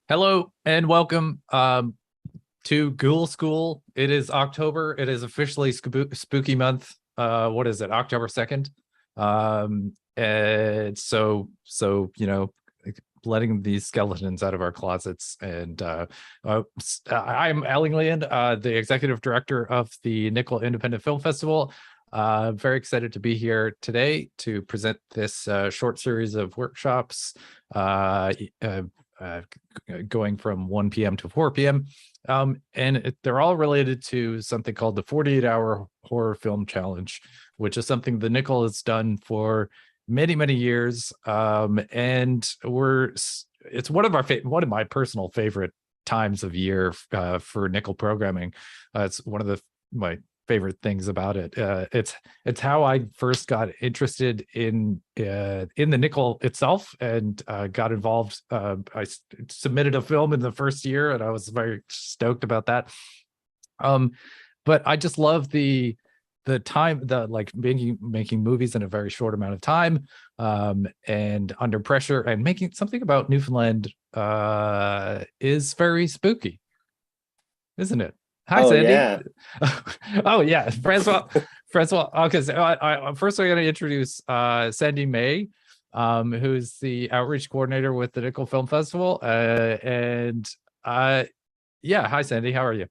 Hello and welcome to Ghoul School. It is October. It is officially spooky month. What is it? October 2nd. And letting these skeletons out of our closets. And I'm Ellinglian, the executive director of the Nickel Independent Film Festival. Very excited to be here today to present this short series of workshops. Going from 1 p.m. to 4 p.m. They're all related to something called the 48-hour horror film challenge, which is something the Nickel has done for many, many years. It's one of my personal favorite times of year for Nickel programming. It's one of my favorite things about it. It's how I first got interested in the Nickel itself and got involved. I submitted a film in the first year and I was very stoked about that. But I just love the time, making movies in a very short amount of time, and under pressure, and making something about Newfoundland is very spooky, isn't it? Hi, Sandy. Yeah. Oh yeah, Francois. Because first I'm going to introduce Sandy May, who's the outreach coordinator with the Nickel Film Festival. Hi Sandy, how are you?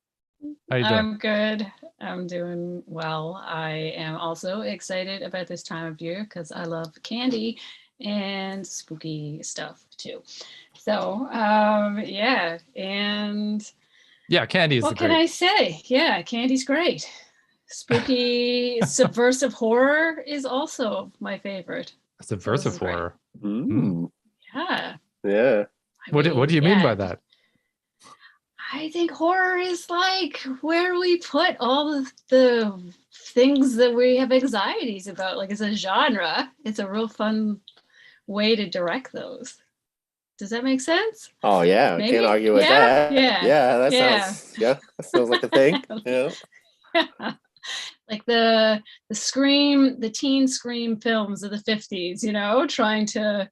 How you doing? I'm good. I'm doing well. I am also excited about this time of year because I love candy and spooky stuff too. So candy is what can I say? Yeah, candy's great. Spooky subversive horror is also my favorite. Subversive horror. Yeah. What do you mean by that? I think horror is like where we put all of the things that we have anxieties about. Like, it's a genre. It's a real fun way to direct those. Does that make sense? Oh yeah, Maybe? Can't argue with that. That sounds like a thing. Yeah. Like the teen Scream films of the 50s, trying to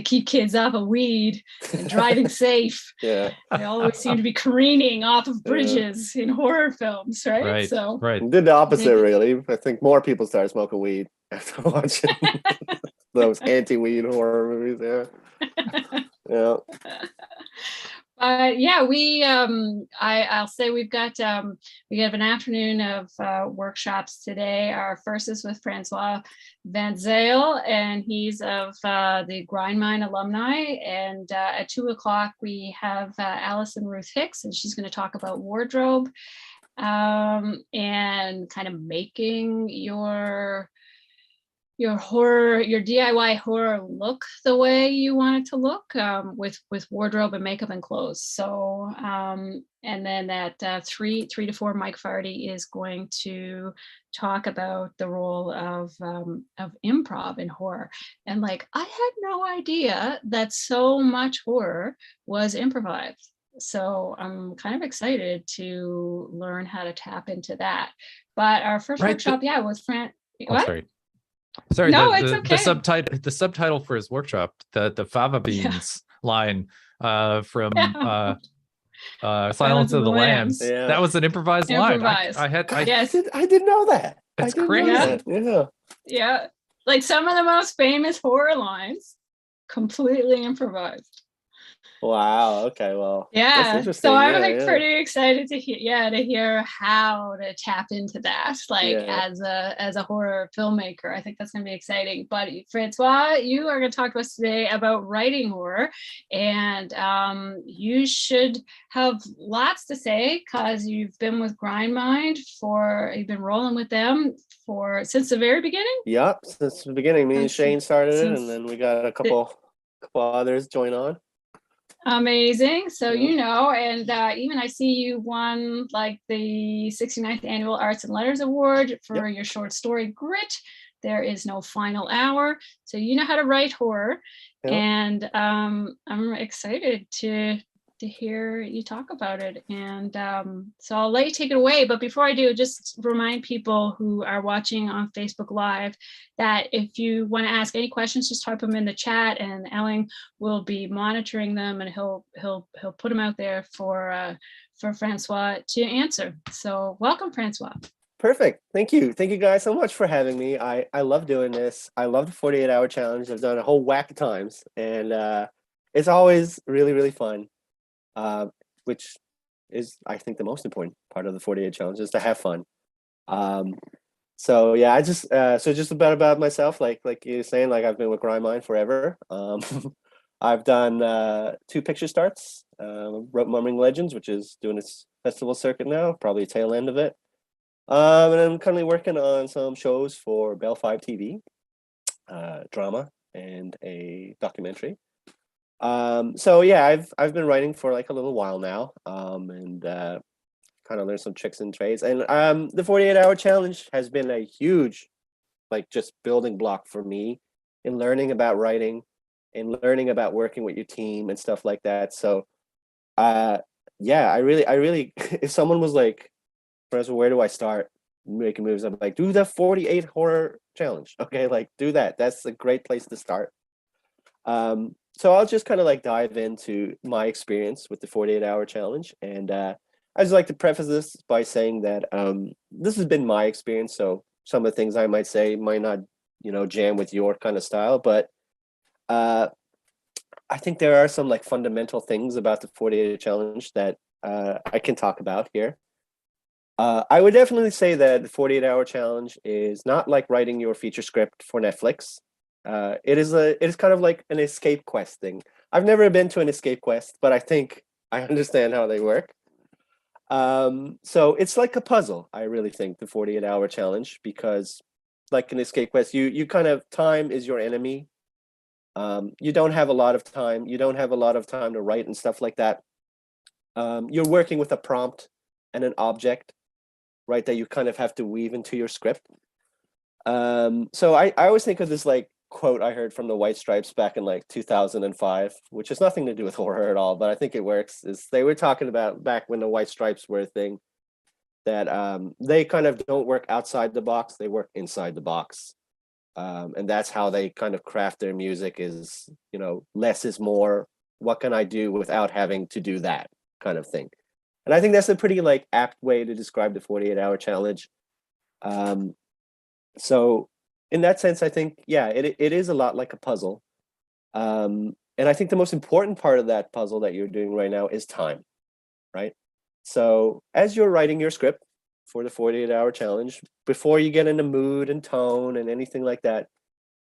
keep kids off of weed and driving safe. Yeah. They always seem to be careening off of bridges in horror films, right? Right. Did the opposite, really. I think more people started smoking weed after watching those anti-weed horror movies. Yeah. I'll say we have an afternoon of workshops today. Our first is with Francois van Zyl, and he's of the Grindmine alumni. And at 2:00 we have Alison Ruth Hicks, and she's going to talk about wardrobe and kind of making your DIY horror look the way you want it to look, with wardrobe and makeup and clothes. So and then at 3 to 4, Mike Farty is going to talk about the role of improv in horror. And I had no idea that so much horror was improvised. So I'm kind of excited to learn how to tap into that. But our first workshop, was Fran. What? Sorry, no, it's okay. The subtitle for his workshop, the fava beans line from Silence of the Lambs. Yeah. That was an improvised line. Yes. I didn't know that. It's crazy. Yeah. Like some of the most famous horror lines, completely improvised. Wow. Okay. Well. Yeah. That's interesting. So I'm pretty excited to hear how to tap into that, as a horror filmmaker. I think that's going to be exciting. But Francois, you are going to talk to us today about writing horror, and you should have lots to say because you've been with Grindmine you've been rolling with them since the very beginning. Yep, since the beginning. Me and Shane started it, and then we got a couple others join on. Amazing. So, and even I see you won the 69th Annual Arts and Letters Award for your short story, Grit. There is no final hour. So you know how to write horror. And I'm excited to hear you talk about it. And so I'll let you take it away. But before I do, just remind people who are watching on Facebook Live that if you want to ask any questions, just type them in the chat, and Elling will be monitoring them, and he'll put them out there for Francois to answer. So welcome, Francois. Perfect. Thank you. Thank you guys so much for having me. I love doing this. I love the 48-hour challenge. I've done a whole whack of times, and it's always really, really fun, which is, I think, the most important part of the 48 challenge is to have fun. So yeah, I just so just about myself, like you're saying, like I've been with Grindmine forever. I've done 2 picture starts. Wrote Mumming Legends, which is doing its festival circuit now, probably tail end of it. And I'm currently working on some shows for Bell 5 TV, drama and a documentary. So yeah, I've been writing for like a little while now, and kind of learned some tricks and trades. And the 48-hour challenge has been a huge, like, just building block for me in learning about writing and learning about working with your team and stuff like that. So yeah, I really if someone was like, "Professor, where do I start making moves?" I'm like, do the 48 horror challenge. Okay, like do that. That's a great place to start. So I'll just kind of like dive into my experience with the 48-hour challenge. And I just like to preface this by saying that this has been my experience. So some of the things I might say might not, jam with your kind of style, but I think there are some like fundamental things about the 48-hour challenge that I can talk about here. I would definitely say that the 48-hour challenge is not like writing your feature script for Netflix. It is kind of like an escape quest thing. I've never been to an escape quest, but I think I understand how they work. So it's like a puzzle, I really think, the 48-hour challenge, because like an escape quest, you kind of, time is your enemy. You don't have a lot of time. You don't have a lot of time to write and stuff like that. You're working with a prompt and an object, right, that you kind of have to weave into your script. So I always think of this like quote I heard from the White Stripes back in like 2005, which has nothing to do with horror at all, but I think it works. Is they were talking about back when the White Stripes were a thing, that they kind of don't work outside the box, they work inside the box. And that's how they kind of craft their music is, less is more. What can I do without having to do that kind of thing? And I think that's a pretty like apt way to describe the 48-hour challenge. So in that sense, I think, yeah, it is a lot like a puzzle. And I think the most important part of that puzzle that you're doing right now is time, right? So as you're writing your script for the 48-hour challenge, before you get in the mood and tone and anything like that,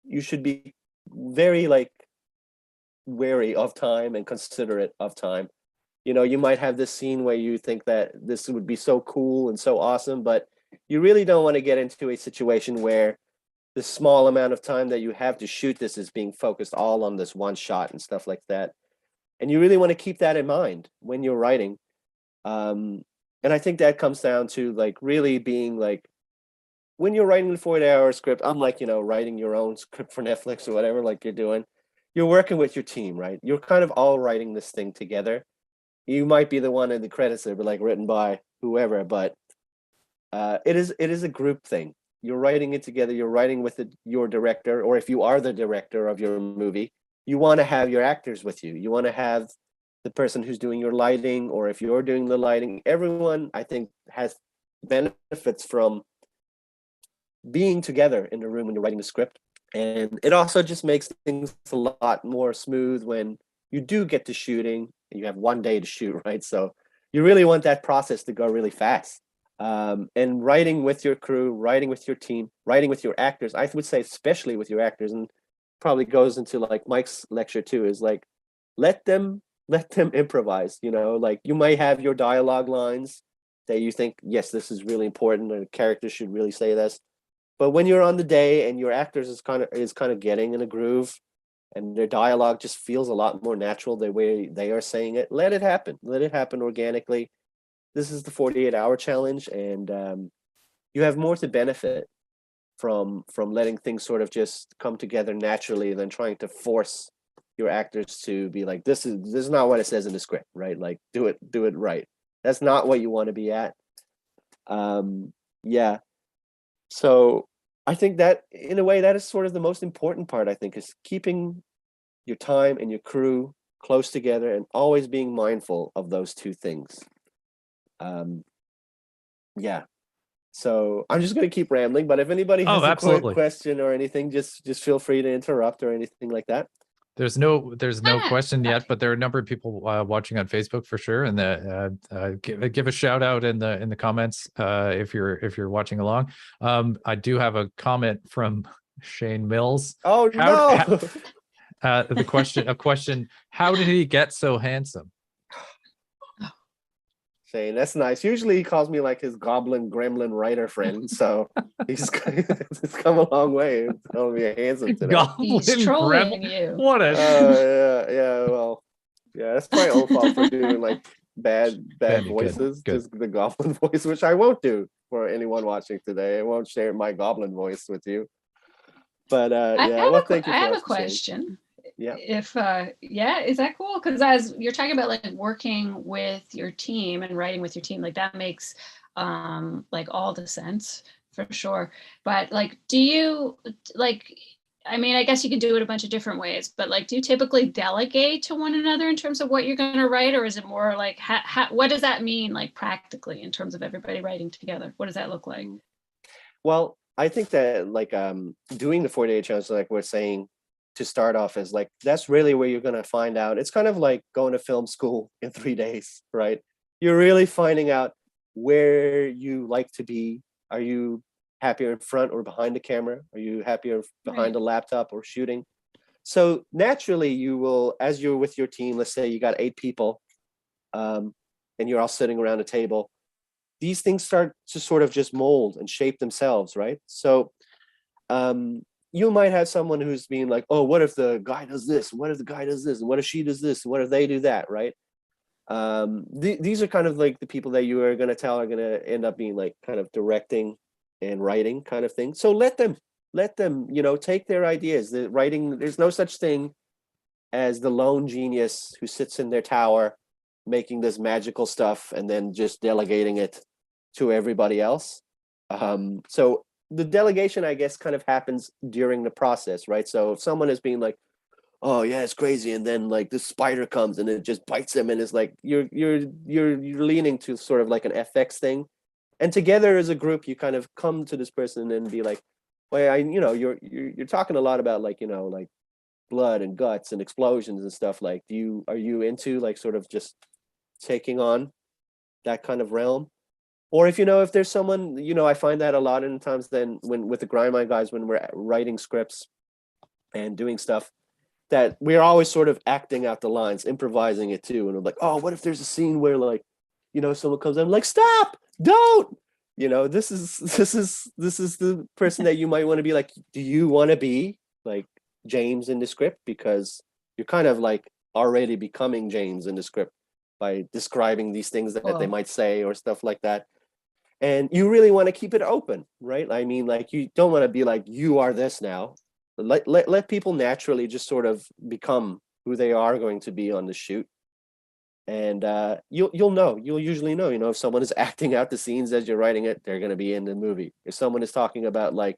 you should be very like wary of time and considerate of time. You might have this scene where you think that this would be so cool and so awesome, but you really don't want to get into a situation where the small amount of time that you have to shoot this is being focused all on this one shot and stuff like that. And you really want to keep that in mind when you're writing. And I think that comes down to like really being like, when you're writing the 48-hour script, unlike, writing your own script for Netflix or whatever, like you're doing, you're working with your team, right? You're kind of all writing this thing together. You might be the one in the credits that were like written by whoever, but it is a group thing. You're writing it together. You're writing with your director, or if you are the director of your movie, you want to have your actors with you. You want to have the person who's doing your lighting, or if you're doing the lighting. Everyone, I think, has benefits from being together in the room when you're writing the script. And it also just makes things a lot more smooth when you do get to shooting. You have one day to shoot, right? So you really want that process to go really fast. And writing with your crew, writing with your team, writing with your actors, I would say especially with your actors, and probably goes into like Mike's lecture too, is like, let them improvise. Like you might have your dialogue lines that you think, yes, this is really important, and the character should really say this. But when you're on the day and your actors is kind of getting in a groove, and their dialogue just feels a lot more natural the way they are saying it, let it happen. Let it happen organically. This is the 48-hour challenge, and you have more to benefit from letting things sort of just come together naturally than trying to force your actors to be like, this is not what it says in the script, right? Like do it right. That's not what you want to be at. Yeah. So I think that in a way that is sort of the most important part, I think, is keeping your time and your crew close together and always being mindful of those two things. Yeah. So I'm just going to keep rambling, but if anybody has a quick question or anything, just feel free to interrupt or anything like that. There's no question yet, but there are a number of people watching on Facebook for sure, and give a shout out in the comments if you're watching along. I do have a comment from Shane Mills. Oh no! A question: how did he get so handsome? Shane, that's nice. Usually he calls me like his goblin gremlin writer friend, so he's come a long way. Telling me handsome today. He's trolling you. What a yeah. Well, yeah, that's my own fault for doing like bad voices. Good. Just the goblin voice, which I won't do for anyone watching today. I won't share my goblin voice with you. But thank you. I have a question. Yeah. If is that cool? Because as you're talking about like working with your team and writing with your team, like that makes like all the sense for sure. But like, do you like? I mean, I guess you can do it a bunch of different ways, but like, do you typically delegate to one another in terms of what you're going to write, or is it more like what does that mean, like practically, in terms of everybody writing together? What does that look like? Well, I think that like doing the 48 challenge, like we're saying, to start off is like, that's really where you're going to find out. It's kind of like going to film school in 3 days, right? You're really finding out where you like to be. Are you happier in front or behind the camera? Are you happier behind a laptop or shooting? So naturally you will, as you're with your team, let's say you got 8 people and you're all sitting around a table, these things start to sort of just mold and shape themselves, right? So you might have someone who's being like, oh, what if the guy does this? What if the guy does this? And what if she does this? And what if they do that, right? These are kind of like the people that you are going to tell are going to end up being like kind of directing and writing kind of thing. So let them, take their ideas. The writing, there's no such thing as the lone genius who sits in their tower making this magical stuff and then just delegating it to everybody else. So the delegation, I guess, kind of happens during the process, right? So if someone is being like, oh yeah, it's crazy, and then like this spider comes and it just bites them, and it's like you're leaning to sort of like an FX thing, and together as a group you kind of come to this person and be like, well, you're talking a lot about like like blood and guts and explosions and stuff. Like, are you into like sort of just taking on that kind of realm? Or if there's someone, I find that a lot in times then when with the Grindmind guys, when we're writing scripts and doing stuff, that we're always sort of acting out the lines, improvising it too. And I'm like, oh, what if there's a scene where like, someone comes in like, stop, don't, this is the person that you might want to be like, do you want to be like James in the script? Because you're kind of like already becoming James in the script by describing these things that they might say or stuff like that. And you really want to keep it open, right? I mean, like, you don't want to be like, you are this now. Let people naturally just sort of become who they are going to be on the shoot. And you'll usually know, if someone is acting out the scenes as you're writing it, they're going to be in the movie. If someone is talking about like,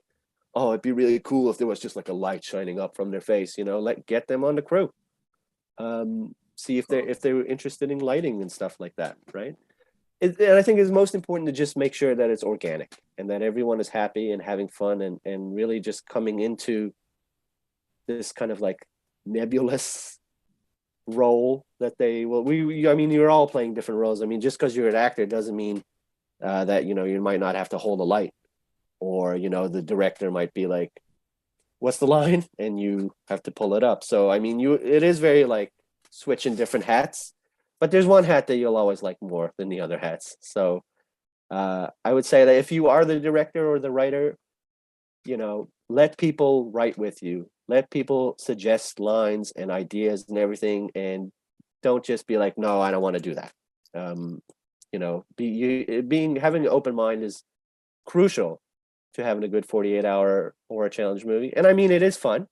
oh, it'd be really cool if there was just like a light shining up from their face, get them on the crew. See if they're interested in lighting and stuff like that, right? And I think it's most important to just make sure that it's organic and that everyone is happy and having fun and really just coming into this kind of like nebulous role that they will. I mean, you're all playing different roles. I mean, just because you're an actor doesn't mean that you might not have to hold a light, or the director might be like, "What's the line?" and you have to pull it up. So I mean, it is very like switching different hats. But there's one hat that you'll always like more than the other hats. So I would say that if you are the director or the writer, let people write with you. Let people suggest lines and ideas and everything. And don't just be like, no, I don't want to do that. Having an open mind is crucial to having a good 48-hour horror challenge movie. And I mean, it is fun.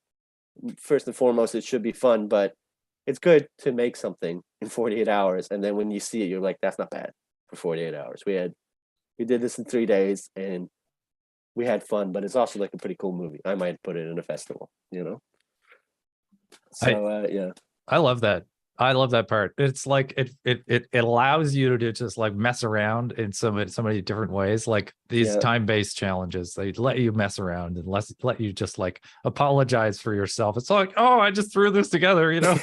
first and foremost, it should be fun, but it's good to make something in 48 hours. And then when you see it, you're like, that's not bad for 48 hours. We did this in 3 days and we had fun, but it's also like a pretty cool movie. I might put it in a festival, you know? So, yeah. I love that. I love that part. It's like it allows you to just like mess around in so many different ways. Like these time-based challenges, they let you mess around and let you just like apologize for yourself. It's like, oh, I just threw this together, you know.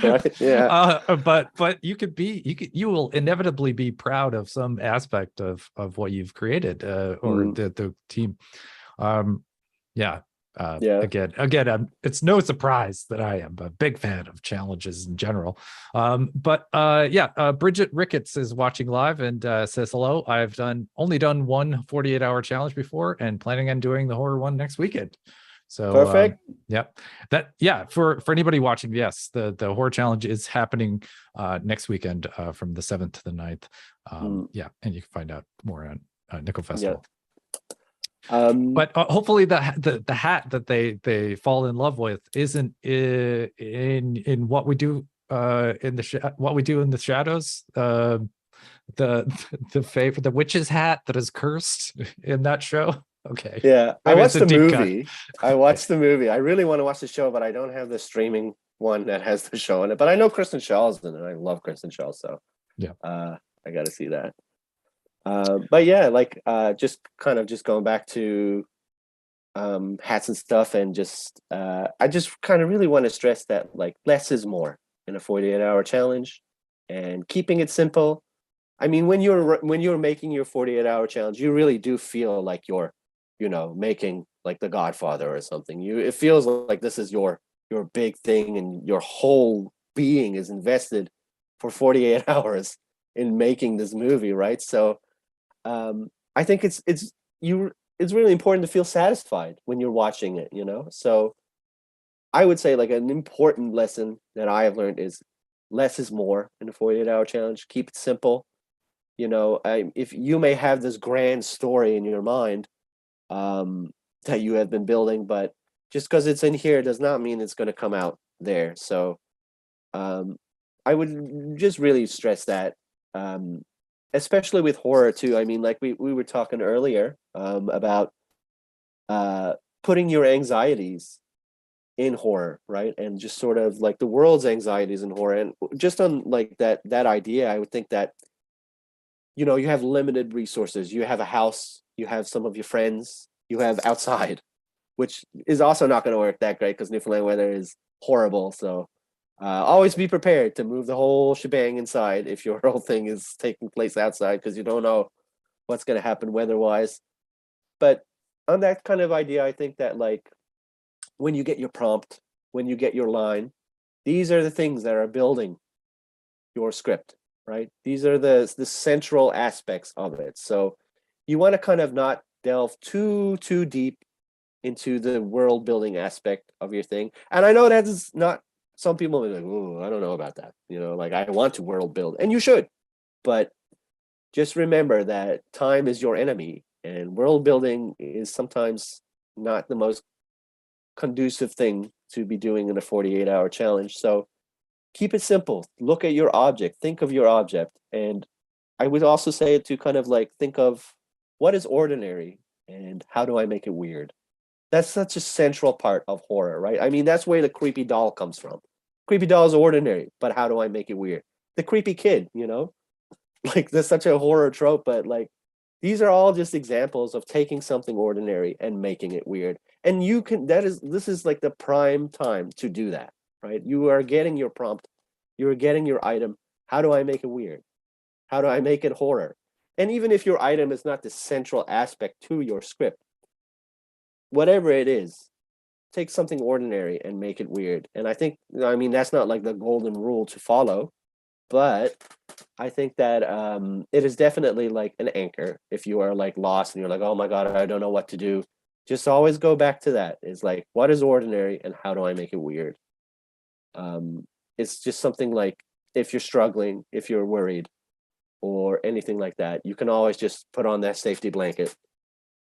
Right? Yeah. But you will inevitably be proud of some aspect of what you've created, or the team. Yeah. Again, it's no surprise that I am a big fan of challenges in general. Bridget Ricketts is watching live and says hello. I've only done one 48-hour challenge before and planning on doing the horror one next weekend. So perfect. For anybody watching, yes, the horror challenge is happening next weekend from the 7th to the 9th. And you can find out more on Nickel Festival. But hopefully the hat that they fall in love with isn't in what we do what we do in the shadows. The witch's hat that is cursed in that show. Okay. Yeah, I watched the movie. I watched the movie. I really want to watch the show, but I don't have the streaming one that has the show in it. But I know Kristen Shaw's in it. I love Kristen Shaw, so I got to see that. But yeah, like just going back to hats and stuff, and just I just kind of really want to stress that like less is more in a 48-hour challenge, and keeping it simple. I mean, when you're making your 48-hour challenge, you really do feel like you're, making like The Godfather or something. It feels like this is your big thing, and your whole being is invested for 48 hours in making this movie, right? So I think it's really important to feel satisfied when you're watching it, So I would say like an important lesson that I have learned is less is more in a 48-hour challenge. Keep it simple. If you may have this grand story in your mind that you have been building, but just because it's in here does not mean it's going to come out there. So I would just really stress that. Especially with horror too. I mean, like we were talking earlier about putting your anxieties in horror, right? And just sort of like the world's anxieties in horror. And just on like that idea, I would think that, you have limited resources. You have a house, you have some of your friends, you have outside, which is also not going to work that great because Newfoundland weather is horrible. So always be prepared to move the whole shebang inside if your whole thing is taking place outside, because you don't know what's going to happen weather-wise. But on that kind of idea, I think that like when you get your prompt, when you get your line, these are the things that are building your script, right? These are the central aspects of it. So you want to kind of not delve too deep into the world building aspect of your thing. And I know that is not, some people will be like, oh, I don't know about that. Like I want to world build, and you should, but just remember that time is your enemy, and world building is sometimes not the most conducive thing to be doing in a 48-hour challenge. So keep it simple. Look at your object, think of your object. And I would also say to kind of like think of what is ordinary and how do I make it weird? That's such a central part of horror, right? I mean, that's where the creepy doll comes from. Creepy doll is ordinary, but how do I make it weird? The creepy kid, like that's such a horror trope, but like these are all just examples of taking something ordinary and making it weird. And this is like the prime time to do that, right? You are getting your prompt, you are getting your item. How do I make it weird? How do I make it horror? And even if your item is not the central aspect to your script, whatever it is, take something ordinary and make it weird. And I mean, that's not like the golden rule to follow, but I think that it is definitely like an anchor. If you are like lost and you're like, oh my God, I don't know what to do, just always go back to that. It's like, what is ordinary and how do I make it weird? It's just something like, if you're struggling, if you're worried or anything like that, you can always just put on that safety blanket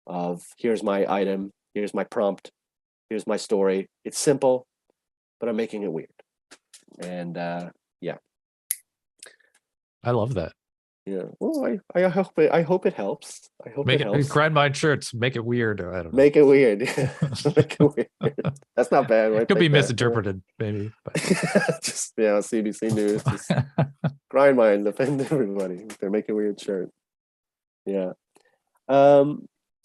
of here's my item, here's my prompt, Here's my story. It's simple, but I'm making it weird. And yeah. I love that. Yeah. Well, I hope it helps. I hope Make it helps. grind mind shirts, make it weird. I don't know. Make it weird. Make it weird. That's not bad, right? It could be Like that. misinterpreted, maybe. But. Just CBC News. Just grind mind, defend everybody. They're making weird shirt. Yeah.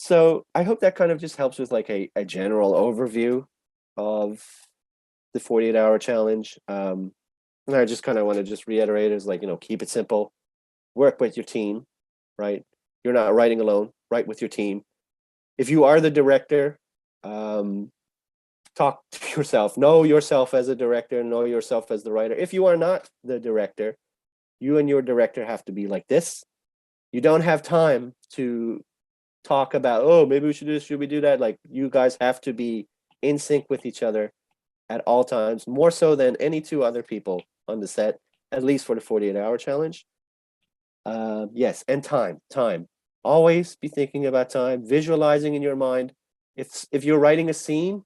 So I hope that kind of just helps with like a general overview of the 48-hour challenge. And I just kind of want to just reiterate is like, keep it simple, work with your team, right? You're not writing alone, write with your team. If you are the director, talk to yourself, know yourself as a director, know yourself as the writer. If you are not the director, you and your director have to be like this. You don't have time to talk about, oh, maybe we should do this, should we do that? Like, you guys have to be in sync with each other at all times, more so than any two other people on the set, at least for the 48-hour challenge. Yes, and time. Always be thinking about time, visualizing in your mind. If you're writing a scene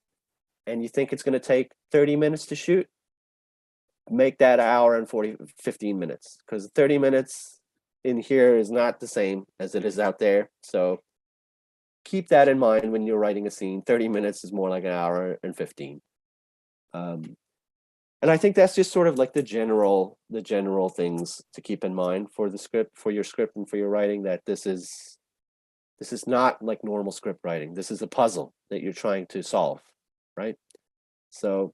and you think it's going to take 30 minutes to shoot, make that an hour and 15 minutes, because 30 minutes in here is not the same as it is out there. So keep that in mind when you're writing a scene. 30 minutes is more like an hour and 15. And I think that's just sort of like the general things to keep in mind for the script, for your script and for your writing, that this is not like normal script writing. This is a puzzle that you're trying to solve, right? So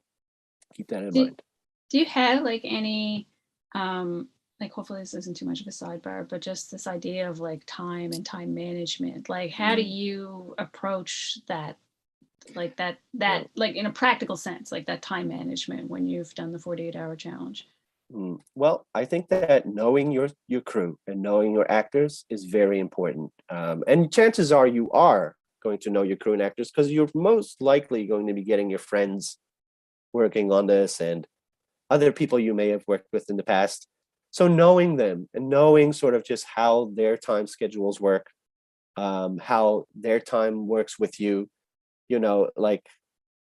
keep that in mind. Do you have like any, like, hopefully this isn't too much of a sidebar, but just this idea of like time and time management, like how do you approach that? Like that like in a practical sense, like that time management when you've done the 48-hour challenge? Well, I think that knowing your crew and knowing your actors is very important. And chances are you are going to know your crew and actors, because you're most likely going to be getting your friends working on this and other people you may have worked with in the past. So knowing them and knowing sort of just how their time schedules work, how their time works with you. Like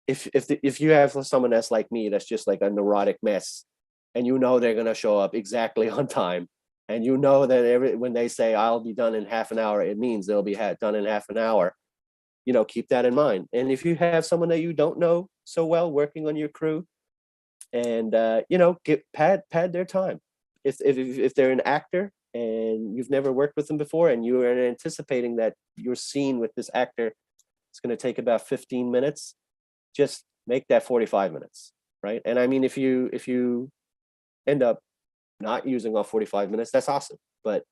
if you have someone that's like me, that's just like a neurotic mess, and they're going to show up exactly on time, and that when they say I'll be done in half an hour, it means they'll be done in half an hour. Keep that in mind. And if you have someone that you don't know so well working on your crew, and pad their time. If they're an actor and you've never worked with them before, and you are anticipating that your scene with this actor, it's going to take about 15 minutes, just make that 45 minutes, right? And I mean, if you end up not using all 45 minutes, that's awesome. But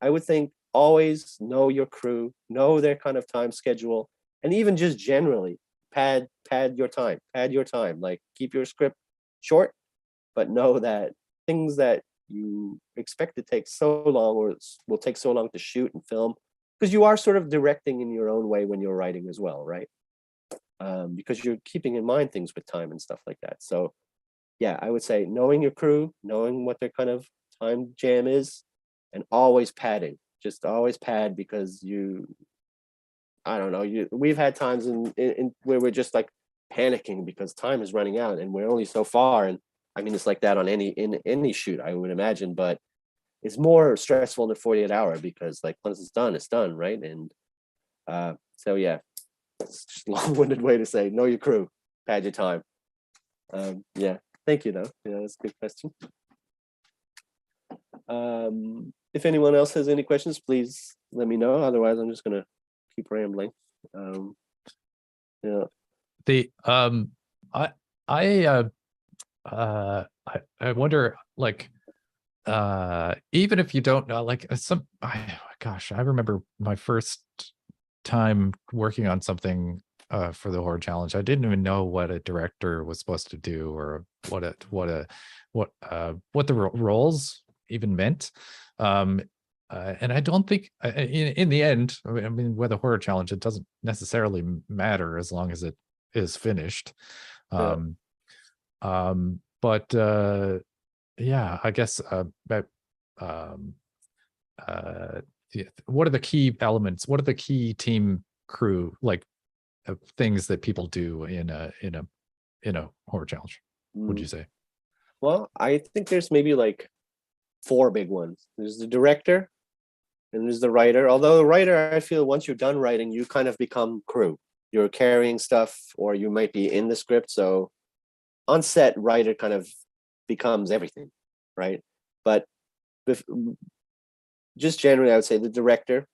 I would think always know your crew, know their kind of time schedule, and even just generally pad your time, like keep your script short, but know that things that you expect to take so long or will take so long to shoot and film, because you are sort of directing in your own way when you're writing as well, right? Because you're keeping in mind things with time and stuff like that. So yeah, I would say knowing your crew, knowing what their kind of time jam is, and always padding. Just always pad, because we've had times in where we're just like panicking because time is running out and we're only so far. And I mean, it's like that on any shoot, I would imagine, but it's more stressful than 48-hour, because like once it's done, right? And so yeah, it's just a long-winded way to say know your crew, pad your time. Yeah, thank you though. Yeah, that's a good question. If anyone else has any questions, please let me know. Otherwise, I'm just gonna keep rambling. Yeah. I wonder, like, even if you don't know, like I remember my first time working on something for the horror challenge. I didn't even know what a director was supposed to do, or what the roles even meant. And I don't think in the end, I mean, with a horror challenge, it doesn't necessarily matter as long as it is finished. Yeah. But yeah, I guess what are the key elements? What are the key team crew, like things that people do in a horror challenge, would you say? Well, I think there's maybe like 4 big ones. There's the director, and there's the writer. Although the writer, I feel once you're done writing, you kind of become crew. You're carrying stuff, or you might be in the script. So on set, writer kind of becomes everything, right? But just generally, I would say the director,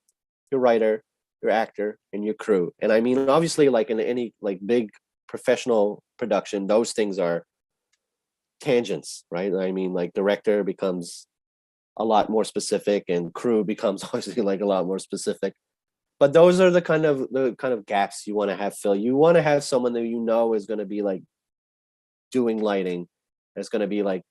your writer, your actor, and your crew. And I mean, obviously, like in any like big professional production, those things are tangents, right? I mean, like director becomes a lot more specific, and crew becomes obviously like a lot more specific. But those are the kind of gaps you want to have fill. You want to have someone that you know is going to be like doing lighting, that's going to be like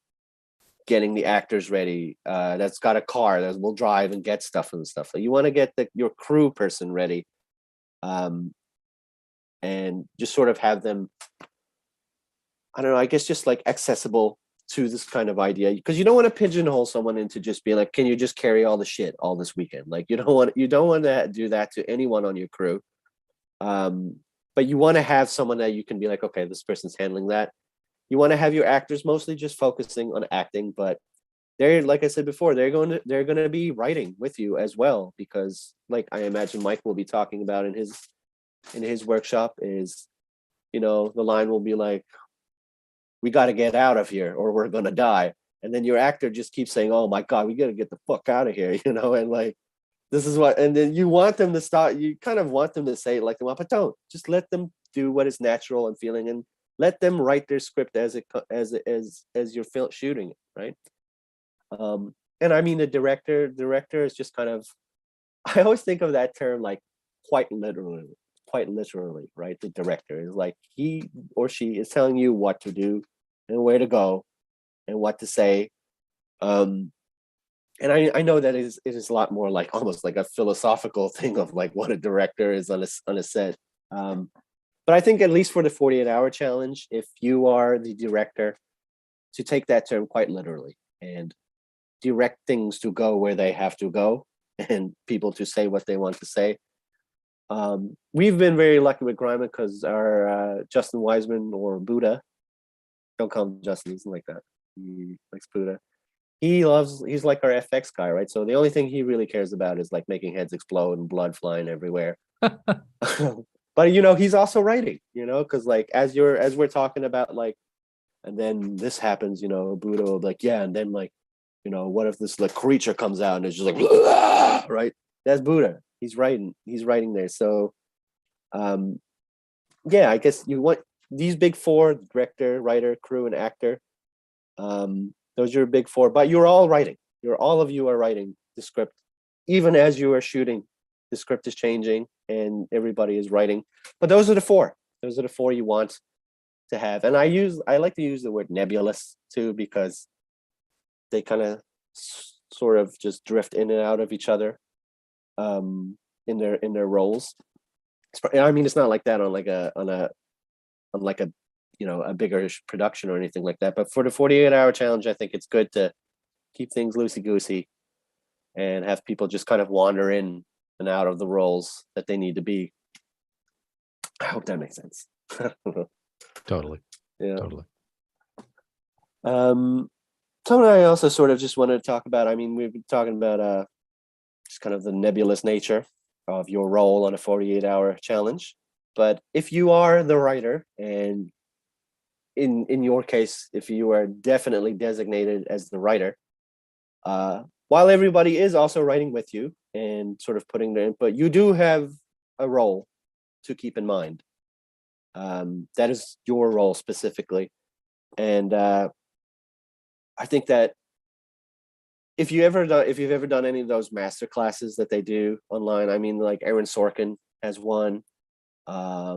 getting the actors ready, that's got a car that will drive and get stuff and stuff. Like you want to get your crew person ready, and just sort of have them, I don't know, I guess just like accessible to this kind of idea, because you don't want to pigeonhole someone into just being like, can you just carry all the shit all this weekend? Like you don't want to do that to anyone on your crew. But you want to have someone that you can be like, okay, this person's handling that. You want to have your actors mostly just focusing on acting, but they're, like I said before, they're going to be writing with you as well, because like I imagine Mike will be talking about in his workshop is, you know, the line will be like, we got to get out of here or we're going to die. And then your actor just keeps saying, oh my God, we got to get the fuck out of here, you know? And like, this is what, and then you want them to start, you kind of want them to say it like they want, but don't, just let them do what is natural and feeling, and let them write their script as you're shooting it, right? And I mean, the director is just kind of, I always think of that term like quite literally, right? The director is like, he or she is telling you what to do and where to go and what to say. And I know that it is a lot more like almost like a philosophical thing of like what a director is on a set. But I think at least for the 48-hour challenge, if you are the director, to take that term quite literally and direct things to go where they have to go and people to say what they want to say. We've been very lucky with Grima because our Justin Wiseman, or Buddha, don't call him Justin, he's like that. He likes Buddha. He's like our FX guy, right? So the only thing he really cares about is like making heads explode and blood flying everywhere. But you know, he's also writing, you know, because like as we're talking about like, and then this happens, you know, Buddha will be like, yeah, and then like, you know, what if this like creature comes out and it's just like, right? That's Buddha. He's writing there. So yeah, I guess you want these big 4: director, writer, crew, and actor. Those are your big 4, but you're all writing. All of you are writing the script. Even as you are shooting, the script is changing and everybody is writing. But those are the 4. Those are the 4 you want to have. And I like to use the word nebulous too, because they kind of sort of just drift in and out of each other in their roles. I mean, it's not like that on like a you know, a bigger production or anything like that. But for the 48-hour challenge, I think it's good to keep things loosey-goosey and have people just kind of wander in and out of the roles that they need to be. I hope that makes sense. Totally. Yeah. Totally. Something I also sort of just wanted to talk about, I mean, we've been talking about just kind of the nebulous nature of your role on a 48-hour challenge. But if you are the writer, and in your case, if you are definitely designated as the writer, while everybody is also writing with you and sort of putting their input, you do have a role to keep in mind. That is your role specifically. And I think that if you've ever done any of those master classes that they do online, I mean, like Aaron Sorkin has one. I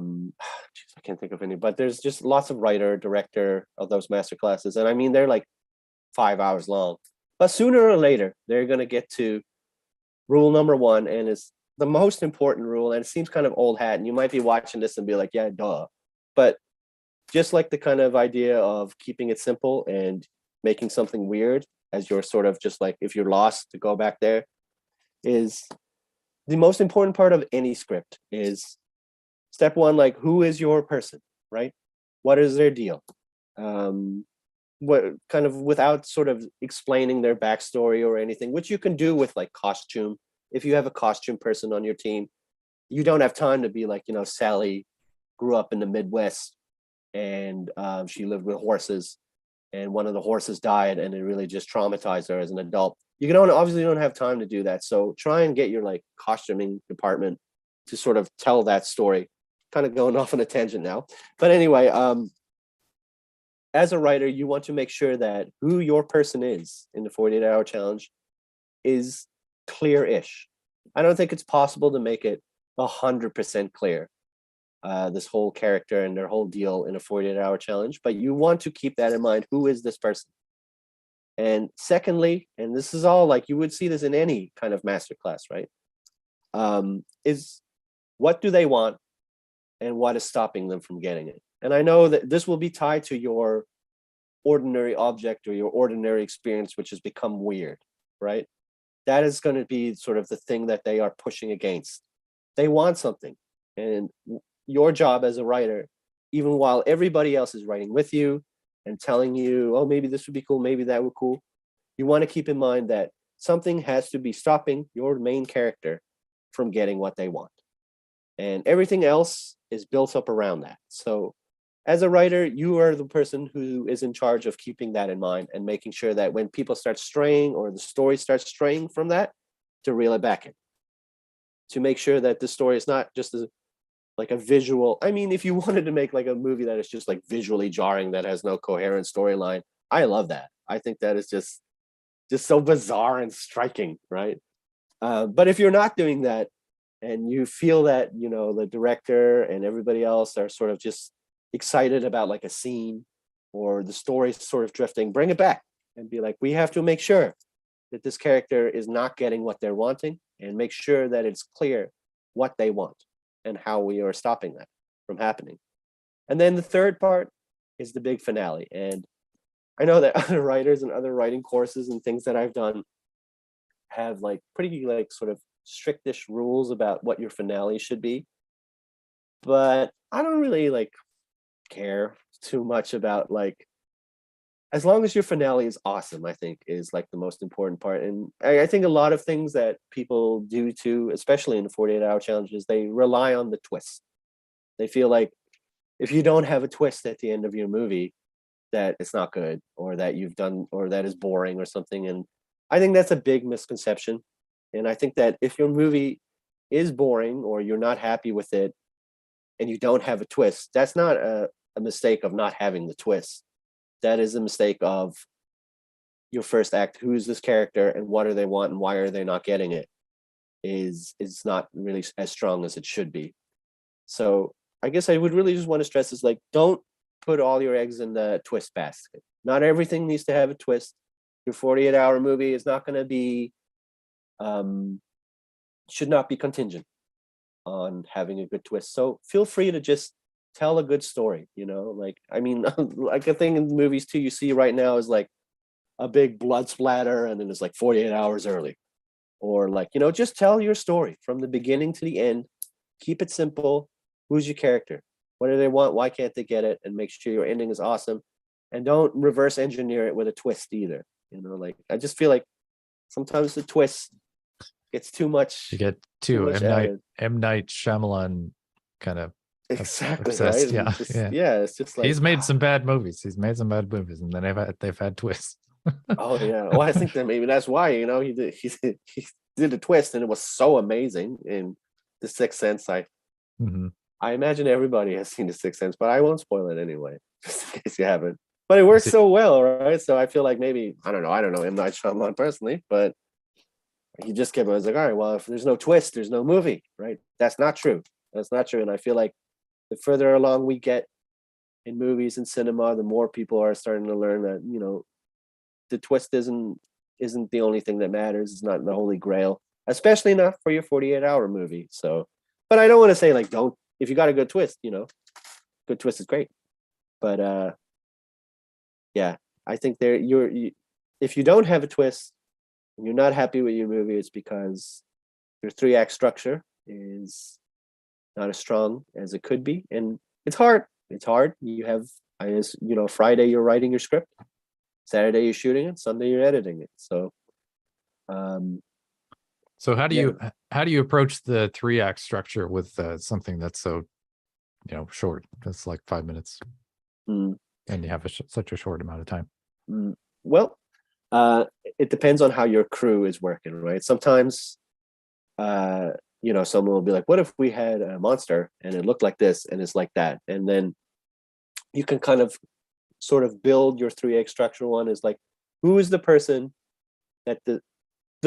can't think of any, but there's just lots of writer, director of those master classes. And I mean, they're like 5 hours long, but sooner or later, they're going to get to rule number 1. And it's the most important rule. And it seems kind of old hat. And you might be watching this and be like, yeah, duh. But just like the kind of idea of keeping it simple and making something weird as you're sort of just like, if you're lost, to go back there, is the most important part of any script is step one, like, who is your person, right? What is their deal? What kind of, without sort of explaining their backstory or anything, which you can do with like costume. If you have a costume person on your team, you don't have time to be like, you know, Sally grew up in the Midwest and she lived with horses, and one of the horses died and it really just traumatized her as an adult. You don't obviously don't have time to do that. So try and get your like costuming department to sort of tell that story. Kind of going off on a tangent now. But anyway, as a writer, you want to make sure that who your person is in the 48-hour challenge is clear-ish. I don't think it's possible to make it 100% clear, this whole character and their whole deal in a 48-hour challenge, but you want to keep that in mind. Who is this person? And secondly, and this is all like, you would see this in any kind of masterclass, right? Is what do they want and what is stopping them from getting it? And I know that this will be tied to your ordinary object or your ordinary experience, which has become weird, right? That is going to be sort of the thing that they are pushing against. They want something. And your job as a writer, even while everybody else is writing with you and telling you, oh, maybe this would be cool, maybe that would be cool, you want to keep in mind that something has to be stopping your main character from getting what they want. And everything else is built up around that. So as a writer, you are the person who is in charge of keeping that in mind and making sure that when people start straying or the story starts straying from that, to reel it back in. To make sure that the story is not just like a visual. I mean, if you wanted to make like a movie that is just like visually jarring, that has no coherent storyline, I love that. I think that is just so bizarre and striking, right? But if you're not doing that and you feel that, you know, the director and everybody else are sort of just excited about like a scene or the story sort of drifting, bring it back and be like, we have to make sure that this character is not getting what they're wanting, and make sure that it's clear what they want and how we are stopping that from happening. And then the third part is the big finale. And I know that other writers and other writing courses and things that I've done have like pretty like sort of strictish rules about what your finale should be. But I don't really like care too much about like, as long as your finale is awesome, I think is like the most important part. And I think a lot of things that people do too, especially in the 48-hour challenges, they rely on the twist. They feel like if you don't have a twist at the end of your movie, that it's not good, or that you've done, or that is boring or something. And I think that's a big misconception. And I think that if your movie is boring or you're not happy with it and you don't have a twist, that's not a mistake of not having the twist. That is a mistake of your first act. Who is this character and what do they want and why are they not getting it? Is not really as strong as it should be. So I guess I would really just want to stress is like, don't put all your eggs in the twist basket. Not everything needs to have a twist. Your 48-hour movie is not going to be, should not be contingent on having a good twist. So feel free to just tell a good story, you know, like, I mean, like a thing in the movies too, you see right now is like a big blood splatter and then it's like 48 hours early, or like, you know, just tell your story from the beginning to the end. Keep it simple. Who's your character? What do they want? Why can't they get it? And make sure your ending is awesome. And don't reverse engineer it with a twist either. You know, like, I just feel like sometimes the twist gets too much. You get too much M. Night Shyamalan kind of exactly obsessed. right. Yeah, It's just, yeah. It's just like he's made some bad movies. And then they've had twists. oh yeah. Well, I think that maybe that's why, you know, he did a twist and it was so amazing in The Sixth Sense. I imagine everybody has seen The Sixth Sense, but I won't spoil it anyway, just in case you haven't. But it works so well, right? So I feel like maybe I don't know M. Night Shyamalan personally, but he just came. I was like, all right, well, if there's no twist, there's no movie, right? That's not true. That's not true. And I feel like the further along we get in movies and cinema, the more people are starting to learn that, you know, the twist isn't the only thing that matters. It's not the holy grail, especially not for your 48-hour movie. So, but I don't want to say like, don't, if you got a good twist, you know, good twist is great. But yeah, I think if you don't have a twist and you're not happy with your movie, it's because your 3-act structure is not as strong as it could be, and it's hard. It's hard. You have, Friday you're writing your script, Saturday you're shooting it, Sunday you're editing it. So, so how do you approach the 3-act structure with something that's so short? That's like 5 minutes, and you have such a short amount of time. Well, it depends on how your crew is working, right? Sometimes, someone will be like, what if we had a monster and it looked like this and it's like that? And then you can kind of sort of build your 3-act structure. One is like, who is the person that the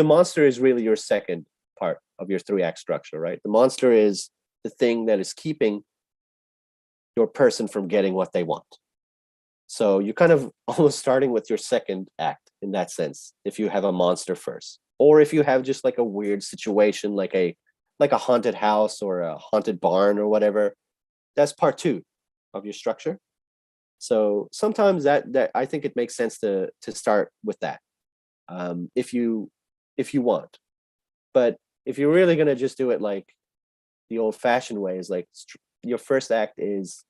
monster is really your second part of your 3-act structure, right? The monster is the thing that is keeping your person from getting what they want. So you're kind of almost starting with your second act in that sense, if you have a monster first. Or if you have just like a weird situation, like a haunted house or a haunted barn or whatever, that's part 2 of your structure. So sometimes that I think it makes sense to start with that, if you want. But if you're really gonna just do it like the old-fashioned way, is like your first act is,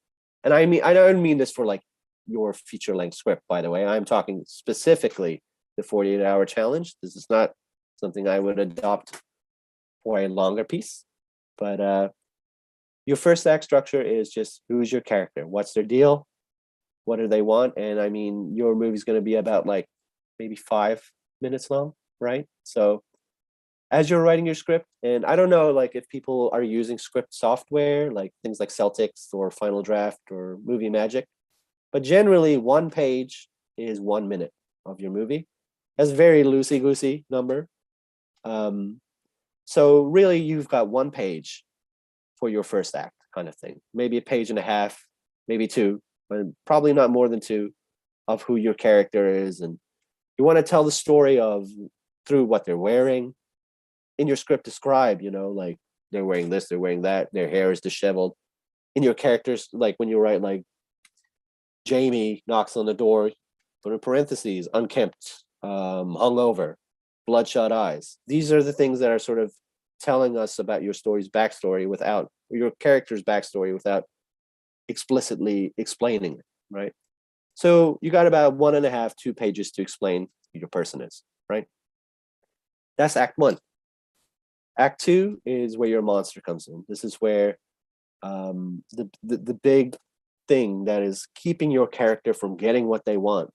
and I don't mean this for like your feature-length script, by the way. I'm talking specifically the 48-hour challenge. This is not something I would adopt for a longer piece, but your first act structure is just, who's your character, what's their deal, what do they want? And I mean, your movie's going to be about like maybe 5 minutes long, right? So as you're writing your script, and I don't know like if people are using script software like things like Celtics or Final Draft or Movie Magic, but generally 1 page is 1 minute of your movie. That's a very loosey-goosey number. So really you've got 1 page for your first act kind of thing. Maybe 1.5 pages, maybe 2, but probably not more than 2, of who your character is. And you want to tell the story through what they're wearing. In your script, describe, like they're wearing this, they're wearing that, their hair is disheveled. In your characters, like when you write like Jamie knocks on the door, put in parentheses, unkempt, hungover, bloodshot eyes. These are the things that are sort of telling us about your story's backstory without your character's backstory without explicitly explaining it, right? So you got about 1.5, 2 pages to explain who your person is, right? That's act 1. Act 2 is where your monster comes in. This is where the big thing that is keeping your character from getting what they want.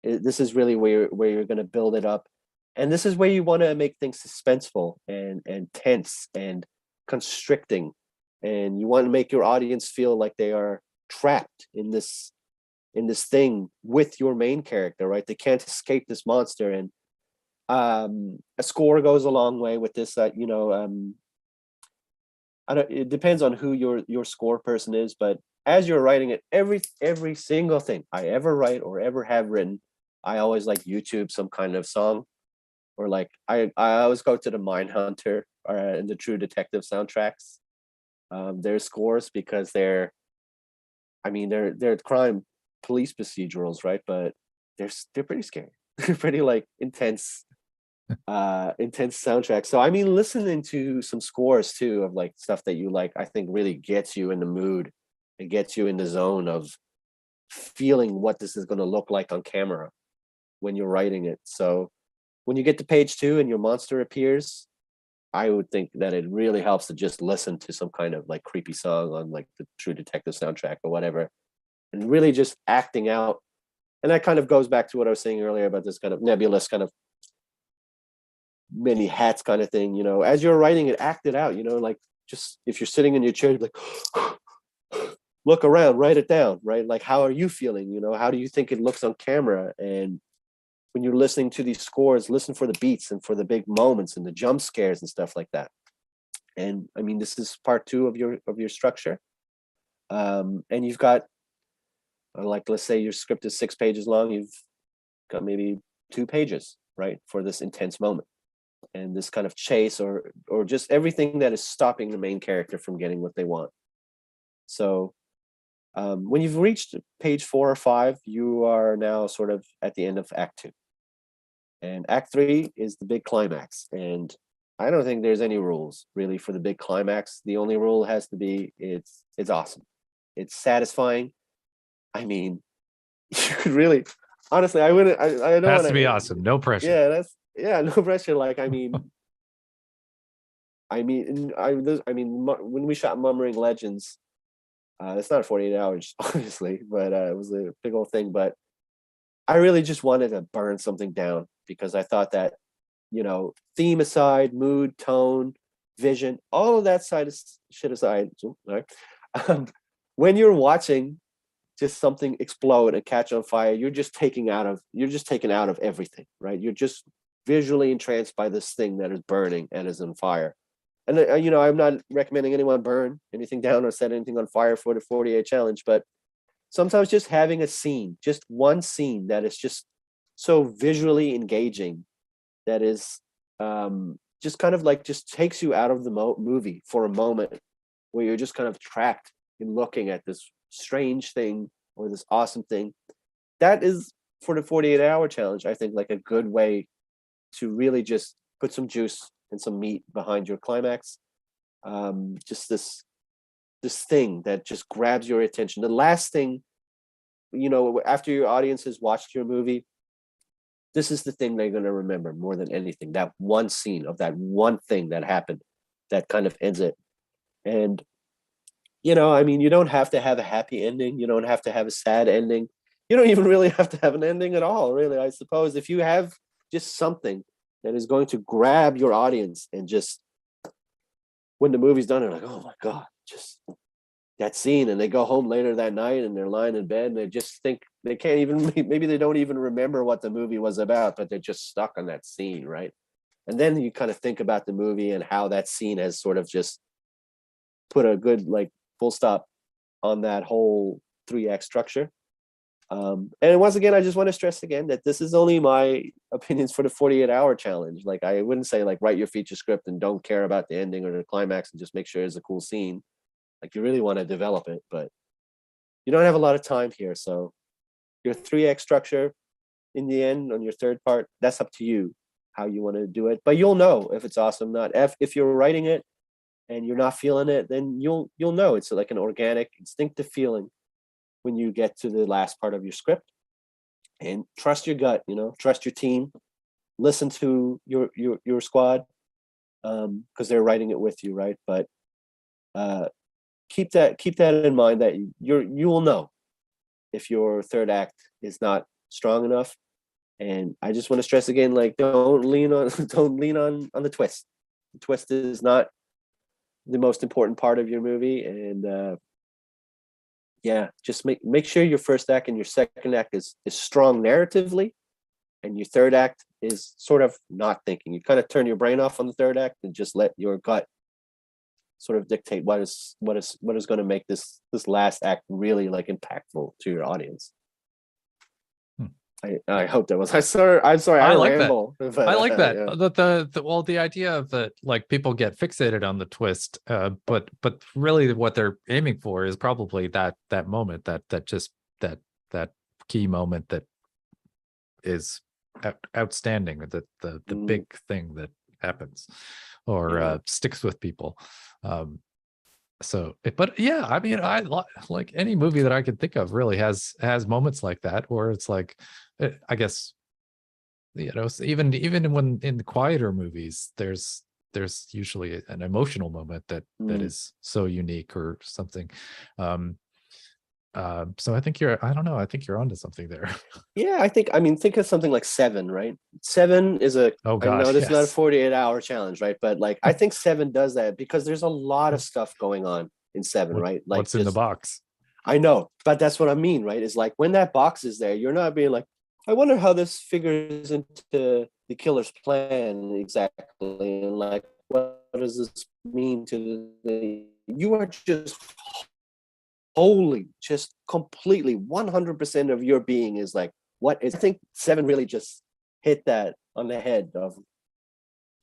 This is really where you're going to build it up. And this is where you want to make things suspenseful and tense and constricting. And you want to make your audience feel like they are trapped in this thing with your main character, right? They can't escape this monster. And a score goes a long way with this. It depends on who your score person is, but as you're writing it, every single thing I ever write or ever have written, I always like YouTube some kind of song, or like I always go to the Mindhunter and the True Detective soundtracks. Their scores, because they're crime police procedurals, right? But they're pretty scary. They're pretty like intense soundtrack. So I mean, listening to some scores too of like stuff that you like, I think really gets you in the mood. It gets you in the zone of feeling what this is going to look like on camera when you're writing it. So when you get to page 2 and your monster appears, I would think that it really helps to just listen to some kind of like creepy song on like the True Detective soundtrack or whatever, and really just acting out. And that kind of goes back to what I was saying earlier about this kind of nebulous kind of many hats kind of thing. As you're writing it, act it out. Like just if you're sitting in your chair, like look around, write it down, right? Like, how are you feeling? How do you think it looks on camera? And when you're listening to these scores, listen for the beats and for the big moments and the jump scares and stuff like that. And I mean, this is part 2 of your structure. And you've got, like, let's say your script is 6 pages long. You've got maybe 2 pages, right, for this intense moment and this kind of chase or just everything that is stopping the main character from getting what they want. So when you've reached page 4 or 5, you are now sort of at the end of act 2. And act 3 is the big climax. And I don't think there's any rules really for the big climax. The only rule has to be it's awesome. It's satisfying. I mean, you could really, honestly, I wouldn't. I don't Has want to be awesome. No pressure. Yeah, no pressure. Like, I mean, when we shot Mummering Legends, it's not 48 hours, obviously, but it was a big old thing. But I really just wanted to burn something down because I thought that, theme aside, mood, tone, vision, all of that side of shit aside, right? When you're watching just something explode and catch on fire, you're just taken out of everything, right? You're just visually entranced by this thing that is burning and is on fire. And I'm not recommending anyone burn anything down or set anything on fire for the 48 challenge, but sometimes just having a scene, just one scene that is just so visually engaging, that is just kind of like just takes you out of the movie for a moment, where you're just kind of trapped in looking at this strange thing or this awesome thing. That is, for the 48-hour challenge, I think, like a good way to really just put some juice and some meat behind your climax. Just this thing that just grabs your attention. The last thing, after your audience has watched your movie, this is the thing they're going to remember more than anything. That one scene of that one thing that happened that kind of ends it. And, you don't have to have a happy ending. You don't have to have a sad ending. You don't even really have to have an ending at all, really, I suppose. If you have just something that is going to grab your audience, and just when the movie's done, they're like, oh my God, just that scene. And they go home later that night and they're lying in bed and they just think they can't even, maybe they don't even remember what the movie was about, but they're just stuck on that scene, right? And then you kind of think about the movie and how that scene has sort of just put a good, like, full stop on that whole 3 act structure. And once again, I just want to stress again that this is only my opinions for the 48-hour challenge. Like, I wouldn't say, like, write your feature script and don't care about the ending or the climax and just make sure it's a cool scene. Like, you really want to develop it, but you don't have a lot of time here. So your 3 act structure, in the end, on your third part, that's up to you how you want to do it. But you'll know if it's awesome, not if you're writing it and you're not feeling it, then you'll know. It's like an organic, instinctive feeling when you get to the last part of your script. And trust your gut, trust your team, listen to your squad, because they're writing it with you, right? But keep that in mind, that you will know if your third act is not strong enough. And I just want to stress again, like, don't lean on the twist. The twist is not the most important part of your movie. And just make sure your first act and your second act is strong narratively, and your third act is sort of not thinking. You kind of turn your brain off on the third act and just let your gut sort of dictate what is going to make this last act really, like, impactful to your audience. I hope that was. I'm sorry. I like ramble, that. But, I like that. yeah. The idea of that, like, people get fixated on the twist, but really what they're aiming for is probably that moment, that key moment that is outstanding, the big thing that happens or sticks with people. But yeah, I mean, I like any movie that I can think of really has moments like that, where it's like, I guess, even when in the quieter movies, there's usually an emotional moment that is so unique or something. So I think I don't know, I think you're onto something there. Yeah, think of something like Seven, right? Seven is I know this is not a 48-hour challenge, right? But, like, I think Seven does that because there's a lot of stuff going on in Seven, right? Like, what's in the box? I know, but that's what I mean, right? Is like, when that box is there, you're not being like, I wonder how this figures into the killer's plan exactly, and, like, what does this mean to you are just wholly, just completely 100% of your being is like, what is. I think Seven really just hit that on the head of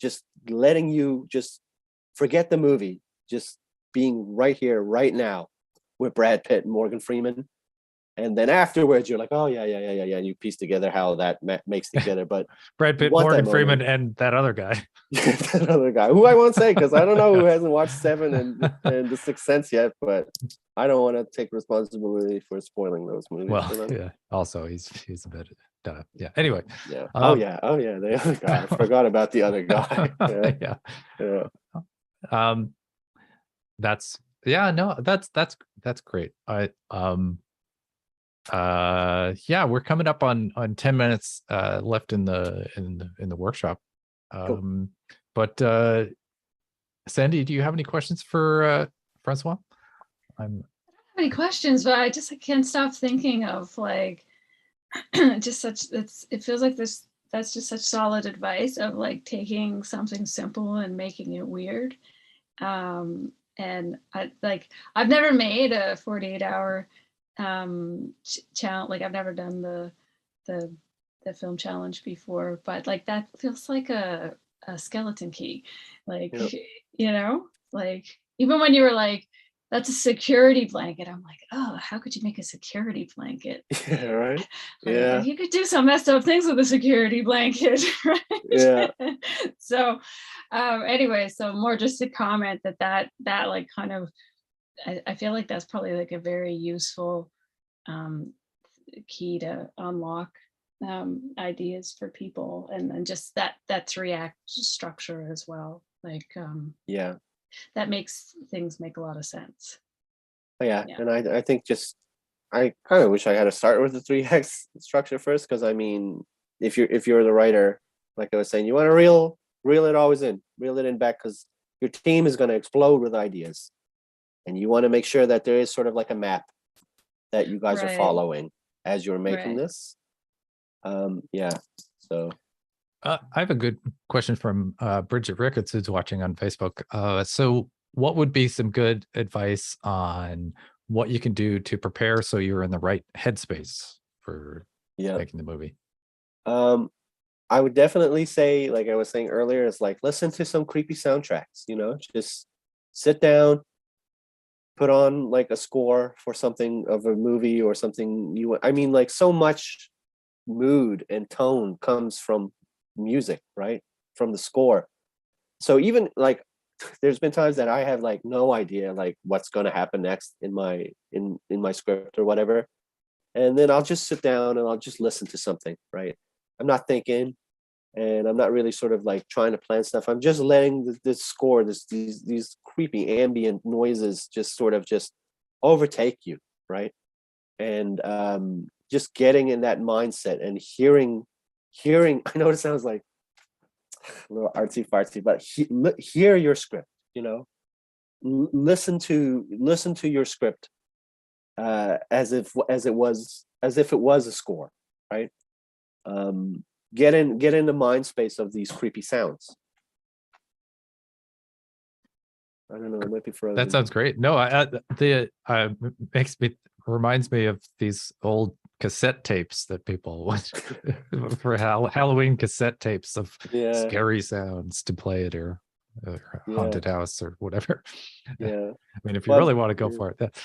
just letting you just forget the movie, just being right here, right now, with Brad Pitt and Morgan Freeman, And then afterwards, you're like, oh yeah, and you piece together how that makes together. But Brad you Pitt, want that Morgan Freeman, moment. and that other guy. That other guy, who I won't say because I don't know who hasn't watched Seven and The Sixth Sense yet, but I don't want to take responsibility for spoiling those movies Well, for them. yeah. Also, he's a bit. Yeah. Anyway. Yeah. Oh yeah. The other guy. I forgot about the other guy. Yeah. Yeah. That's great. We're coming up on 10 minutes left in the workshop. Cool. But Sandy, do you have any questions for Francois? Any questions, but I can't stop thinking of like just it feels like that's just such solid advice of like taking something simple and making it weird. And I've never made a 48-hour challenge. Like I've never done the film challenge before, but like that feels like a skeleton key. Like, yep. Like even when you were like, that's a security blanket, I'm like, oh, how could you make a security blanket? Yeah, right. Like, Yeah, you could do some messed up things with a security blanket, right? Yeah. So anyway, so more just a comment that like kind of I feel like that's probably like a very useful key to unlock ideas for people, and then just that 3-act structure as well, like yeah, that makes things make a lot of sense. yeah. And I think I kind of wish I had to start with the 3x structure first, because I mean, if you're the writer, like I was saying, you want to reel it in back, because your team is going to explode with ideas, and you want to make sure that there is sort of like a map that you guys are following as you're making this. So I have a good question from Bridget Ricketts, who's watching on Facebook. So what would be some good advice on what you can do to prepare so you're in the right headspace for making the movie? I would definitely say, like I was saying earlier, is like listen to some creepy soundtracks, just sit down, put on like a score for something of a movie or something like so much mood and tone comes from music, right? From the score. So even like there's been times that I have like no idea like what's going to happen next in my script or whatever, and then I'll just sit down and I'll just listen to something, right? I'm not thinking, and I'm not really sort of like trying to plan stuff. I'm just letting this score, these creepy ambient noises just sort of just overtake you, right? And just getting in that mindset and hearing. I know it sounds like a little artsy fartsy, but hear your script. Listen to your script as if it was a score, right? Get in the mind space of these creepy sounds. I don't know. It might be for that sounds great. No, reminds me of these old cassette tapes that people would for Halloween cassette tapes of scary sounds to play at or haunted house or whatever. Yeah. I mean, if you really want to go for it.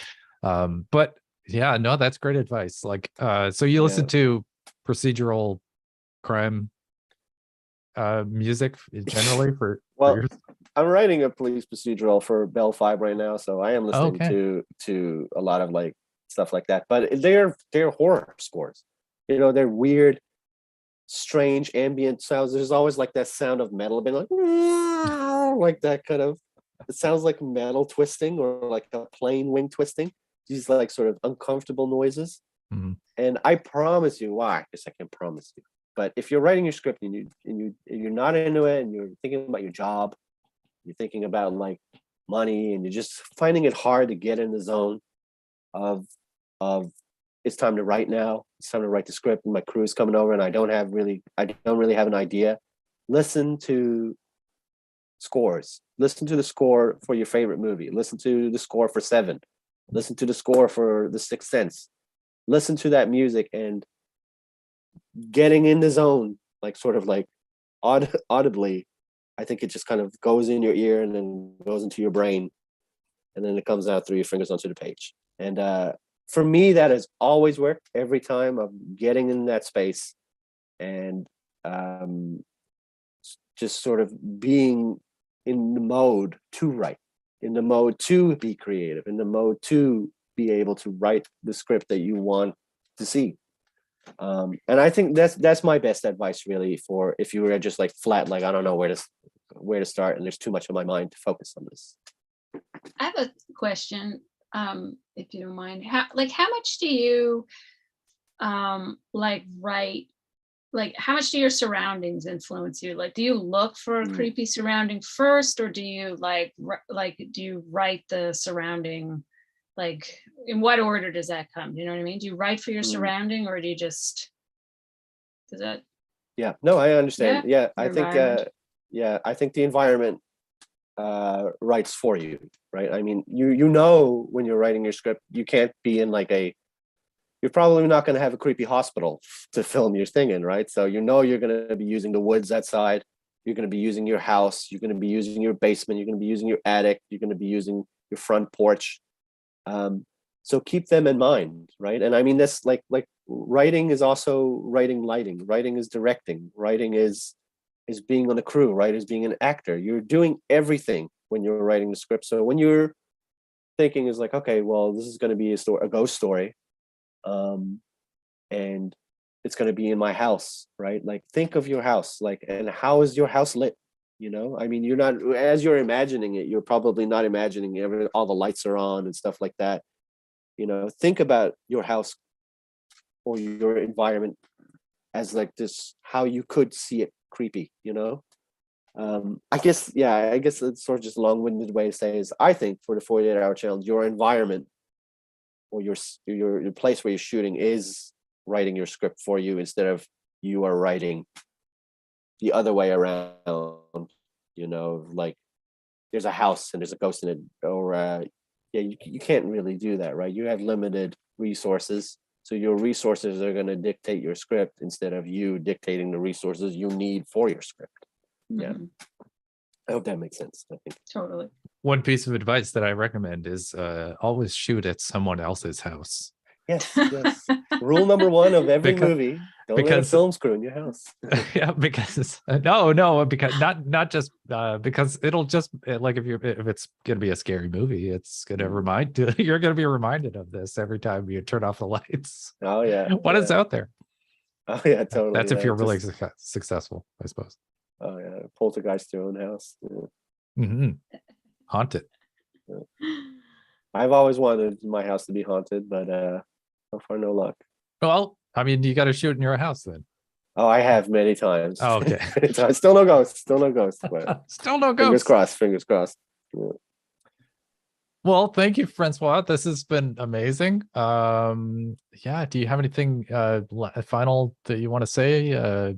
But yeah, no, that's great advice. Like, so you listen to procedural crime music generally for your... I'm writing a police procedural for Bell 5 right now, so I am listening to a lot of like stuff like that. But they're horror scores. They're weird, strange ambient sounds. There's always like that sound of metal being like that kind of. It sounds like metal twisting or like a plane wing twisting. These like sort of uncomfortable noises. Mm-hmm. And I promise you, I guess I can promise you. But if you're writing your script and you're not into it, and you're thinking about your job, you're thinking about like money, and you're just finding it hard to get in the zone of it's time to write now. It's time to write the script, and my crew is coming over, and I don't really have an idea. Listen to scores. Listen to the score for your favorite movie. Listen to the score for Seven. Listen to the score for The Sixth Sense. Listen to that music and getting in the zone, like sort of like audibly. I think it just kind of goes in your ear and then goes into your brain, and then it comes out through your fingers onto the page. And for me, that has always worked every time of getting in that space and just sort of being in the mode to write, in the mode to be creative, in the mode to be able to write the script that you want to see. And I think that's my best advice, really, for if you were just like flat, like I don't know where to start, and there's too much on my mind to focus on this. I have a question, if you don't mind. How much do you write? Like, how much do your surroundings influence you? Like, do you look for a creepy surrounding first, or do you do you write the surrounding? Like, in what order does that come? You know what I mean? Do you write for your surrounding, or do you just, does that? Yeah, no, I understand. Yeah, I think, I think the environment writes for you, right? I mean, you know, when you're writing your script, you can't be in like you're probably not going to have a creepy hospital to film your thing in, right? So you know you're going to be using the woods outside. You're going to be using your house. You're going to be using your basement. You're going to be using your attic. You're going to be using your front porch. So keep them in mind, right? And I mean, this like writing is also writing lighting. Writing is directing. Writing is being on a crew, right? Is being an actor. You're doing everything when you're writing the script. So when you're thinking is like, okay, well, this is going to be a ghost story. And it's going to be in my house, right? Like, think of your house, like, and how is your house lit? You know, I mean, you're not, as you're imagining it, you're probably not imagining all the lights are on and stuff like that. You know, think about your house or your environment as like this, how you could see it creepy, you know? I guess it's sort of just a long-winded way to say is, I think for the 48-hour challenge, your environment or your place where you're shooting is writing your script for you, instead of you are writing the other way around. You know, like there's a house and there's a ghost in it, or you can't really do that, right? You have limited resources, so your resources are going to dictate your script instead of you dictating the resources you need for your script. Yeah, I hope that makes sense. I think Totally. One piece of advice that I recommend is always shoot at someone else's house. Yes. Rule number one of every movie: don't let a film crew in your house. Yeah, because because not just because it'll just, like, if it's gonna be a scary movie, it's gonna you're gonna be reminded of this every time you turn off the lights. Oh yeah. What is out there? Oh yeah, totally. That's if you're really successful, I suppose. Oh yeah, poltergeist your own house. Yeah. Haunted. Yeah. I've always wanted my house to be haunted, but so far no luck. Well, I mean, you got to shoot in your house then. Oh, I have many times. Oh, okay. Still no ghosts. But still no ghosts. Fingers crossed. Yeah. Well, thank you, Francois. This has been amazing. Yeah. Do you have anything final that you want to say?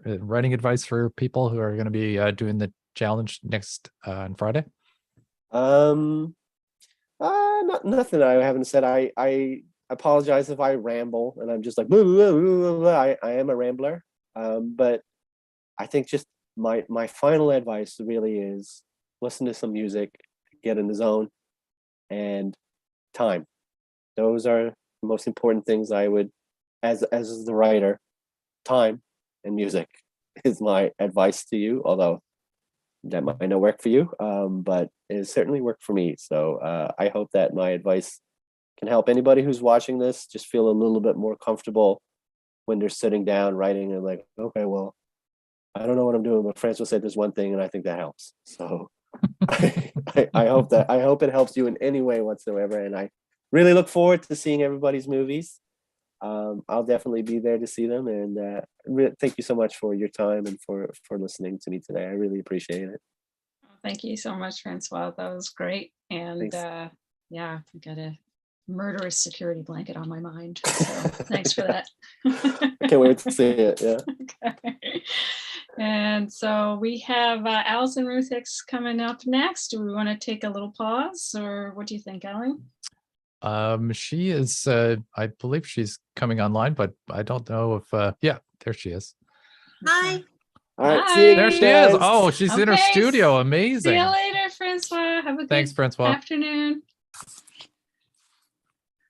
Writing advice for people who are going to be doing the challenge next on Friday? Nothing I haven't said. I apologize if I ramble and I'm just like blah, blah, blah, blah. I am a rambler. But I think just my final advice really is listen to some music, get in the zone, and time. Those are the most important things I would, as the writer, time and music is my advice to you, although that might not work for you, but it certainly worked for me. So I hope that my advice can help anybody who's watching this just feel a little bit more comfortable when they're sitting down writing and like, okay, well, I don't know what I'm doing, but Francois said there's one thing, and I think that helps. So I hope it helps you in any way whatsoever, and I really look forward to seeing everybody's movies. I'll definitely be there to see them, and thank you so much for your time and for listening to me today. I really appreciate it. Thank you so much, Francois. That was great. And yeah, I got a murderous security blanket on my mind. So thanks for that. I can't wait to see it. Yeah. Okay. And so we have Alison Ruth Hicks coming up next. Do we want to take a little pause, or what do you think, Alan? She is I believe she's coming online, but I don't know if yeah, there she is. Hi. All right, Hi. see you There she guys. is. Oh, she's in her Okay, studio. Amazing. See you later, Francois. Have a Thanks, good Francois. afternoon.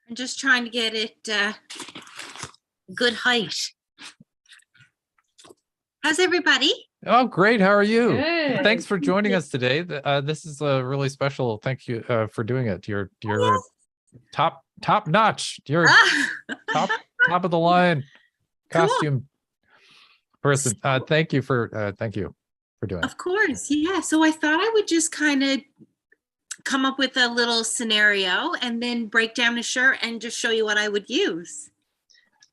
I'm just trying to get it good height. How's everybody? Oh, great. How are you? Good. Thanks for joining us today. This is a really special. Thank you for doing it. You're top notch. You're top of the line Cool. costume person. Thank you for doing it. Of course, yeah. So I thought I would just kind of come up with a little scenario and then break down a shirt and just show you what I would use.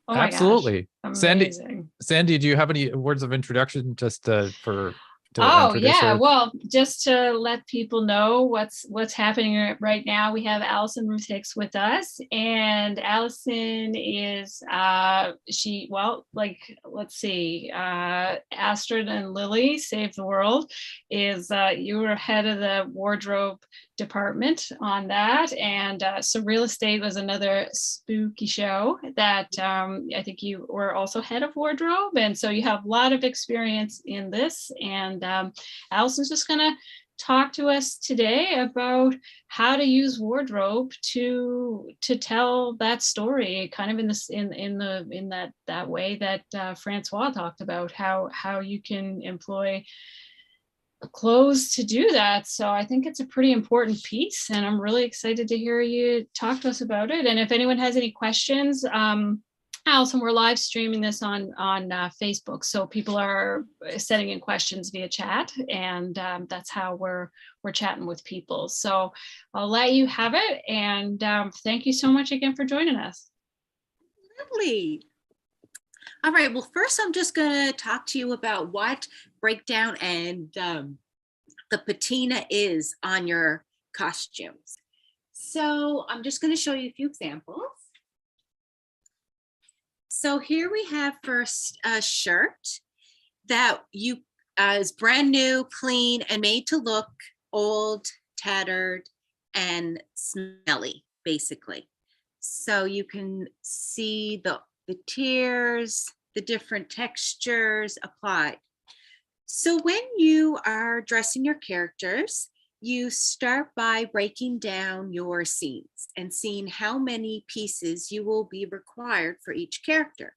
Oh my gosh, Absolutely. amazing. Sandy, do you have any words of introduction just to Oh introduce yeah, her? well, just to let people know what's happening right now, we have Alison Ruth Hicks with us, and Alison is let's see, Astrid and Lilly Save the World is you were head of the wardrobe department on that, and Surreal Estate was another spooky show that I think you were also head of wardrobe, and so you have a lot of experience in this. And Alison's just going to talk to us today about how to use wardrobe to tell that story, kind of in that way that Francois talked about, how you can employ clothes to do that. So I think it's a pretty important piece, and I'm really excited to hear you talk to us about it. And if anyone has any questions, Alison, we're live streaming this on Facebook, so people are sending in questions via chat, and that's how we're chatting with people. So I'll let you have it, and thank you so much again for joining us. Lovely. All right, well, first I'm just going to talk to you about what breakdown and the patina is on your costumes. So I'm just going to show you a few examples. So here we have first a shirt that is brand new, clean, and made to look old, tattered, and smelly, basically. So you can see the tears, the different textures applied. So when you are dressing your characters, you start by breaking down your scenes and seeing how many pieces you will be required for each character.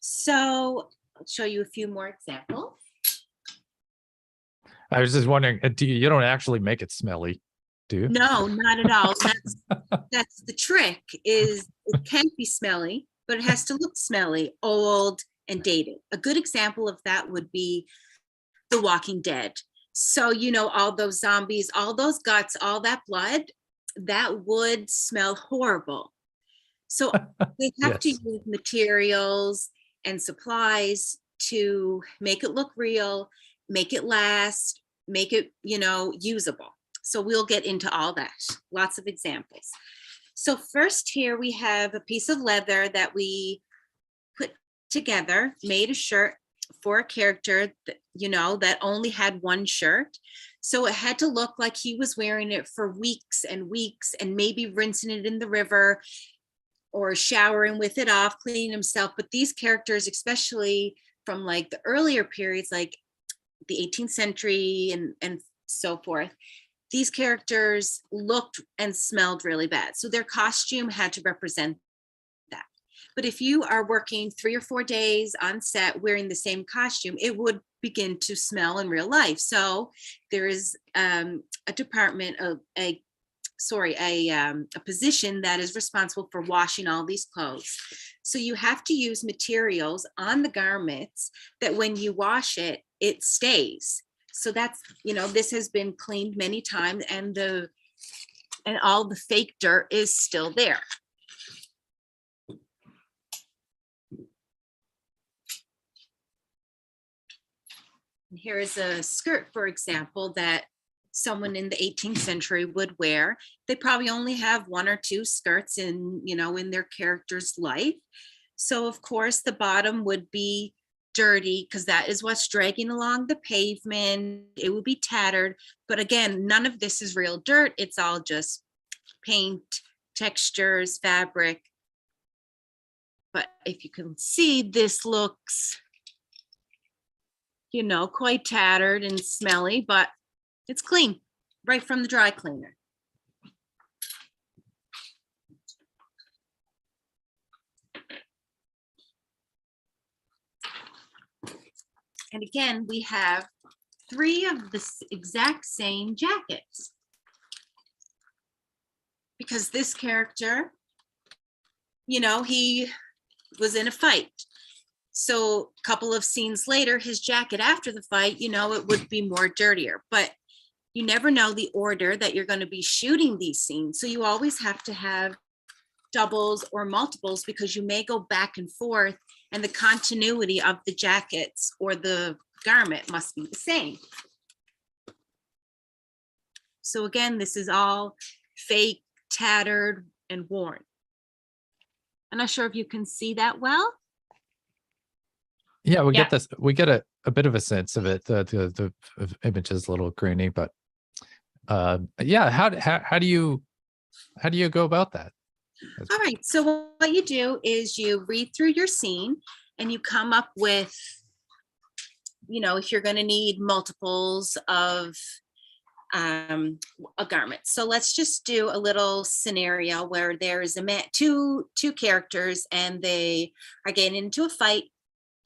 So I'll show you a few more examples. I was just wondering, you don't actually make it smelly, do you? No, not at all. That's the trick, is it can't be smelly, but it has to look smelly, old, and dated. A good example of that would be The Walking Dead. So, all those zombies, all those guts, all that blood, that would smell horrible. So they have to use materials and supplies to make it look real, make it last, make it, usable. So we'll get into all that. Lots of examples. So first here we have a piece of leather that we put together, made a shirt for a character that, that only had one shirt. So it had to look like he was wearing it for weeks and weeks, and maybe rinsing it in the river or showering with it off, cleaning himself. But these characters, especially from like the earlier periods, like the 18th century and so forth, these characters looked and smelled really bad. So their costume had to represent that. But if you are working 3 or 4 days on set wearing the same costume, it would begin to smell in real life. So there is a department of a position that is responsible for washing all these clothes. So you have to use materials on the garments that when you wash it, it stays. So that's, this has been cleaned many times, and all the fake dirt is still there. And here is a skirt, for example, that someone in the 18th century would wear. They probably only have 1 or 2 skirts in their character's life. So of course the bottom would be dirty because that is what's dragging along the pavement. It would be tattered, but again, none of this is real dirt. It's all just paint, textures, fabric. But if you can see, this looks, quite tattered and smelly, but it's clean right from the dry cleaner. And again, we have 3 of the exact same jackets. Because this character, you know, he was in a fight. So a couple of scenes later, his jacket after the fight, you know, it would be more dirtier. But you never know the order that you're going to be shooting these scenes. So you always have to have doubles or multiples, because you may go back and forth and the continuity of the jackets or the garment must be the same. So again, this is all fake, tattered, and worn. I'm not sure if you can see that well. Yeah, we Yeah. get this. We get a bit of a sense of it. The image is a little grainy, but yeah. How do you go about that? All right, so what you do is you read through your scene and you come up with, you know, if you're going to need multiples of a garment. So let's just do a little scenario where there is a man, two characters, and they are getting into a fight,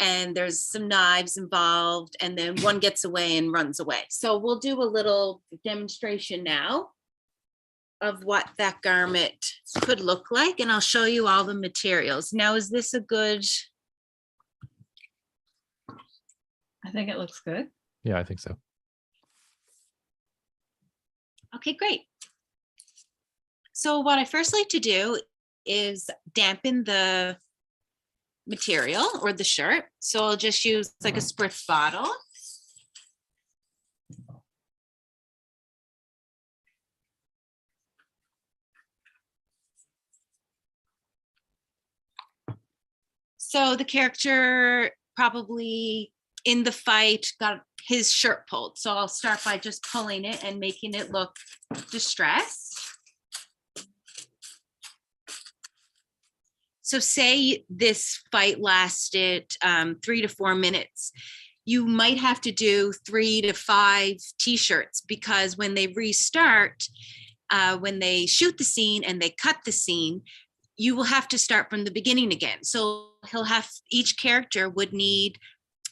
and there's some knives involved, and then one gets away and runs away. So we'll do a little demonstration now of what that garment could look like, and I'll show you all the materials. Now, is this a good? I think it looks good. Yeah, I think so. Okay, great. So what I first like to do is dampen the material or the shirt. So I'll just use like a spritz bottle. So the character probably in the fight got his shirt pulled. So I'll start by just pulling it and making it look distressed. So say this fight lasted 3 to 4 minutes. You might have to do 3 to 5 t-shirts, because when they restart, when they shoot the scene and they cut the scene, you will have to start from the beginning again. So each character would need,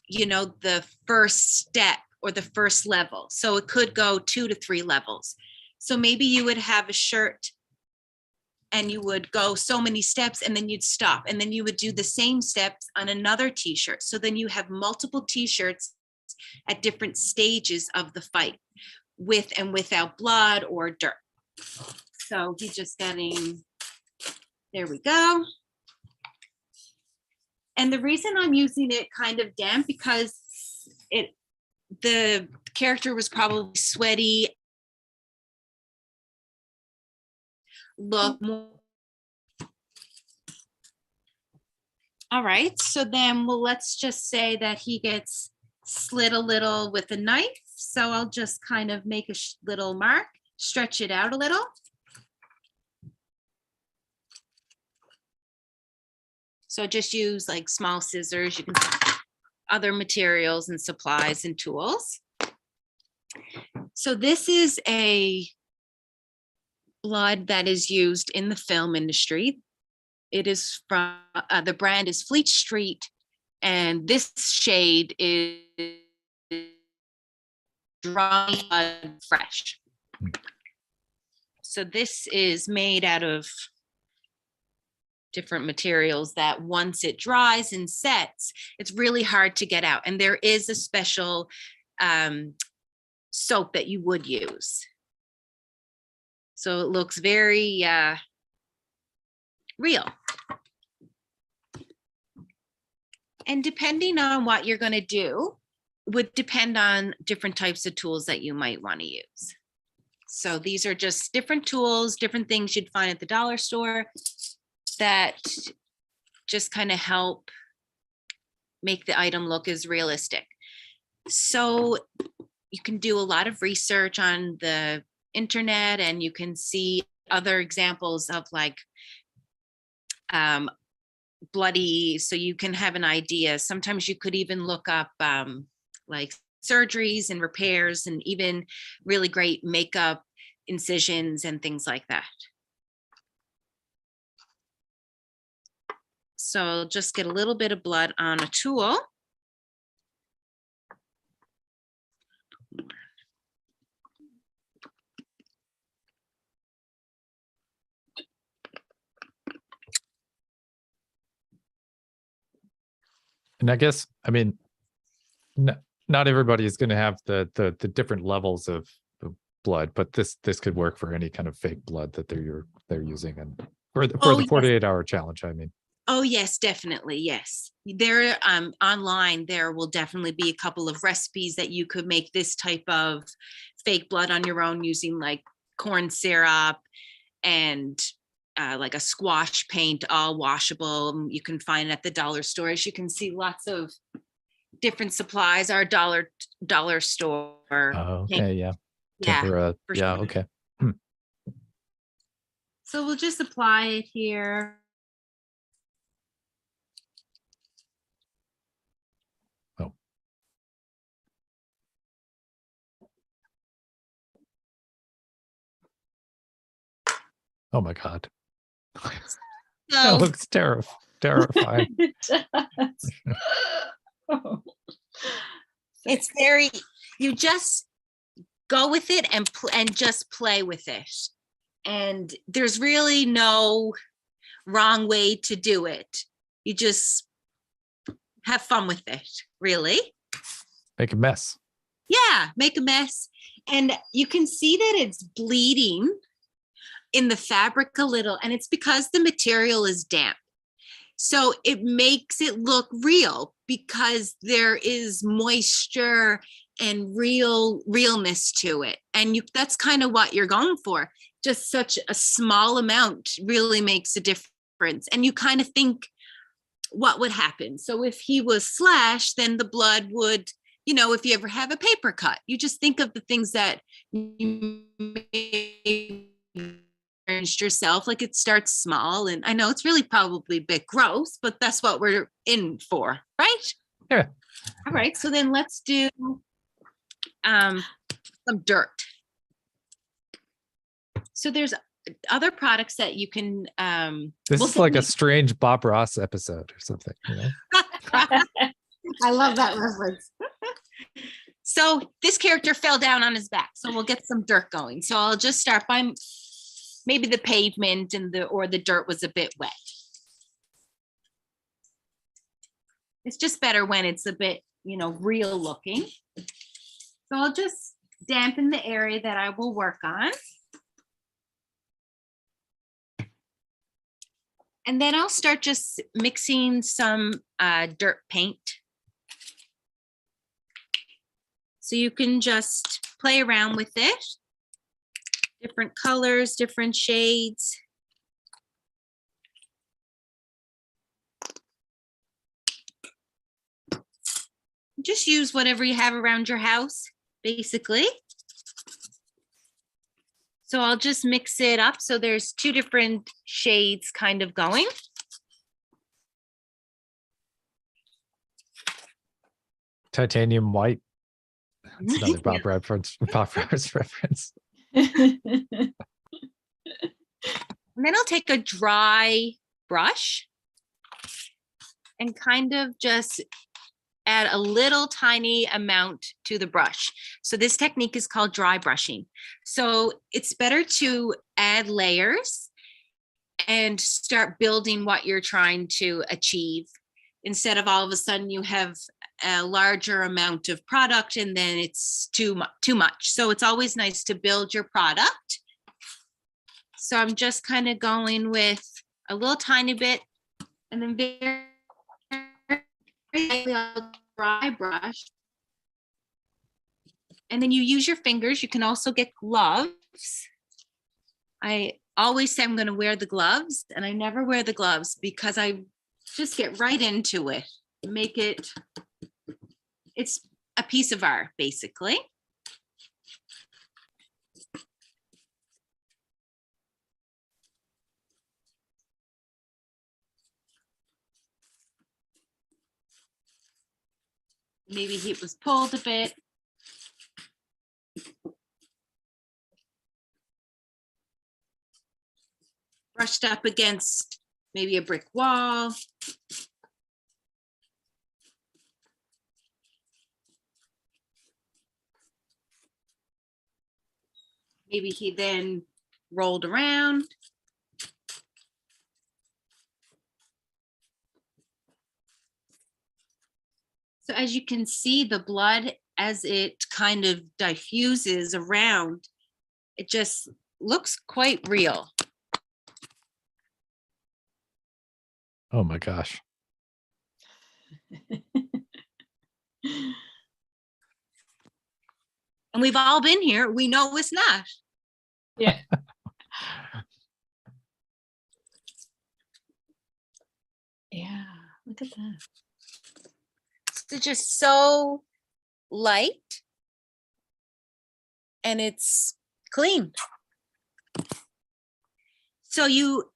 you know, the first step or the first level. So it could go 2 to 3 levels. So maybe you would have a shirt and you would go so many steps and then you'd stop, and then you would do the same steps on another t-shirt. So then you have multiple t-shirts at different stages of the fight, with and without blood or dirt. So he's just getting, there we go. And the reason I'm using it kind of damp, because the character was probably sweaty. Look more. All right, so then let's just say that he gets slit a little with a knife. So I'll just kind of make a little mark, stretch it out a little. So just use like small scissors. You can other materials and supplies and tools. So this is a blood that is used in the film industry. It is from, the brand is Fleet Street, and this shade is dry blood fresh. So this is made out of different materials that once it dries and sets, it's really hard to get out. And there is a special soap that you would use. So it looks very real. And depending on what you're going to do would depend on different types of tools that you might want to use. So these are just different tools, different things you'd find at the dollar store that just kind of help make the item look as realistic. So you can do a lot of research on the internet, and you can see other examples of like bloody, so you can have an idea. Sometimes you could even look up like surgeries and repairs, and even really great makeup incisions and things like that. So just get a little bit of blood on a tool. And I guess, I mean, not everybody is going to have the different levels of blood, but this could work for any kind of fake blood that they're using, and for the 48-hour challenge. I mean. Oh yes, definitely. Yes. There online there will definitely be a couple of recipes that you could make this type of fake blood on your own using like corn syrup and like a squash paint, all washable. You can find it at the dollar stores. You can see lots of different supplies. Our dollar store. Oh, okay, yeah. Yeah, Tempera. Yeah, sure. okay. So we'll just apply it here. Oh. Oh my God. That So looks terrifying. It does. Oh. it's very, you just go with it and just play with it. And there's really no wrong way to do it. You just have fun with it, really. Make a mess. Yeah, make a mess. And you can see that it's bleeding in the fabric a little, and it's because the material is damp. So it makes it look real because there is moisture and realness to it. And that's kind of what you're going for. Just such a small amount really makes a difference. And you kind of think what would happen. So if he was slashed, then the blood would, if you ever have a paper cut, you just think of the things that you may yourself, like it starts small. And I know it's really probably a bit gross, but that's what we're in for, right? Yeah. All right, so then let's do some dirt. So there's other products that you can This is like a strange Bob Ross episode or something, I love that reference. So this character fell down on his back, so we'll get some dirt going. So I'll just start by maybe the pavement or the dirt was a bit wet. It's just better when it's a bit, real looking. So I'll just dampen the area that I will work on. And then I'll start just mixing some dirt paint. So you can just play around with it. Different colors, different shades. Just use whatever you have around your house, basically. So I'll just mix it up. So there's two different shades kind of going. Titanium white. That's another Bob Ross reference. And then I'll take a dry brush and kind of just add a little tiny amount to the brush. So this technique is called dry brushing. So it's better to add layers and start building what you're trying to achieve instead of all of a sudden you have a larger amount of product and then it's too much. So it's always nice to build your product. So I'm just kind of going with a little tiny bit and then very dry brush. And then you use your fingers. You can also get gloves. I always say I'm going to wear the gloves and I never wear the gloves because I just get right into it. Make it, it's a piece of art, basically. Maybe he was pulled a bit. Brushed up against maybe a brick wall. Maybe he then rolled around. So as you can see, the blood, as it kind of diffuses around, it just looks quite real. Oh my gosh. And we've all been here. We know it's not. Yeah. Yeah, look at that. It's just so light and it's clean. So you,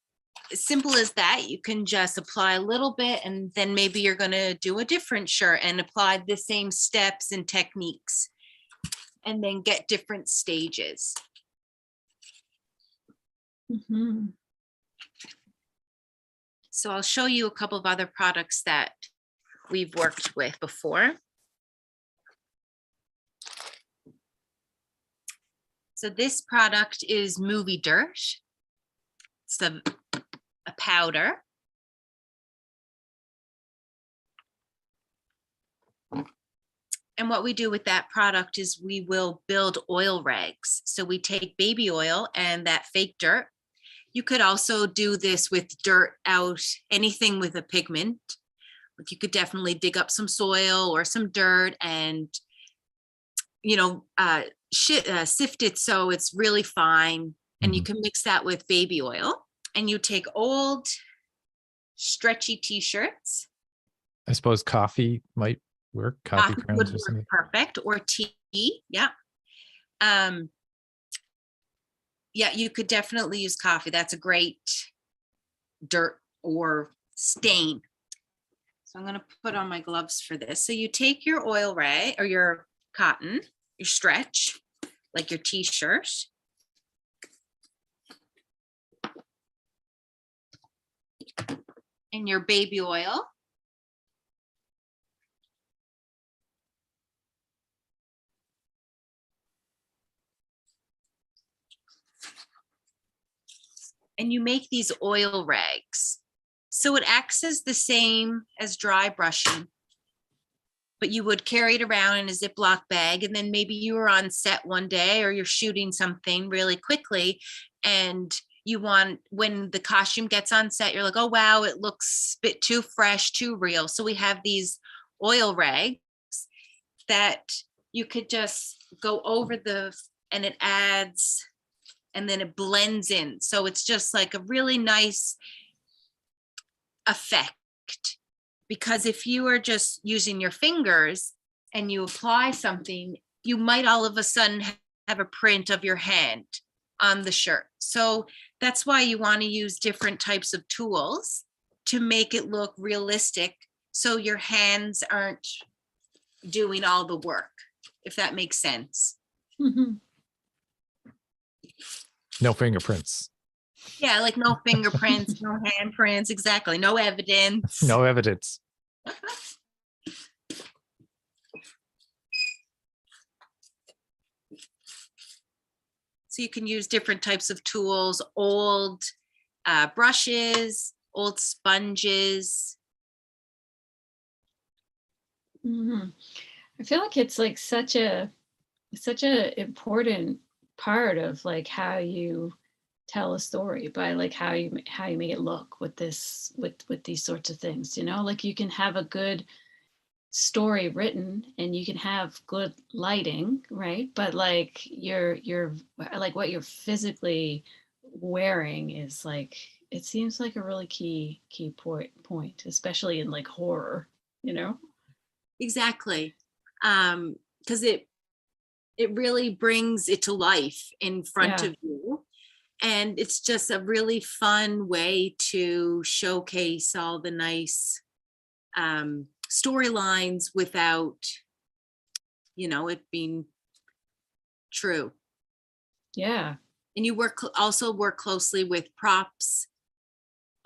simple as that, you can just apply a little bit and then maybe you're going to do a different shirt and apply the same steps and techniques and then get different stages. Mm-hmm. So I'll show you a couple of other products that we've worked with before. So this product is movie dirt. It's a powder. And what we do with that product is we will build oil rags. So we take baby oil and that fake dirt. You could also do this with dirt out, anything with a pigment. Like you could definitely dig up some soil or some dirt and, you know, sift it so it's really fine. And you can mix that with baby oil. And you take old stretchy t-shirts. I suppose coffee might work. Coffee Would grounds or work something. perfect, or tea. Yeah. Yeah, you could definitely use coffee. That's a great dirt or stain. So I'm going to put on my gloves for this. So you take your oil rag or your cotton, your stretch, like your t-shirt. And your baby oil. And you make these oil rags. So it acts as the same as dry brushing, but you would carry it around in a Ziploc bag. And then maybe you were on set one day or you're shooting something really quickly and you want, when the costume gets on set, you're like, oh, wow, it looks a bit too fresh, too real. So we have these oil rags that you could just go over and it adds, and then it blends in. So it's just like a really nice effect. Because if you are just using your fingers and you apply something, you might all of a sudden have a print of your hand on the shirt. So that's why you want to use different types of tools to make it look realistic. So your hands aren't doing all the work, if that makes sense. Mm-hmm. No fingerprints. Yeah, like no fingerprints, no handprints, exactly. No evidence. No evidence. So you can use different types of tools, old brushes, old sponges. Mm-hmm. I feel like it's like such a important part of like how you tell a story, by like how you make it look with this with these sorts of things, you know, like you can have a good story written and you can have good lighting, right? But like you're like what you're physically wearing is like, it seems like a really key point, especially in like horror, you know. Exactly. Because it really brings it to life in front of you. And it's just a really fun way to showcase all the nice storylines without, you know, it being true. Yeah. And you also work closely with props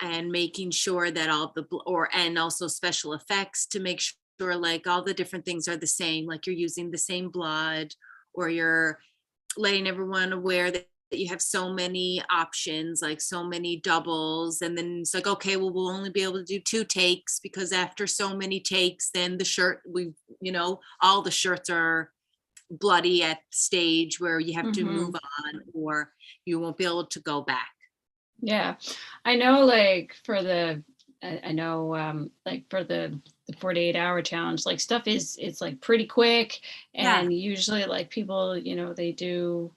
and making sure that all the, and also special effects to make sure like all the different things are the same, like you're using the same blood, or you're letting everyone aware that you have so many options, like so many doubles, and then it's like, okay, well, we'll only be able to do 2 takes, because after so many takes, then the shirt, all the shirts are bloody at stage where you have to move on, or you won't be able to go back. Yeah, I know, like for the like for the 48-hour challenge, like stuff it's like pretty quick, and usually like people, they do,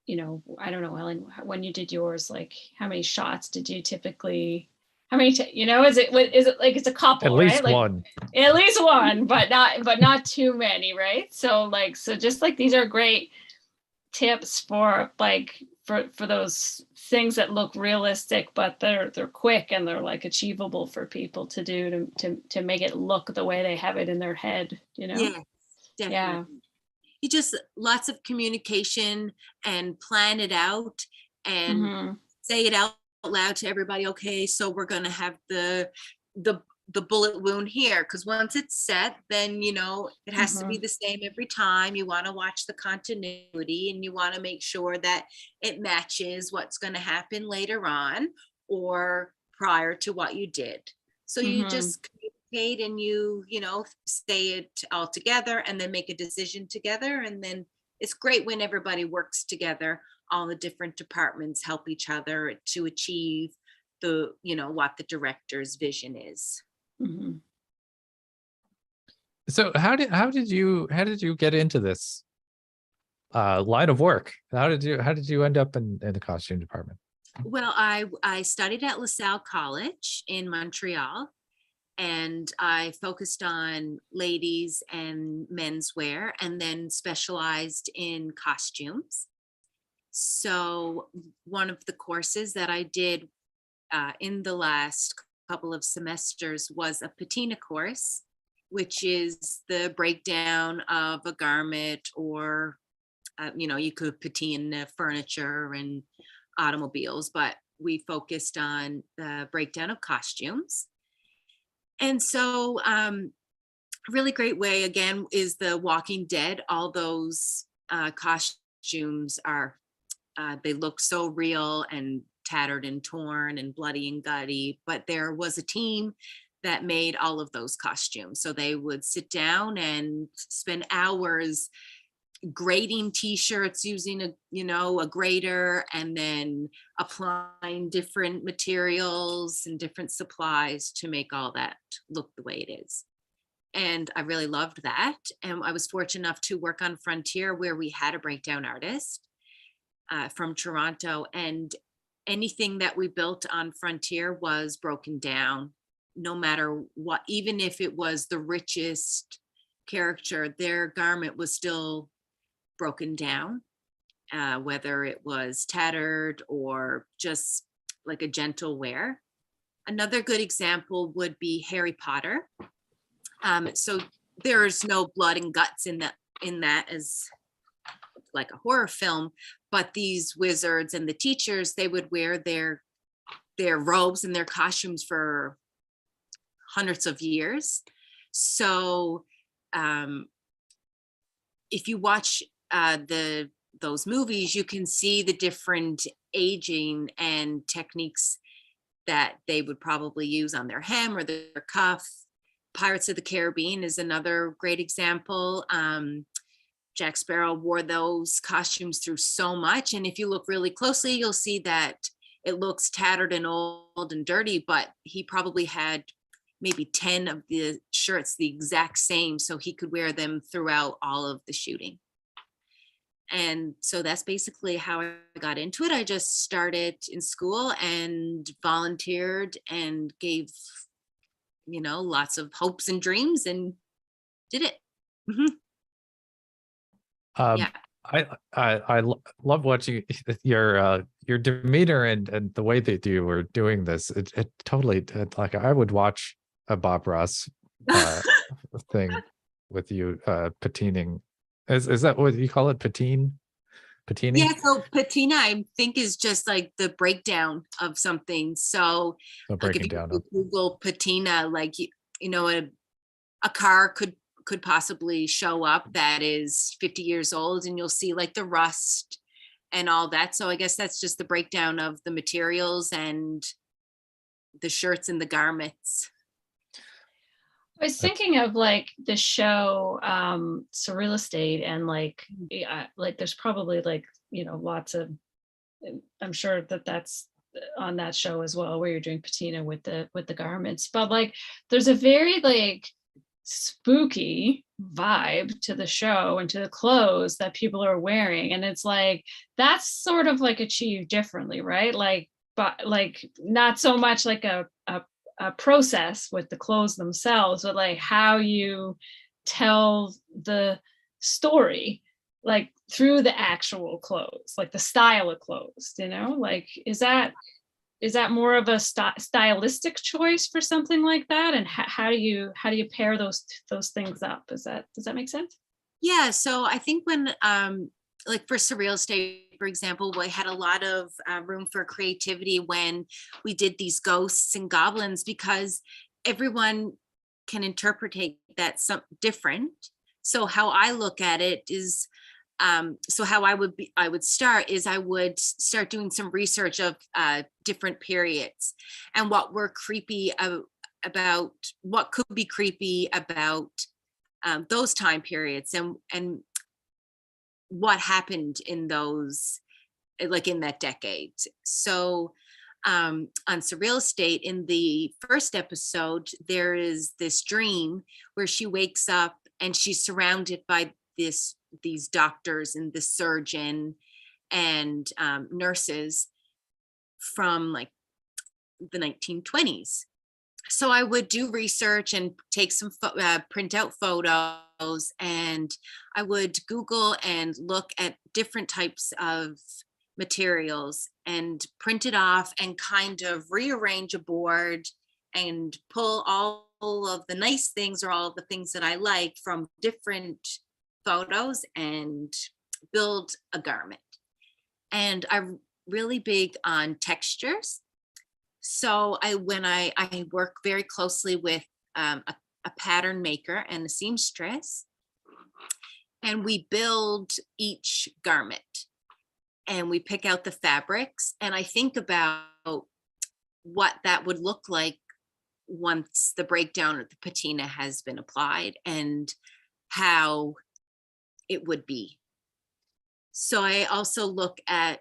I don't know, Ellen, when you did yours, like how many shots did you typically, how many, is it like it's a couple, At least right? Like, one. at least one, but not too many, right? So just like these are great tips for like for those things that look realistic, but they're quick and they're like achievable for people to do to make it look the way they have it in their head, Yeah, definitely. Yeah. You just, lots of communication and plan it out and say it out loud to everybody. Okay, so we're going to have the bullet wound here, because once it's set, then it has to be the same every time. You want to watch the continuity, and you want to make sure that it matches what's going to happen later on or prior to what you did. So you just communicate, and you say it all together, and then make a decision together. And then it's great when everybody works together. All the different departments help each other to achieve the what the director's vision is. So how did you get into this line of work? How did you end up in the costume department? Well, I studied at LaSalle College in Montreal, and I focused on ladies and menswear, and then specialized in costumes. So one of the courses that I did in the last couple of semesters was a patina course, which is the breakdown of a garment, or you could patina furniture and automobiles, but we focused on the breakdown of costumes. And so really great way, again, is the Walking Dead. All those costumes are they look so real and tattered and torn and bloody and gutty, but there was a team that made all of those costumes. So they would sit down and spend hours grading t-shirts using a grater, and then applying different materials and different supplies to make all that look the way it is. And I really loved that. And I was fortunate enough to work on Frontier, where we had a breakdown artist from Toronto, and anything that we built on Frontier was broken down, no matter what. Even if it was the richest character, their garment was still broken down, whether it was tattered or just like a gentle wear. Another good example would be Harry Potter. So there's no blood and guts in that as like a horror film, but these wizards and the teachers, they would wear their robes and their costumes for hundreds of years. So if you watch those movies, you can see the different aging and techniques that they would probably use on their hem or their cuff. Pirates of the Caribbean is another great example. Jack Sparrow wore those costumes through so much, and if you look really closely, you'll see that it looks tattered and old and dirty, but he probably had maybe 10 of the shirts the exact same, so he could wear them throughout all of the shooting. And so that's basically how I got into it. I just started in school and volunteered and gave, lots of hopes and dreams, and did it. Yeah. I love watching your demeanor and the way that you were doing this. It totally, like, I would watch a Bob Ross thing with you patining. Is that what you call it? Patining? Yeah, so patina, I think, is just like the breakdown of something. So like if you Google patina, like a car could possibly show up that is 50 years old, and you'll see like the rust and all that. So I guess that's just the breakdown of the materials and the shirts and the garments. I was thinking of like the show Surreal Estate, and like there's probably like, you know, lots of, I'm sure that that's on that show as well, where you're doing patina with the garments, but like there's a very like spooky vibe to the show and to the clothes that people are wearing, and it's like that's sort of like achieved differently, right? Like, but like not so much like a process with the clothes themselves, but like how you tell the story, like through the actual clothes, like the style of clothes, you know, like is that more of a stylistic choice for something like that? And how do you pair those things up? Does that make sense? Yeah, so I think when like for Surreal Estate, for example, we had a lot of room for creativity when we did these ghosts and goblins, because everyone can interpret that some different. So how I look at it is, so how I would start doing some research of different periods and what were creepy about, what could be creepy about those time periods, and what happened in those, like in that decade. So on Surreal Estate, in the first episode, there is this dream where she wakes up and she's surrounded by these doctors and the surgeon and nurses from like the 1920s. So I would do research and take some print out photos, and I would Google and look at different types of materials and print it off and kind of rearrange a board and pull all of the nice things or all of the things that I like from different photos and build a garment. And I'm really big on textures. So when I work very closely with a pattern maker and a seamstress, and we build each garment and we pick out the fabrics, and I think about what that would look like once the breakdown of the patina has been applied and how it would be. So I also look at,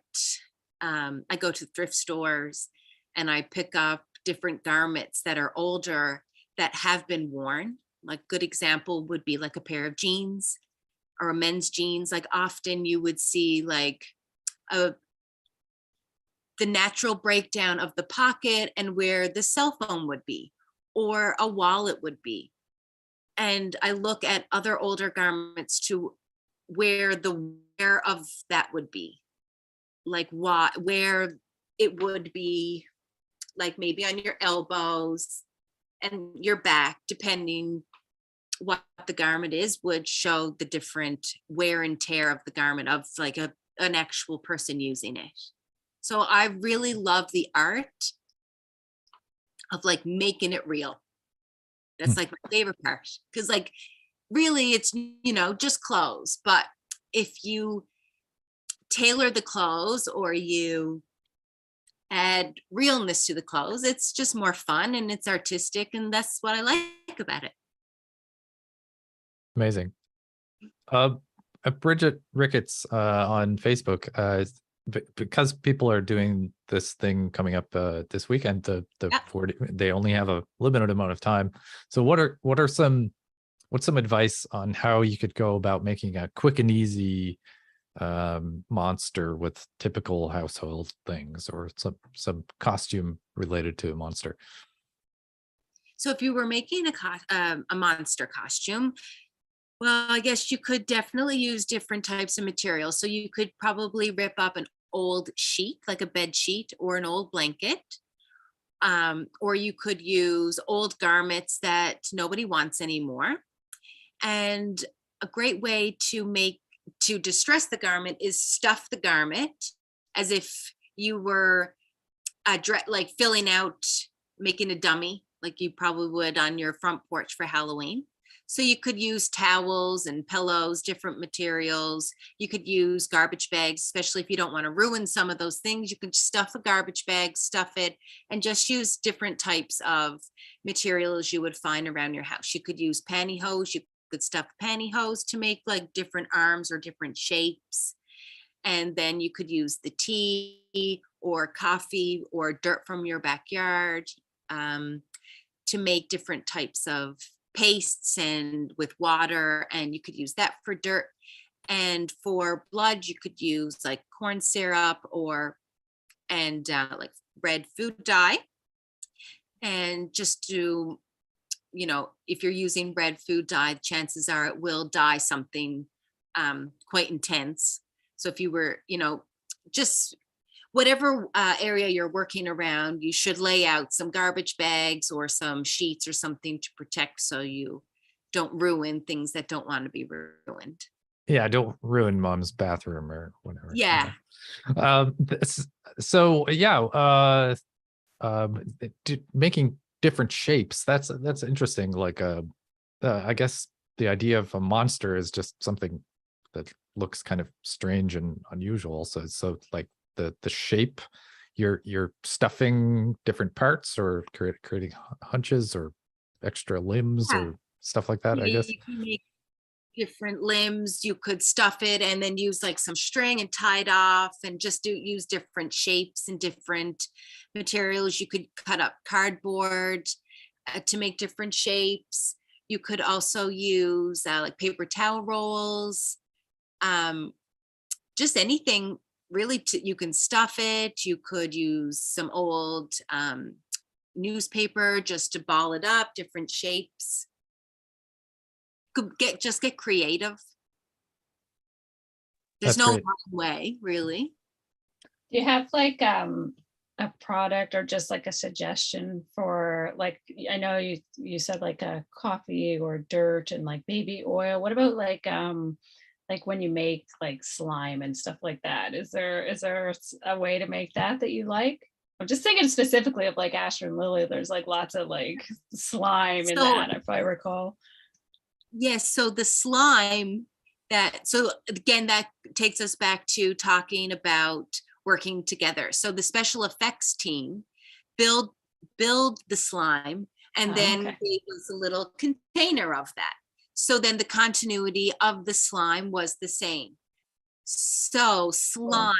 I go to thrift stores and I pick up different garments that are older that have been worn. Like good example would be like a pair of jeans or a men's jeans. Like often you would see like the natural breakdown of the pocket and where the cell phone would be or a wallet would be. And I look at other older garments to where the wear of that would be, like where it would be, like maybe on your elbows and your back, depending what the garment is, would show the different wear and tear of the garment of like an actual person using it. So I really love the art of like making it real. That's like my favorite part, because like really it's, you know, just clothes, but if you tailor the clothes or you add realness to the clothes, it's just more fun and it's artistic, and that's what I like about it. Amazing. Bridget Ricketts on Facebook, because people are doing this thing coming up this weekend, the 40, they only have a limited amount of time. So what's some advice on how you could go about making a quick and easy monster with typical household things, or some costume related to a monster? So if you were making a monster costume, well, I guess you could definitely use different types of materials. So you could probably rip up an old sheet, like a bed sheet or an old blanket. Or you could use old garments that nobody wants anymore. And a great way to distress the garment is stuff the garment as if you were like filling out, making a dummy, like you probably would on your front porch for Halloween. So you could use towels and pillows, different materials. You could use garbage bags, especially if you don't want to ruin some of those things. You can stuff a garbage bag, stuff it, and just use different types of materials you would find around your house. You could use pantyhose. You could stuff pantyhose to make like different arms or different shapes. And then you could use the tea or coffee or dirt from your backyard to make different types of pastes and with water, and you could use that for dirt. And for blood, you could use like corn syrup and like red food dye. And just to, if you're using red food dye, chances are it will dye something quite intense. So if you were, just whatever area you're working around, you should lay out some garbage bags or some sheets or something to protect, so you don't ruin things that don't want to be ruined. Yeah, don't ruin mom's bathroom or whatever. Yeah. So yeah, making different shapes. That's interesting. Like I guess the idea of a monster is just something that looks kind of strange and unusual. So like the shape, you're stuffing different parts or creating hunches or extra limbs or stuff like that. I guess you can make different limbs. You could stuff it and then use like some string and tie it off, and just use different shapes and different materials. You could cut up cardboard to make different shapes. You could also use like paper towel rolls, just anything really. You can stuff it. You could use some old newspaper just to ball it up, different shapes. Could get creative. There's no wrong way, really. Do you have like a product or just like a suggestion for, like, I know you said like a coffee or dirt and like baby oil. What about like when you make like slime and stuff like that? Is there a way to make that you like? I'm just thinking specifically of like Astrid and Lilly. There's like lots of like slime in that, if I recall. Yes, so the slime so again, that takes us back to talking about working together. So the special effects team build the slime, and then gave us a little container of that. So then the continuity of the slime was the same. So slime,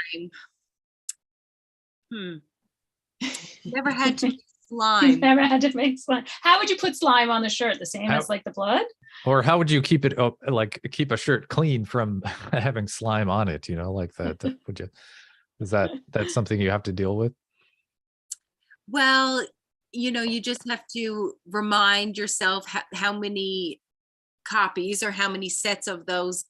never had to make slime. You've never had to make slime. How would you put slime on the shirt? The same as like the blood? Or how would you keep it like keep a shirt clean from having slime on it? Like that. Would you? Is that's something you have to deal with? Well, you just have to remind yourself how many copies or how many sets of those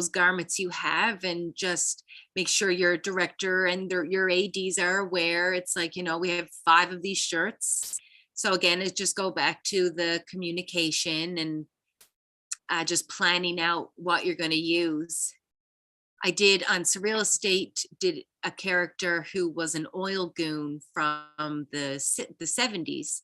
garments you have, and just make sure your director and your ADs are aware. It's like, we have 5 of these shirts. So again, it just go back to the communication and just planning out what you're going to use. I did on Surreal Estate, did a character who was an oil goon from the 70s.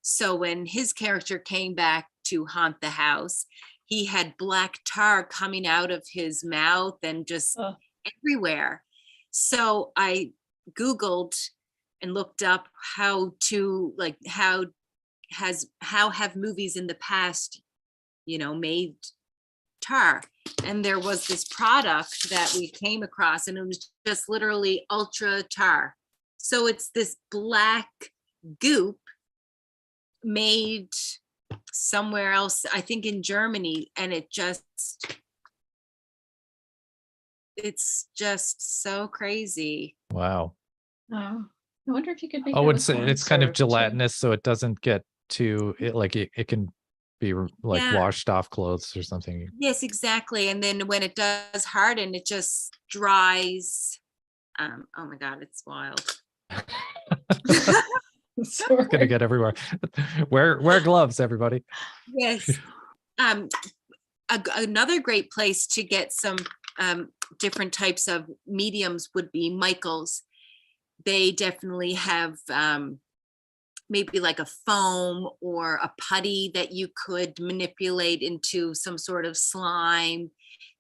So when his character came back to haunt the house, he had black tar coming out of his mouth and just everywhere. So I Googled and looked up how have movies in the past, made tar. And there was this product that we came across, and it was just literally ultra tar. So it's this black goop made somewhere else, I think in Germany, and it's just so crazy. Wow. Oh, I wonder if you could make it's kind of gelatinous, so it doesn't get too it can be like washed off clothes or something. Yes, exactly. And then when it does harden, it just dries. Oh my God, it's wild. It's gonna get everywhere. Wear gloves, everybody. Yes. Another great place to get some different types of mediums would be Michael's. They definitely have maybe like a foam or a putty that you could manipulate into some sort of slime,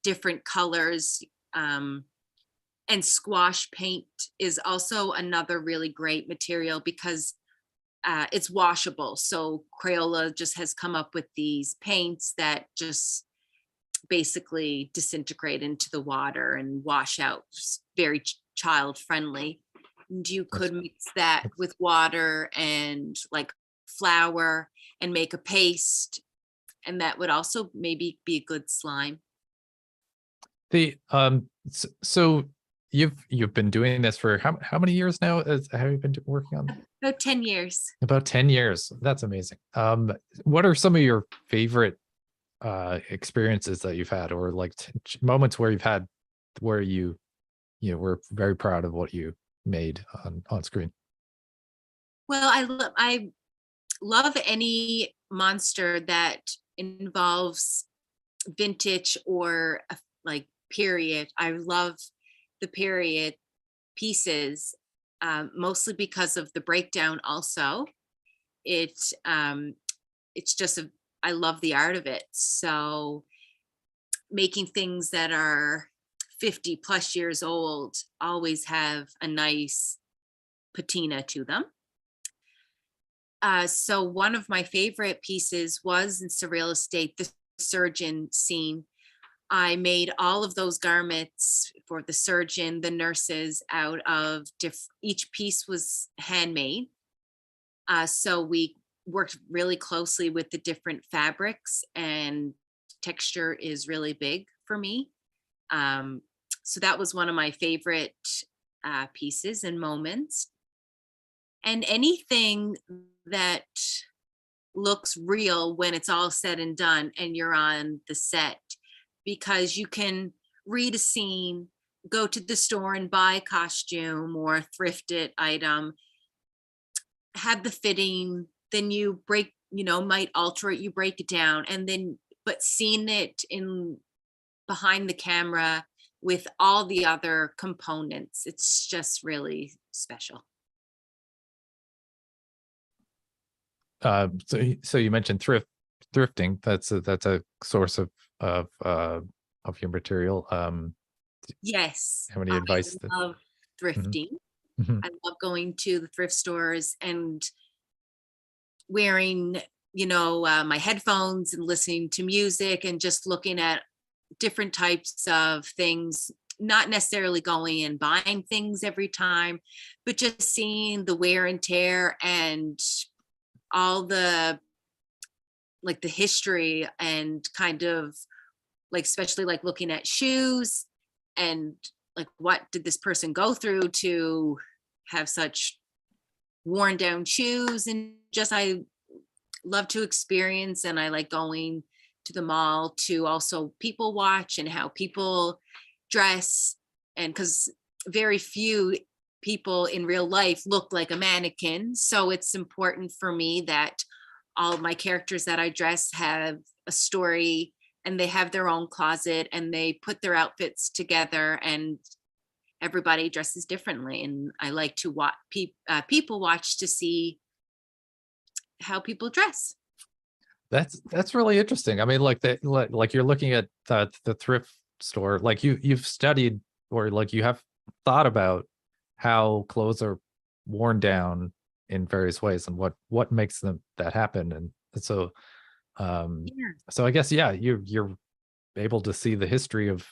different colors. And squash paint is also another really great material because it's washable. So Crayola just has come up with these paints that just basically disintegrate into the water and wash out, just very child friendly. And you could mix that with water and like flour and make a paste, and that would also maybe be a good slime. The so you've been doing this for how many years now? Have you been working on that? About 10 years. About 10 years. That's amazing. What are some of your favorite experiences that you've had, or like moments where you've had where you were very proud of what you made on screen? Well, I love any monster that involves vintage or like period. I love the period pieces, mostly because of the breakdown. Also, it's just I love the art of it. So making things that are 50 plus years old always have a nice patina to them. So one of my favorite pieces was in Surreal Estate, the surgeon scene. I made all of those garments for the surgeon, the nurses, out of each piece was handmade. So we worked really closely with the different fabrics, and texture is really big for me. So that was one of my favorite pieces and moments. And anything that looks real when it's all said and done and you're on the set, because you can read a scene, go to the store and buy a costume or a thrifted item, have the fitting, then you break, might alter it, you break it down, and then, but seeing it in behind the camera with all the other components, it's just really special. So you mentioned thrifting. That's a source of your material. Yes, have any advice? I love thrifting. Mm-hmm. I love going to the thrift stores and wearing, my headphones and listening to music and just looking at different types of things, not necessarily going and buying things every time, but just seeing the wear and tear and all the history, and kind of like, especially like looking at shoes and like, what did this person go through to have such worn down shoes? And just, I love to experience, and I like going to the mall to also people watch and how people dress. And because very few people in real life look like a mannequin, so it's important for me that all of my characters that I dress have a story, and they have their own closet, and they put their outfits together, and everybody dresses differently. And I like to watch people watch to see how people dress. That's really interesting. I mean, like you're looking at the thrift store, like you've studied, or like you have thought about how clothes are worn down in various ways and what makes that happen. And so so I guess, yeah, you're able to see the history of,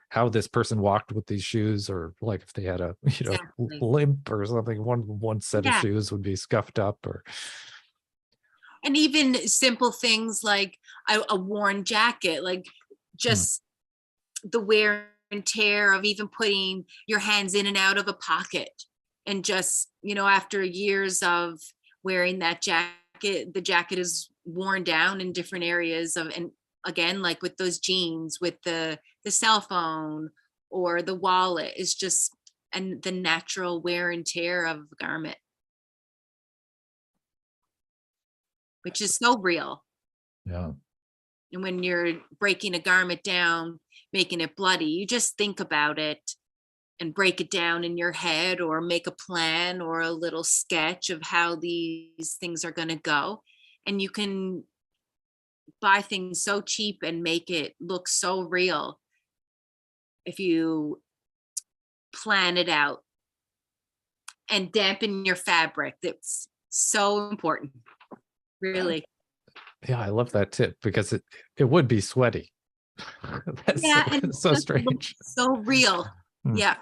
how this person walked with these shoes, or like if they had a Exactly. limp or something, one set of Yeah. shoes would be scuffed up, or And even simple things like a worn jacket, like just the wear and tear of even putting your hands in and out of a pocket. And just, after years of wearing that jacket, the jacket is worn down in different areas of, and again, like with those jeans, with the cell phone or the wallet, is just, and the natural wear and tear of a garment, which is so real. yeah. And when you're breaking a garment down, making it bloody, you just think about it. and break it down in your head, or make a plan or a little sketch of how these things are going to go. And you can buy things so cheap and make it look so real if you plan it out. And dampen your fabric. That's so important, really. Yeah, I love that tip, because it would be sweaty. That's Yeah, and so just look strange. so real. Hmm. Yeah.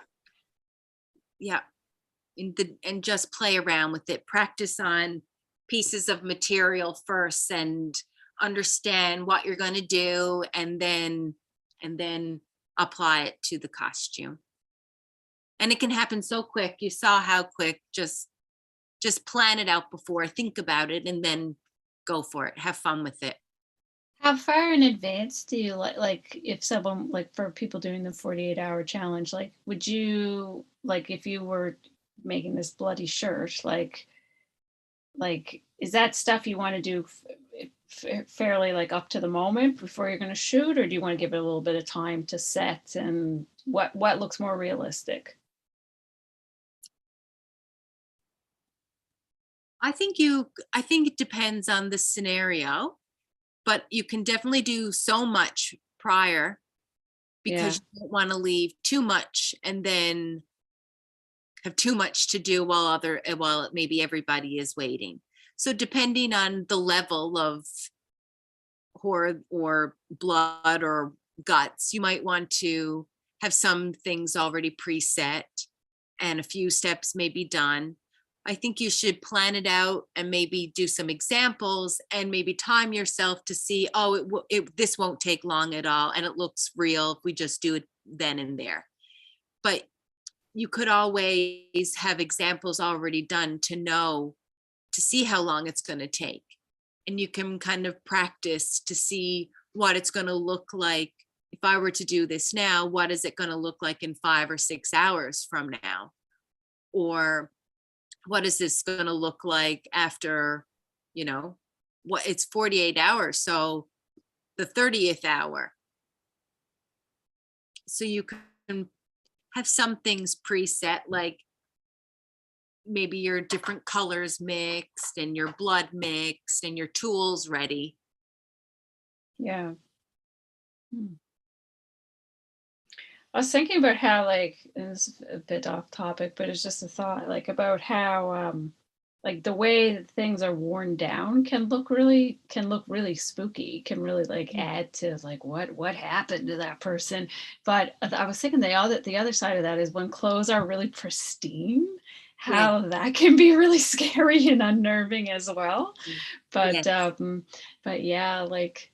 And just play around with it. Practice on pieces of material first and understand what you're going to do, and then apply it to the costume. And it can happen so quick. You saw how quick. Just plan it out before, think about it, and then go for it. Have fun with it. How far in advance do you like if someone, like for people doing the 48-hour challenge, like would you, like if you were making this bloody shirt, like is that stuff you want to do fairly like up to the moment before you're going to shoot, or do you want to give it a little bit of time to set, and what looks more realistic? I think it depends on the scenario, but you can definitely do so much prior, because you don't want to leave too much and then have too much to do while maybe everybody is waiting. So depending on the level of horror or blood or guts, you might want to have some things already preset and a few steps may be done. I think you should plan it out and maybe do some examples and maybe time yourself to see, this won't take long at all and it looks real if we just do it then and there. But you could always have examples already done to see how long it's going to take. And you can kind of practice to see what it's going to look like. If I were to do this now, what is it going to look like in 5 or 6 hours from now? Or what is this going to look like after, it's 48 hours. So the 30th hour. So you can have some things preset, like maybe your different colors mixed and your blood mixed and your tools ready. Yeah. I was thinking about how, like, this is a bit off topic, but it's just a thought, like about how like the way that things are worn down can look really spooky, can really like add to like what happened to that person. But I was thinking the other side of that is when clothes are really pristine, how that can be really scary and unnerving as well. But yeah, like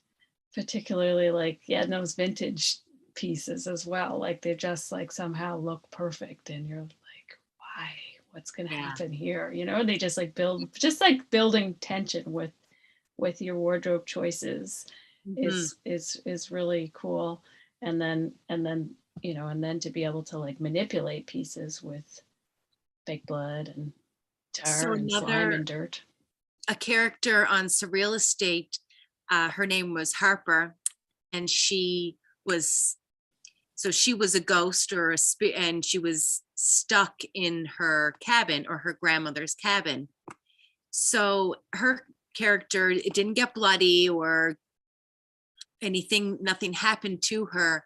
particularly like those vintage pieces as well, like they just like somehow look perfect and you're like, why, what's gonna happen here, they just like building tension with your wardrobe choices is really cool. And then to be able to like manipulate pieces with fake blood and tar and slime and dirt. A character on Surreal Estate, her name was Harper, and she was a ghost or a spirit, and she was stuck in her cabin or her grandmother's cabin. So her character, it didn't get bloody or anything, nothing happened to her,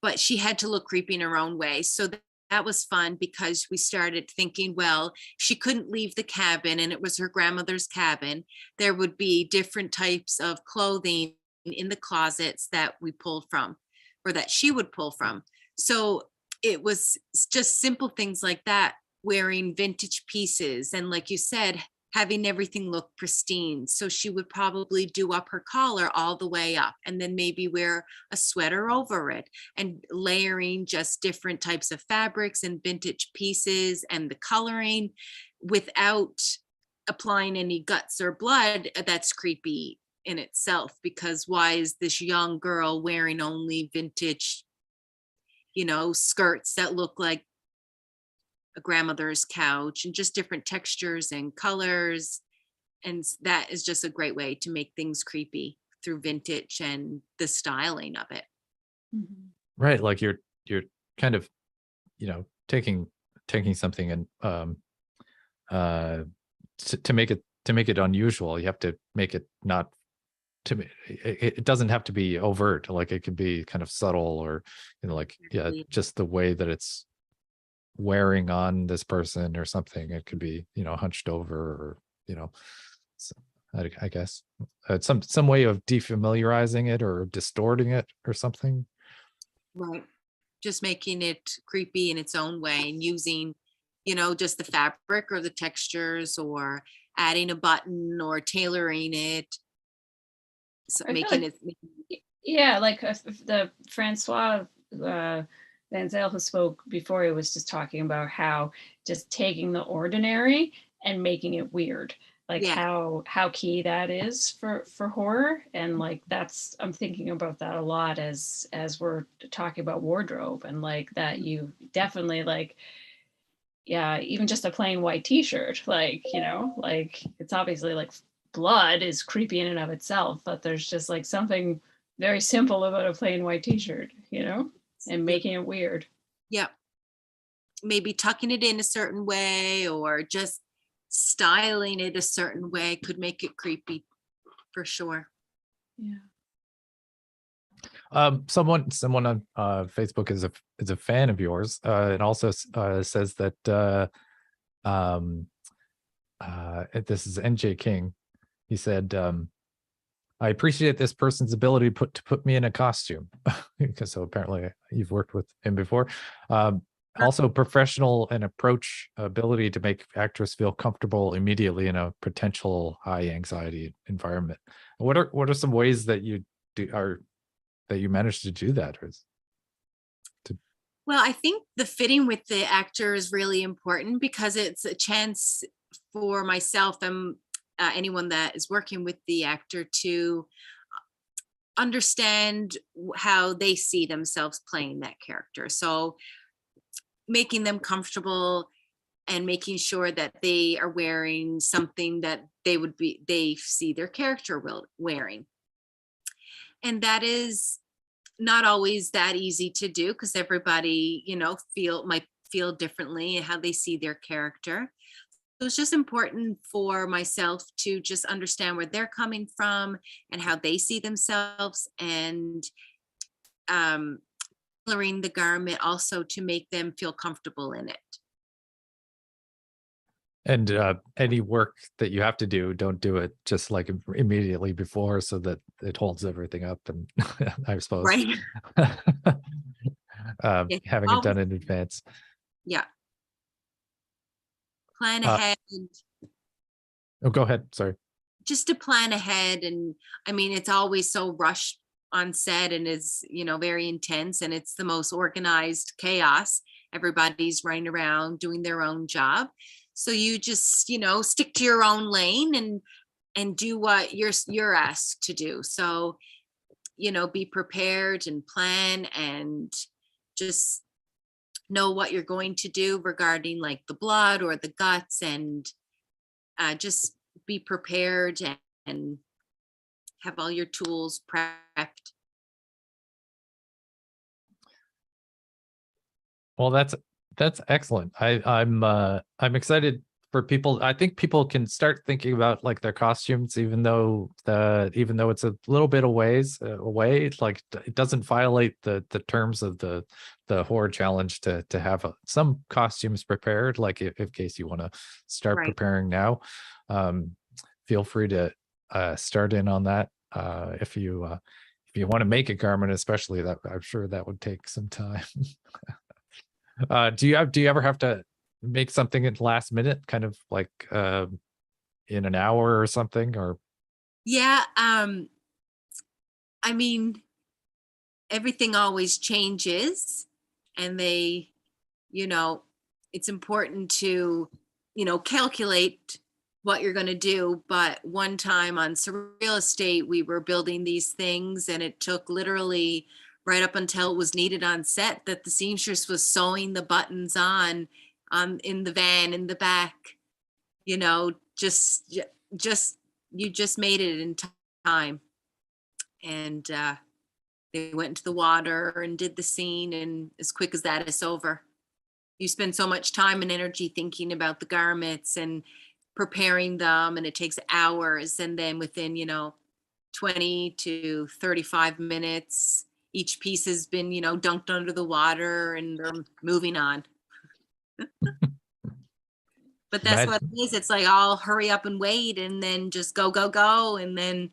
but she had to look creepy in her own way. So that was fun, because we started thinking, well, she couldn't leave the cabin and it was her grandmother's cabin. There would be different types of clothing in the closets that we pulled from, or that she would pull from. So it was just simple things like that, wearing vintage pieces. And like you said, having everything look pristine. So she would probably do up her collar all the way up and then maybe wear a sweater over it, and layering just different types of fabrics and vintage pieces and the coloring without applying any guts or blood. That's creepy in itself, because why is this young girl wearing only vintage, skirts that look like a grandmother's couch, and just different textures and colors. And that is just a great way to make things creepy through vintage and the styling of it. Right, like you're kind of taking something and to make it unusual, you have to make it not it doesn't have to be overt. Like it could be kind of subtle, or just the way that it's wearing on this person or something. It could be hunched over, or so I guess some way of defamiliarizing it or distorting it or something. Right. Just making it creepy in its own way, and using, just the fabric or the textures, or adding a button or tailoring it. So making it. Yeah, like the Francois van Zyl who spoke before, he was just talking about how just taking the ordinary and making it weird. Like how key that is for horror. And like I'm thinking about that a lot as we're talking about wardrobe, and like that you definitely like, even just a plain white t-shirt, like like it's obviously like blood is creepy in and of itself, but there's just like something very simple about a plain white t-shirt, and making it weird. Yeah. Maybe tucking it in a certain way, or just styling it a certain way could make it creepy for sure. Yeah. Someone on Facebook is a fan of yours, and also says that this is NJ King. He said, I appreciate this person's ability to put me in a costume. Because so apparently you've worked with him before. Also professional and approach ability to make actors feel comfortable immediately in a potential high anxiety environment. What are some ways that you managed to do that? Well, I think the fitting with the actor is really important, because it's a chance for myself and anyone that is working with the actor to understand how they see themselves playing that character. So making them comfortable and making sure that they are wearing something that they see their character wearing. And that is not always that easy to do, because everybody, might feel differently how they see their character. So it's just important for myself to just understand where they're coming from and how they see themselves, and tailoring the garment also to make them feel comfortable in it. And any work that you have to do, don't do it just like immediately before, so that it holds everything up. And I suppose Right. Having it done in advance. Yeah. Plan ahead. Oh, go ahead. Sorry. Just to plan ahead. And I mean, it's always so rushed on set, and is, very intense, and it's the most organized chaos. Everybody's running around doing their own job. So you just, stick to your own lane and do what you're asked to do. So, be prepared and plan, and just know what you're going to do regarding like the blood or the guts, and just be prepared and have all your tools prepped. Well, that's excellent. I'm excited for people. I think people can start thinking about like their costumes, even though it's a little bit away. Like it doesn't violate the terms of the horror challenge to have some costumes prepared. Like if in case you want to start preparing now, feel free to start in on that. If you want to make a garment, especially, that I'm sure that would take some time. Do you ever have to make something at last minute, kind of like in an hour or something? Or yeah, I mean, everything always changes, and it's important to calculate what you're going to do. But one time on Surreal Estate, we were building these things, and it took literally right up until it was needed on set that the seamstress was sewing the buttons on in the van in the back. Just you just made it in time. And they went into the water and did the scene, and as quick as that, it's over. you spend so much time and energy thinking about the garments and preparing them, and it takes hours. And then within, 20 to 35 minutes, each piece has been, dunked under the water and they're moving on. But that's what it is. It's like, I'll hurry up and wait and then just go, go, go. And then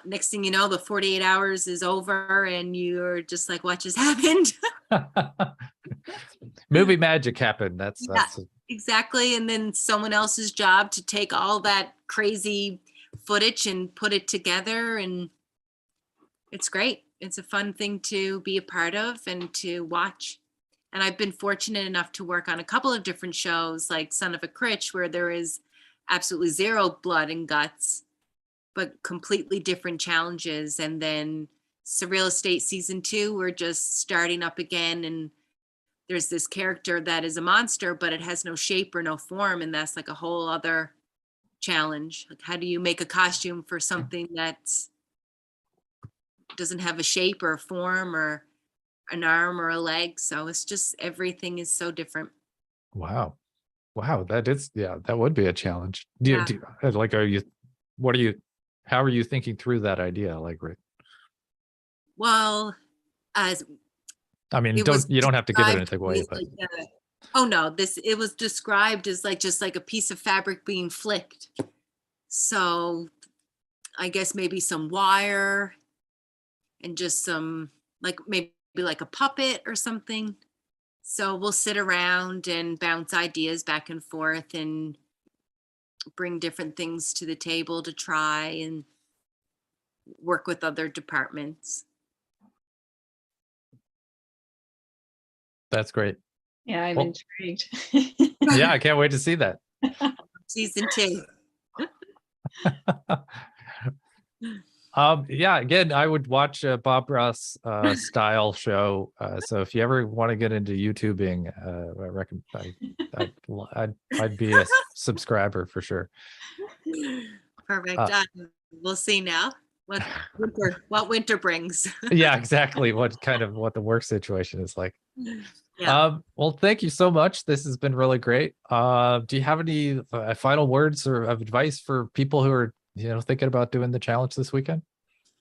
next thing you know, the 48 hours is over and you're just like, what just happened? Movie magic happened. That's exactly. And then someone else's job to take all that crazy footage and put it together. And it's great. It's a fun thing to be a part of and to watch. And I've been fortunate enough to work on a couple of different shows, like Son of a Critch, where there is absolutely zero blood and guts, but completely different challenges. And then Surreal Estate season 2, we're just starting up again. And there's this character that is a monster, but it has no shape or no form. And that's like a whole other challenge. Like, how do you make a costume for something that doesn't have a shape or a form or an arm or a leg? So it's just, everything is so different. Wow. That would be a challenge. How are you thinking through that idea? Like, well, as I mean, you don't have to give it anything away, but it was described as just like a piece of fabric being flicked. So I guess maybe some wire and just some maybe like a puppet or something. So we'll sit around and bounce ideas back and forth and bring different things to the table to try and work with other departments. That's great. Yeah, I'm intrigued. Yeah, I can't wait to see that. Season 2. Again, I would watch a Bob Ross style show. So if you ever want to get into YouTubing, I reckon I'd be a subscriber for sure. Perfect. We'll see now what winter brings. Yeah, exactly. What the work situation is like. Yeah. Well, thank you so much. This has been really great. Do you have any final words or of advice for people who are thinking about doing the challenge this weekend?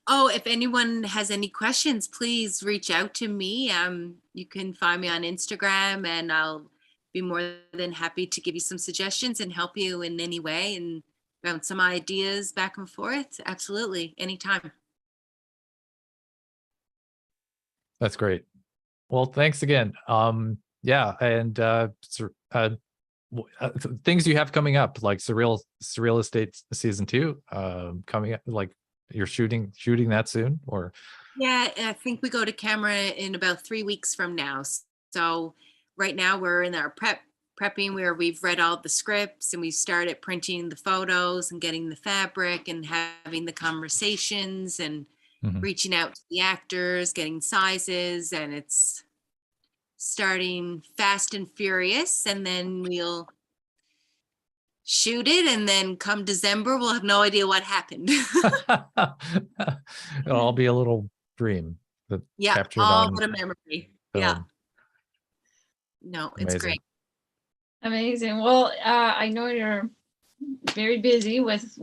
Oh, if anyone has any questions, please reach out to me. You can find me on Instagram, and I'll be more than happy to give you some suggestions and help you in any way and bounce some ideas back and forth. Absolutely, anytime. That's great. Well, thanks again. And things you have coming up, like Surreal Estate season 2, coming up, like you're shooting that soon, or? Yeah, I think we go to camera in about 3 weeks from now. So right now we're in our prepping where we've read all the scripts and we started printing the photos and getting the fabric and having the conversations and reaching out to the actors, getting sizes, and it's starting fast and furious. And then we'll shoot it, and then come December, we'll have no idea what happened. It'll all be a little dream that captured all on but a memory. film. Yeah. No, it's Amazing. great. Amazing. Well, I know you're very busy with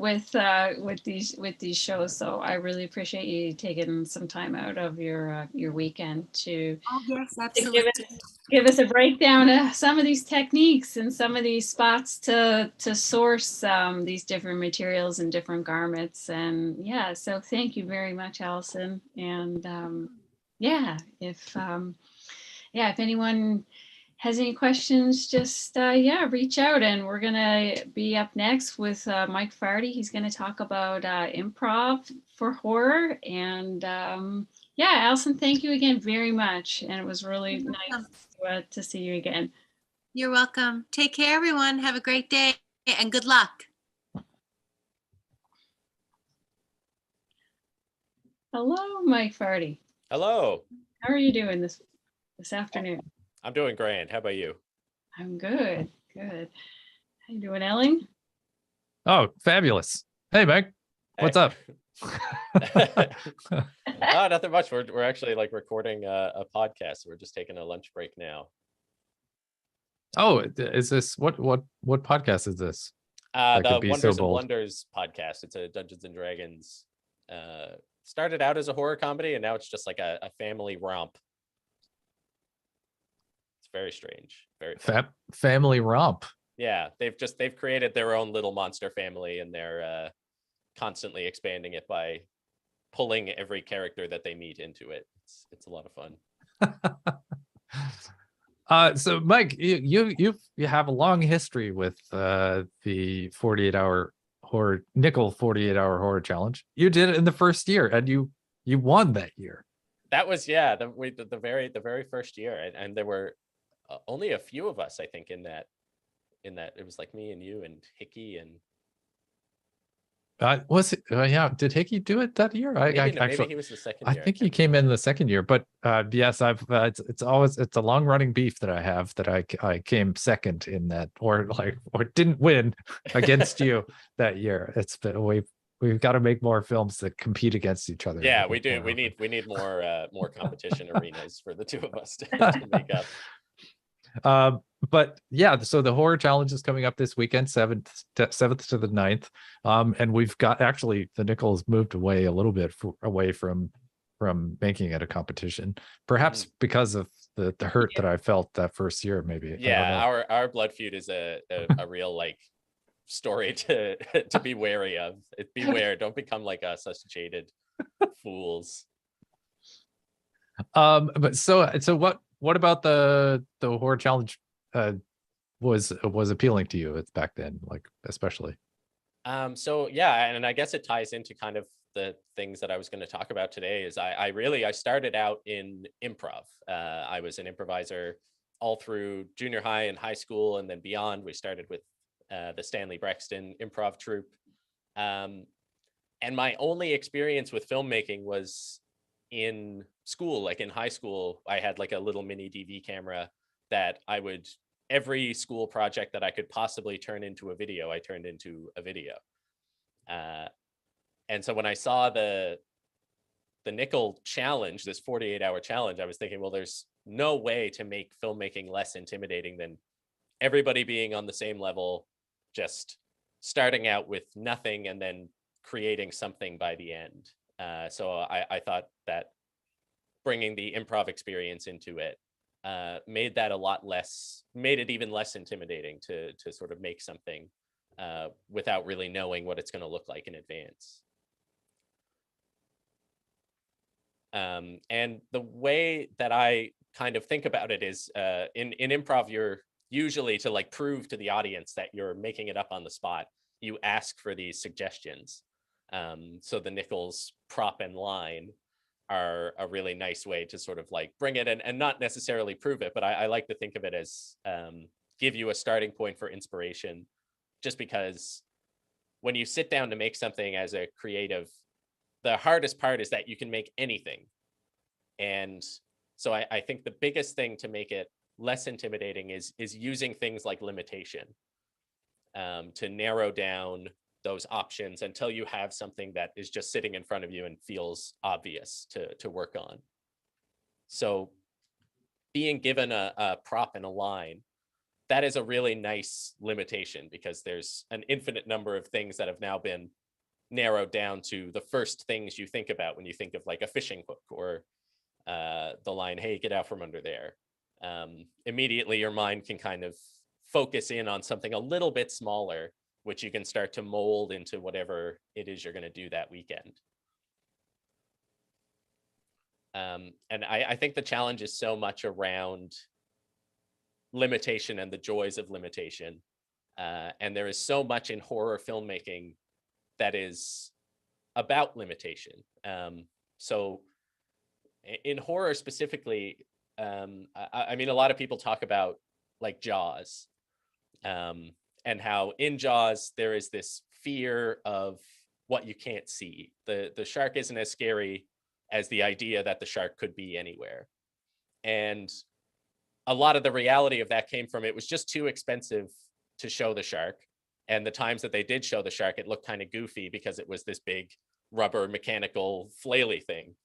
these shows, so I really appreciate you taking some time out of your weekend to yes, absolutely. give us a breakdown of some of these techniques and some of these spots to source these different materials and different garments. And so thank you very much, Alison. And if anyone has any questions, just reach out. And we're gonna be up next with Mike Farty. He's gonna talk about improv for horror. And Alison, thank you again very much. And it was really nice to see you again. You're welcome. Take care, everyone. Have a great day and good luck. Hello, Mike Farty. Hello. How are you doing this afternoon? I'm doing grand. How about you? I'm good. Good. How you doing, Ellen? Oh, fabulous. Hey, Meg. What's up? Nothing much. We're actually recording a podcast. We're just taking a lunch break now. Oh, is this what podcast is this? That The could be so Wonders and bold. Blunders podcast. It's a Dungeons and Dragons. Started out as a horror comedy, and now it's just like a family romp. It's very strange. Very fun. Family romp. Yeah, they've created their own little monster family, and they're constantly expanding it by pulling every character that they meet into it. It's a lot of fun. So Mike, you have a long history with the 48-hour horror nickel 48-hour horror challenge. You did it in the first year, and you won that year. That was the very first year, and there were only a few of us, I think, in that it was like me and you and Hickey and Was it? Yeah, did Hickey do it that year? maybe he was the second I year. think he came in the second year, but yes, I've it's a long running beef that I have that I came second in that, or didn't win against you that year. It's been we've got to make more films that compete against each other. Yeah, we do. We need more competition arenas for the two of us to make up. But yeah, so the horror challenge is coming up this weekend, 7th to the 9th. And we've got, actually the nickel has moved away a little bit away from making it a competition, perhaps because of the hurt that I felt that first year, maybe. Yeah, our blood feud is a real like story to be wary of. Beware, don't become like us jaded fools. But so what about the horror challenge was appealing to you back then, like especially? So yeah, and I guess it ties into kind of the things that I was going to talk about today. Is I started out in improv. I was an improviser all through junior high and high school, and then beyond. We started with the Stanley Brexton improv troupe, and my only experience with filmmaking was in school. Like in high school, I had like a little mini DV camera that I would, every school project that I could possibly turn into a video, I turned into a video. And so when I saw the nickel challenge, this 48-hour challenge, I was thinking, well, there's no way to make filmmaking less intimidating than everybody being on the same level, just starting out with nothing and then creating something by the end. So I thought that bringing the improv experience into it made it even less intimidating to sort of make something without really knowing what it's going to look like in advance. And the way that I kind of think about it is in improv, you're usually, to like prove to the audience that you're making it up on the spot, you ask for these suggestions. So the nickels prop and line are a really nice way to sort of like bring it in and not necessarily prove it, but I like to think of it as give you a starting point for inspiration, just because when you sit down to make something as a creative, the hardest part is that you can make anything. And so I think the biggest thing to make it less intimidating is using things like limitation to narrow down those options until you have something that is just sitting in front of you and feels obvious to work on. So being given a prop and a line, that is a really nice limitation, because there's an infinite number of things that have now been narrowed down to the first things you think about when you think of like a fishing hook or the line, hey, get out from under there. Immediately your mind can kind of focus in on something a little bit smaller, which you can start to mold into whatever it is you're going to do that weekend. And I think the challenge is so much around limitation and the joys of limitation. And there is so much in horror filmmaking that is about limitation. So in horror specifically, I mean, a lot of people talk about like Jaws, and how in Jaws there is this fear of what you can't see. The shark isn't as scary as the idea that the shark could be anywhere. And a lot of the reality of that came from, it was just too expensive to show the shark. And the times that they did show the shark, it looked kind of goofy because it was this big rubber mechanical flaily thing.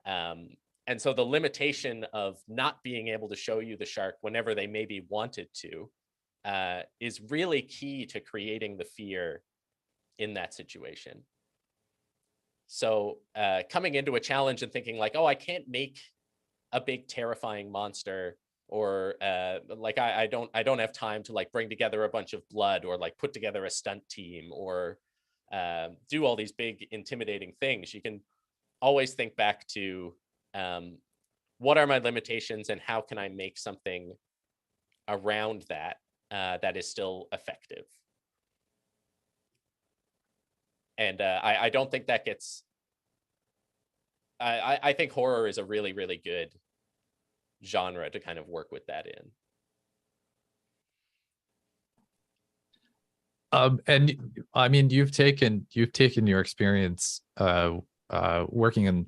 And so the limitation of not being able to show you the shark whenever they maybe wanted to, is really key to creating the fear in that situation. So coming into a challenge and thinking like, oh, I can't make a big terrifying monster, or like I don't have time to like bring together a bunch of blood, or like put together a stunt team, or do all these big intimidating things. You can always think back to what are my limitations and how can I make something around that that is still effective. And I don't think that gets, I think horror is a really, really good genre to kind of work with that in. And I mean, you've taken your experience working in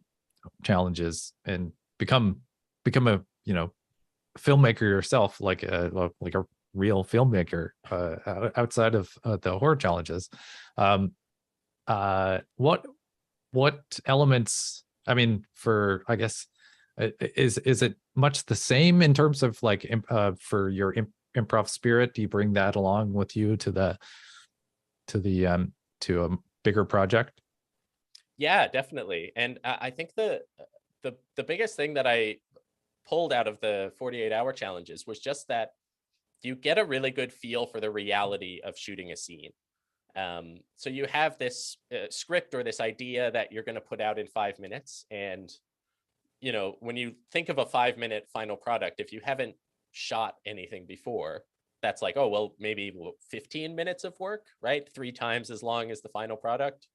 challenges and become a, you know, filmmaker yourself, like a real filmmaker outside of the horror challenges. What elements, I mean, for, I guess, is it much the same in terms of like for your improv spirit? Do you bring that along with you to a bigger project? Yeah, definitely. And I think the biggest thing that I pulled out of the 48-hour challenges was just that you get a really good feel for the reality of shooting a scene. So you have this script or this idea that you're going to put out in 5 minutes. And, you know, when you think of a 5-minute final product, if you haven't shot anything before, that's like, oh, well, maybe 15 minutes of work, right? 3 times as long as the final product.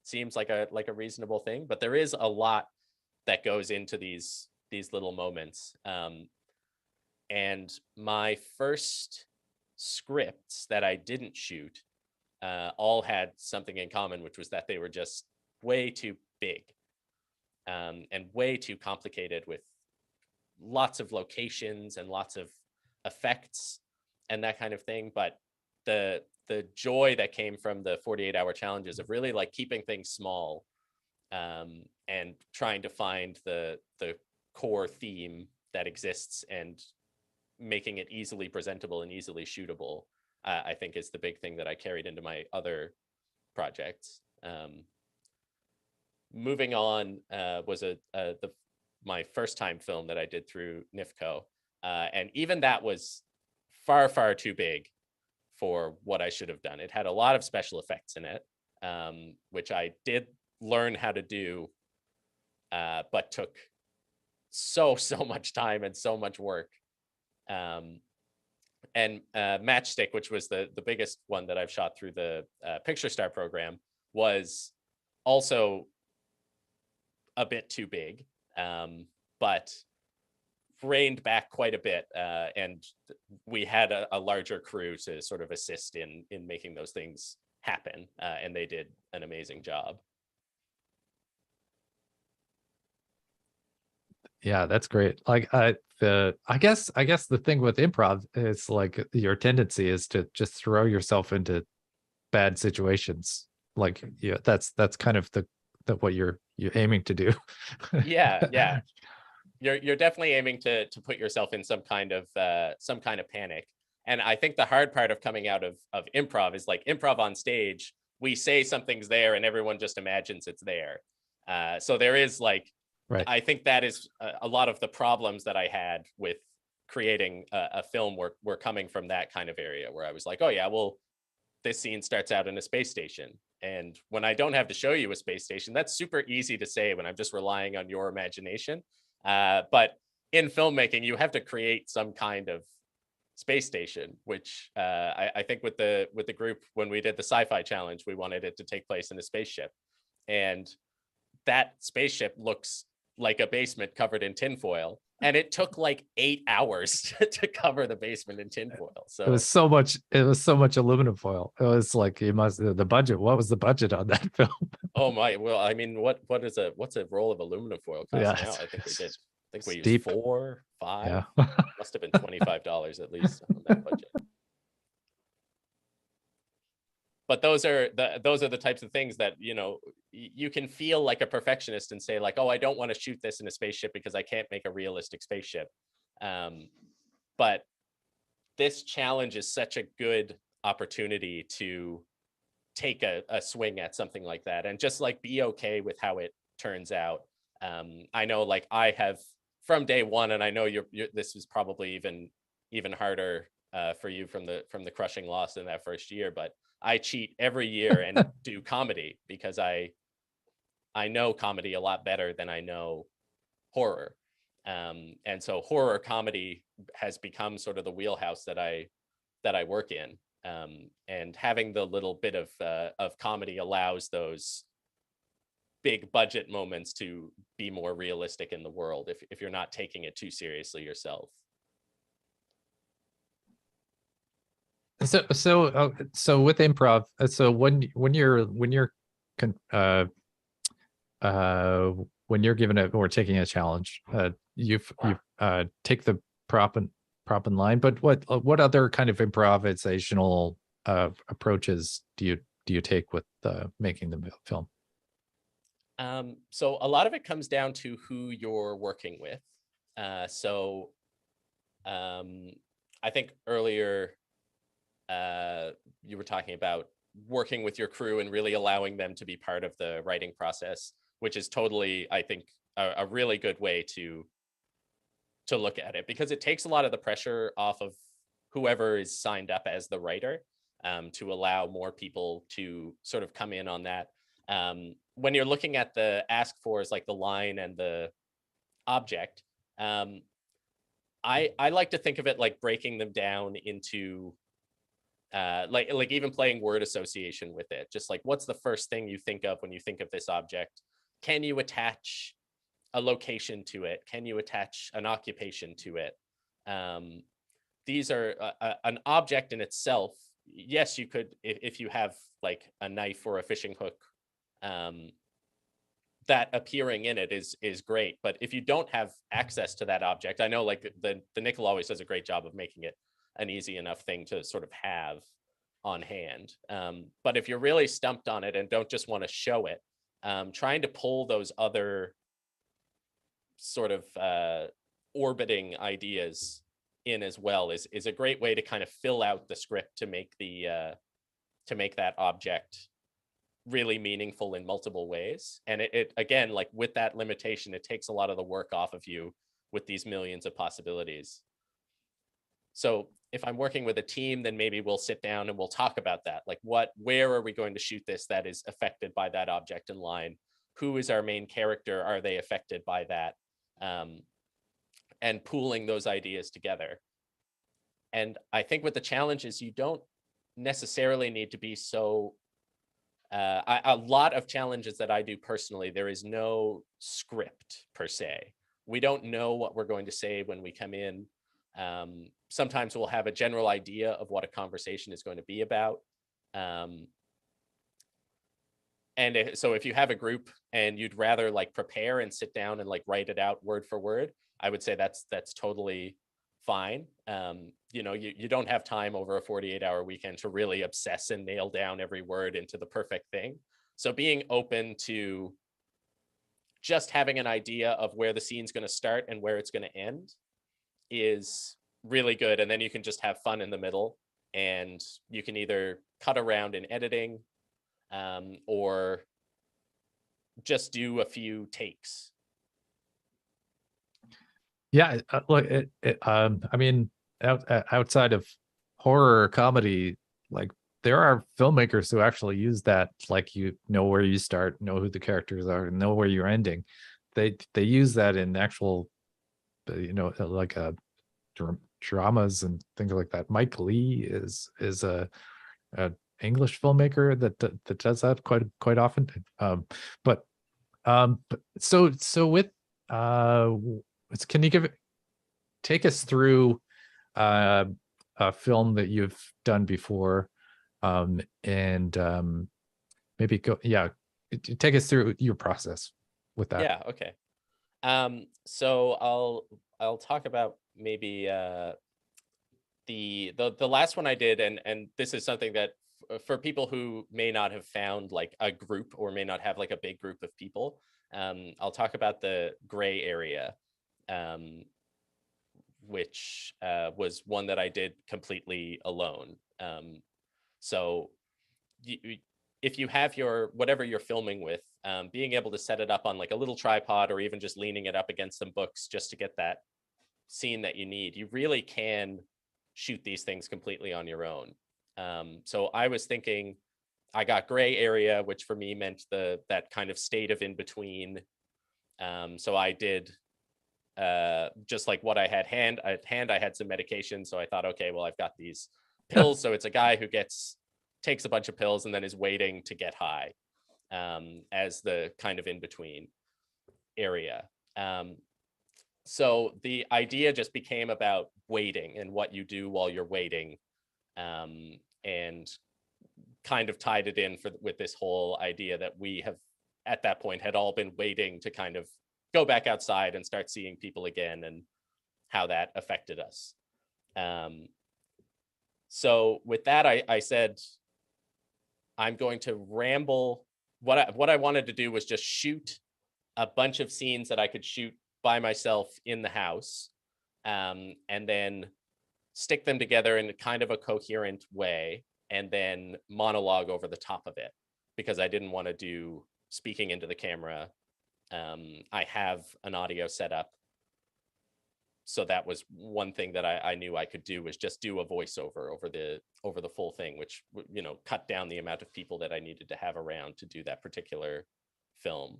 Seems like a reasonable thing, but there is a lot that goes into these little moments. And my first scripts that I didn't shoot all had something in common, which was that they were just way too big and way too complicated, with lots of locations and lots of effects and that kind of thing. But the joy that came from the 48-hour challenges of really like keeping things small and trying to find the core theme that exists and making it easily presentable and easily shootable, I think is the big thing that I carried into my other projects. Moving on was my first time film that I did through NIFCO. And even that was far, far too big for what I should have done. It had a lot of special effects in it, which I did learn how to do, but took so much time and so much work. And Matchstick, which was the biggest one that I've shot through the Picture Star program, was also a bit too big, but reined back quite a bit, and we had a larger crew to sort of assist in making those things happen, and they did an amazing job. Yeah, that's great. Like I guess the thing with improv is like your tendency is to just throw yourself into bad situations. Like, yeah, that's kind of the what you're aiming to do. Yeah. You're definitely aiming to put yourself in some kind of panic. And I think the hard part of coming out of improv is like improv on stage, we say something's there and everyone just imagines it's there. So there is like, right. I think that is a lot of the problems that I had with creating a film were coming from that kind of area, where I was like, oh yeah, well, this scene starts out in a space station. And when I don't have to show you a space station, that's super easy to say when I'm just relying on your imagination. But in filmmaking, you have to create some kind of space station, which I think with the group, when we did the Sci-fi challenge, we wanted it to take place in a spaceship. And that spaceship looks like a basement covered in tinfoil. And it took like 8 hours to cover the basement in tinfoil. So it was so much aluminum foil. It was like, the budget. What was the budget on that film? Oh my, well, I mean, what's a roll of aluminum foil cost Yeah, now? I think we used steep. 4, 5. Yeah. Must have been $25 at least on that budget. But those are the types of things that, you know, you can feel like a perfectionist and say like, oh, I don't want to shoot this in a spaceship because I can't make a realistic spaceship. But this challenge is such a good opportunity to take a swing at something like that and just like be okay with how it turns out. I know like I have from day one, and I know you're this is probably even harder for you from the crushing loss in that first year, but I cheat every year and do comedy because I know comedy a lot better than I know horror. And so horror comedy has become sort of the wheelhouse that I work in. And having the little bit of comedy allows those big budget moments to be more realistic in the world if you're not taking it too seriously yourself. So with improv, so when you're given it or taking a challenge, you take the prop and line, but what other kind of improvisational approaches do you take with making the film? So a lot of it comes down to who you're working with. So I think earlier you were talking about working with your crew and really allowing them to be part of the writing process, which is totally, I think, a really good way to look at it, because it takes a lot of the pressure off of whoever is signed up as the writer, to allow more people to sort of come in on that. When you're looking at the ask fors, like the line and the object, I like to think of it like breaking them down into like even playing word association with it. Just like, what's the first thing you think of when you think of this object? Can you attach a location to it? Can you attach an occupation to it? These are an object in itself. Yes, you could, if you have like a knife or a fishing hook, that appearing in it is great. But if you don't have access to that object, I know like the nickel always does a great job of making it an easy enough thing to sort of have on hand. But if you're really stumped on it and don't just want to show it, trying to pull those other sort of orbiting ideas in as well is a great way to kind of fill out the script to make that object really meaningful in multiple ways. And it again, like with that limitation, it takes a lot of the work off of you with these millions of possibilities. So if I'm working with a team, then maybe we'll sit down and we'll talk about that. Like where are we going to shoot this that is affected by that object in line? Who is our main character? Are they affected by that? And pooling those ideas together. And I think with the challenges, you don't necessarily need to be so, a lot of challenges that I do personally, there is no script per se. We don't know what we're going to say when we come in. Sometimes we'll have a general idea of what a conversation is going to be about. So if you have a group and you'd rather like prepare and sit down and like write it out word for word, I would say that's totally fine. You don't have time over a 48-hour weekend to really obsess and nail down every word into the perfect thing. So being open to just having an idea of where the scene's going to start and where it's going to end is really good. And then you can just have fun in the middle, and you can either cut around in editing, or just do a few takes. Yeah, look, I mean, outside of horror or comedy, like there are filmmakers who actually use that, like you know where you start, know who the characters are, know where you're ending. They use that in actual, like dramas and things like that. Mike Lee is a English filmmaker that does that quite often. But so with can you take us through a film that you've done before, and maybe take us through your process with that. Yeah, okay. So I'll talk about maybe the last one I did, and this is something that for people who may not have found like a group or may not have like a big group of people, I'll talk about the gray area, which was one that I did completely alone. So if you have your whatever you're filming with, being able to set it up on like a little tripod or even just leaning it up against some books just to get that scene that you need, you really can shoot these things completely on your own. So I was thinking, I got gray area, which for me meant that kind of state of in between. So I did just like what I had at hand, I had some medication. So I thought, okay, well, I've got these pills. So it's a guy who takes a bunch of pills and then is waiting to get high as the kind of in between area. So the idea just became about waiting and what you do while you're waiting, and kind of tied it in with this whole idea that we have at that point had all been waiting to kind of go back outside and start seeing people again and how that affected us. So with that, I said, I'm going to ramble. What I wanted to do was just shoot a bunch of scenes that I could shoot by myself in the house, and then stick them together in kind of a coherent way, and then monologue over the top of it, because I didn't want to do speaking into the camera. I have an audio set up, so that was one thing that I knew I could do, was just do a voiceover over the full thing, which, you know, cut down the amount of people that I needed to have around to do that particular film.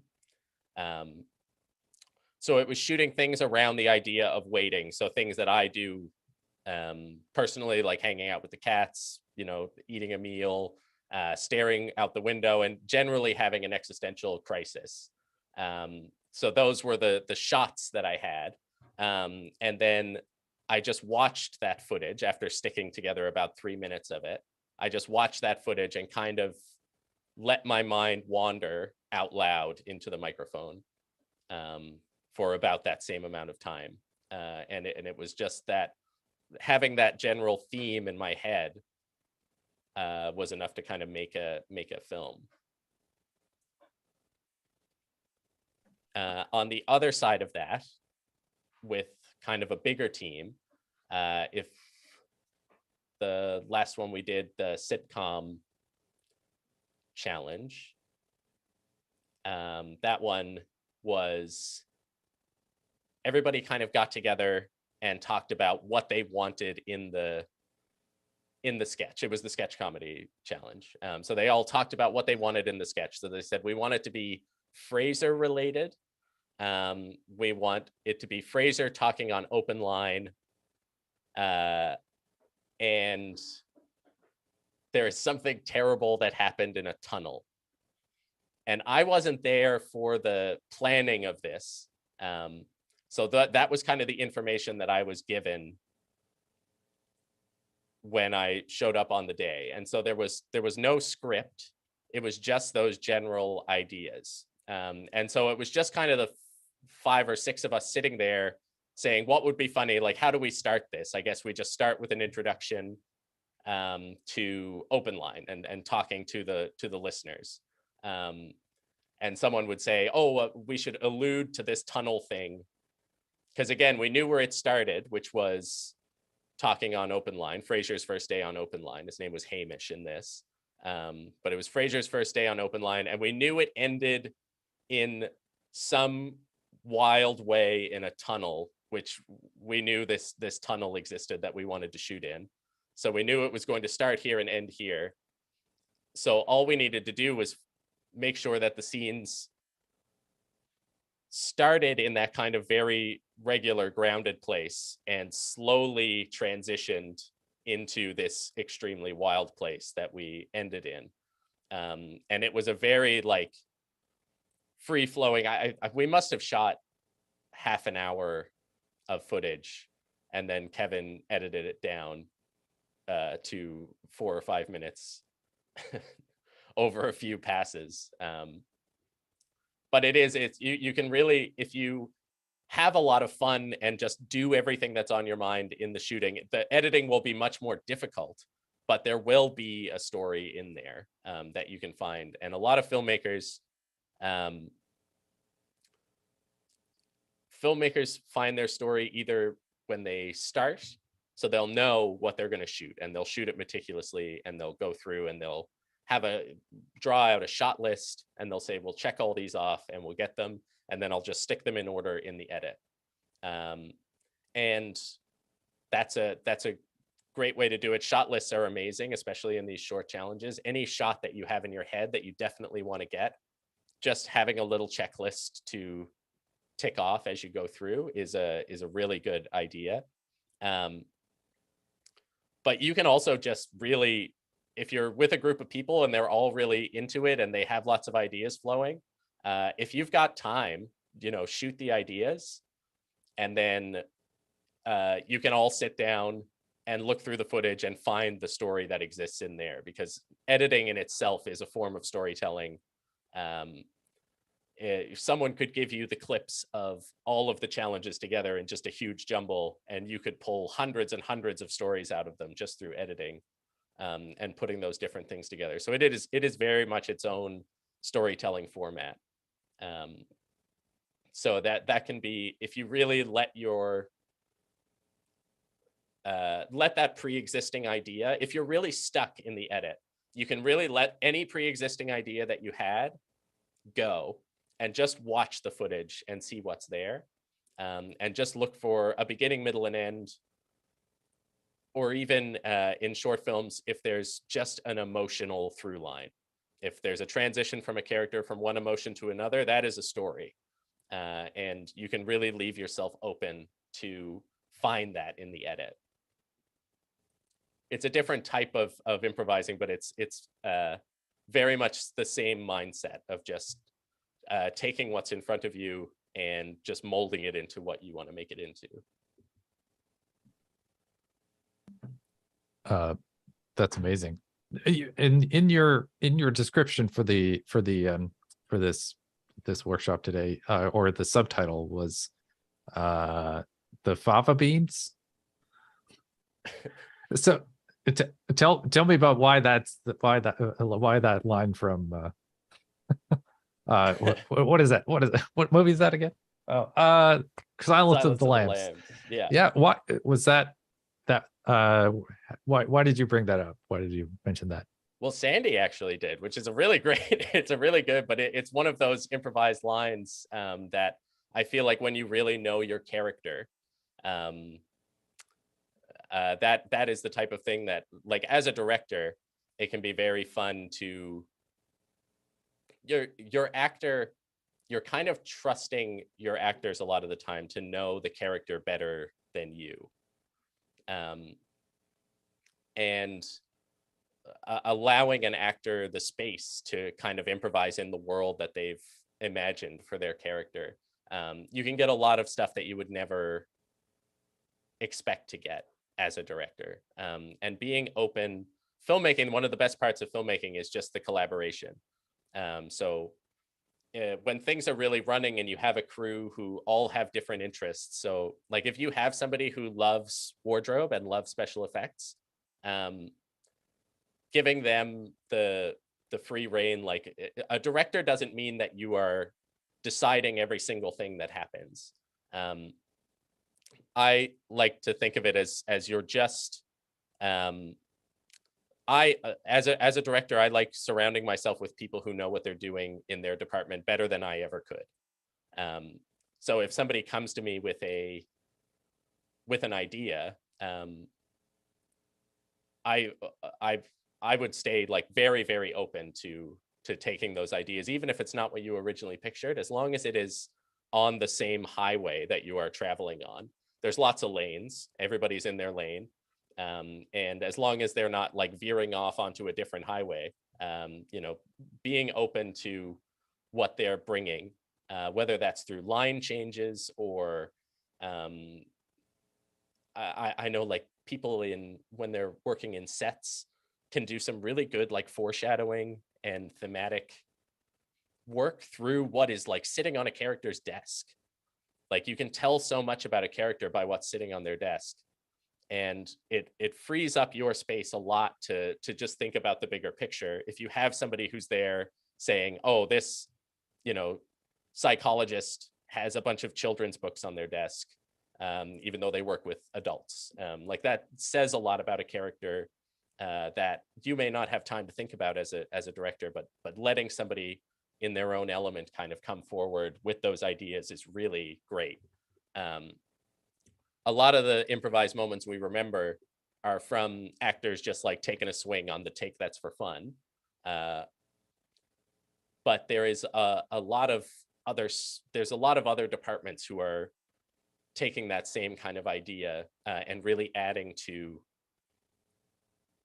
So it was shooting things around the idea of waiting. So things that I do personally, like hanging out with the cats, you know, eating a meal, staring out the window, and generally having an existential crisis. So those were the shots that I had. And then I just watched that footage after sticking together about 3 minutes of it. I just watched that footage and kind of let my mind wander out loud into the microphone for about that same amount of time. And it was just that having that general theme in my head was enough to kind of make a film. On the other side of that, with kind of a bigger team, if the last one we did, the sitcom challenge, that one was everybody kind of got together and talked about what they wanted in the sketch. It was the sketch comedy challenge. So they all talked about what they wanted in the sketch. So they said, we want it to be Fraser related. We want it to be Fraser talking on open line. And there is something terrible that happened in a tunnel. And I wasn't there for the planning of this. So that was kind of the information that I was given when I showed up on the day. And so there was no script. It was just those general ideas. And so it was just kind of the 5 or 6 of us sitting there saying, what would be funny? Like, how do we start this? I guess we just start with an introduction to open line and talking to the listeners. And someone would say, oh, we should allude to this tunnel thing. Because again, we knew where it started, which was talking on open line, Fraser's first day on open line. His name was Hamish in this. But it was Fraser's first day on open line. And we knew it ended in some wild way in a tunnel, which we knew this tunnel existed that we wanted to shoot in. So we knew it was going to start here and end here. So all we needed to do was make sure that the scenes started in that kind of very regular grounded place and slowly transitioned into this extremely wild place that we ended in. And it was a very like free flowing. We must have shot half an hour of footage, and then Kevin edited it down to 4 or 5 minutes over a few passes. But you can really, if you have a lot of fun and just do everything that's on your mind in the shooting, the editing will be much more difficult, but there will be a story in there that you can find. And a lot of filmmakers find their story either when they start, so they'll know what they're going to shoot, and they'll shoot it meticulously, and they'll go through and they'll draw out a shot list, and they'll say, we'll check all these off and we'll get them, and then I'll just stick them in order in the edit. And that's a great way to do it. Shot lists are amazing, especially in these short challenges. Any shot that you have in your head that you definitely want to get, just having a little checklist to tick off as you go through is a really good idea. But you can also just really, if you're with a group of people and they're all really into it and they have lots of ideas flowing, if you've got time, shoot the ideas, and then you can all sit down and look through the footage and find the story that exists in there, because editing in itself is a form of storytelling. Someone could give you the clips of all of the challenges together in just a huge jumble, and you could pull hundreds and hundreds of stories out of them just through editing, and putting those different things together. So it is very much its own storytelling format. So that can be, if you really let that pre-existing idea, if you're really stuck in the edit, you can really let any pre-existing idea that you had go and just watch the footage and see what's there, and just look for a beginning, middle, and end. Or even in short films, if there's just an emotional through line, if there's a transition from a character from one emotion to another, that is a story. And you can really leave yourself open to find that in the edit. It's a different type of improvising, but it's very much the same mindset of just taking what's in front of you and just molding it into what you want to make it into. That's amazing. In your description for this workshop today, or the subtitle was the fava beans. So tell me about why that line from what is that? What movie is that again? Oh, Silence of the Lambs. Yeah. Why was that? Why did you bring that up? Why did you mention that? Well, Sandy actually did, which is a really great, it's a really good, but it's one of those improvised lines that I feel like when you really know your character, that is the type of thing that, like, as a director, it can be very fun to, your actor, you're kind of trusting your actors a lot of the time to know the character better than you. And allowing an actor the space to kind of improvise in the world that they've imagined for their character. You can get a lot of stuff that you would never expect to get as a director. And being open, filmmaking, one of the best parts of filmmaking is just the collaboration. So when things are really running and you have a crew who all have different interests. So like if you have somebody who loves wardrobe and loves special effects, giving them the free reign, like a director doesn't mean that you are deciding every single thing that happens. I like to think of it as you're just, as a director, I like surrounding myself with people who know what they're doing in their department better than I ever could. So if somebody comes to me with an idea, I would stay like very, very open to taking those ideas, even if it's not what you originally pictured, as long as it is on the same highway that you are traveling on. There's lots of lanes, everybody's in their lane. And as long as they're not like veering off onto a different highway, being open to what they're bringing, whether that's through line changes or I know like people when they're working in sets can do some really good like foreshadowing and thematic work through what is like sitting on a character's desk. Like you can tell so much about a character by what's sitting on their desk. And it frees up your space a lot to just think about the bigger picture. If you have somebody who's there saying, oh, this, psychologist has a bunch of children's books on their desk. even though they work with adults. Like that says a lot about a character that you may not have time to think about as a director, but letting somebody in their own element kind of come forward with those ideas is really great. A lot of the improvised moments we remember are from actors just like taking a swing on the take that's for fun. But there is a lot of there's a lot of other departments who are taking that same kind of idea and really adding to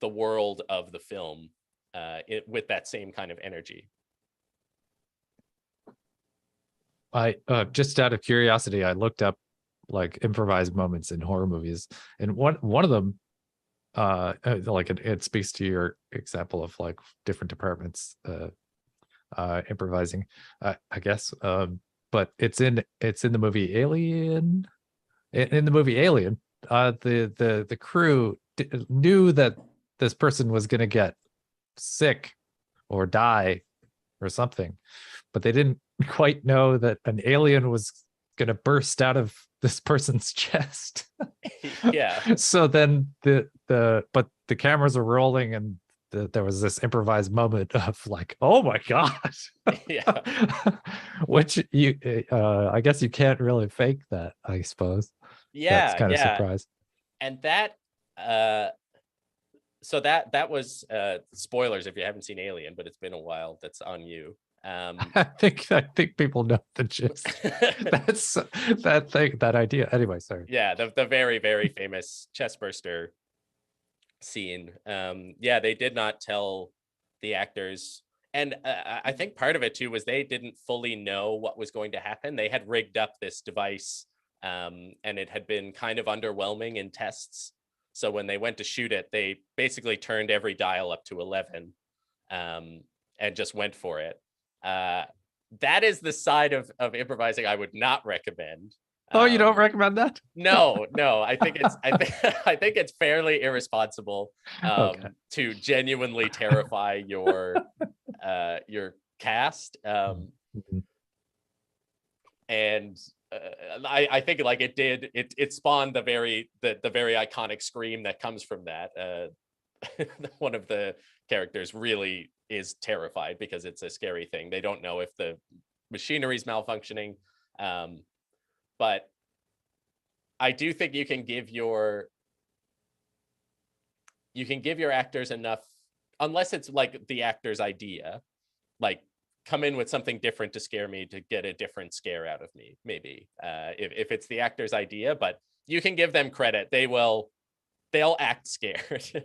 the world of the film with that same kind of energy. I just out of curiosity, I looked up like improvised moments in horror movies, and one of them, like it speaks to your example of like different departments improvising, I guess. But it's in the movie Alien. In the movie Alien, the crew knew that this person was going to get sick or die or something, but they didn't quite know that an alien was going to burst out of this person's chest. Yeah. So then but the cameras are rolling, and there was this improvised moment of like, oh my god. Yeah. Which you I guess you can't really fake that, I suppose. Yeah, That's kind of surprise. And that so that was spoilers if you haven't seen Alien, but it's been a while. That's on you. I think people know the gist. That's that idea. Anyway, sorry. Yeah, the very, very famous chest burster scene. Yeah, they did not tell the actors, and I think part of it too was they didn't fully know what was going to happen. They had rigged up this device, and it had been kind of underwhelming in tests. So when they went to shoot it, they basically turned every dial up to 11, and just went for it. That is the side of improvising I would not recommend. Oh, you don't recommend that? No. I think it's fairly irresponsible to genuinely terrify your cast. And I think like it spawned the very iconic scream that comes from that. One of the characters really is terrified because it's a scary thing. They don't know if the machinery's malfunctioning. But I do think you can give your actors enough, unless it's like the actor's idea, like come in with something different to scare me to get a different scare out of me, maybe. If it's the actor's idea, but you can give them credit. They'll act scared.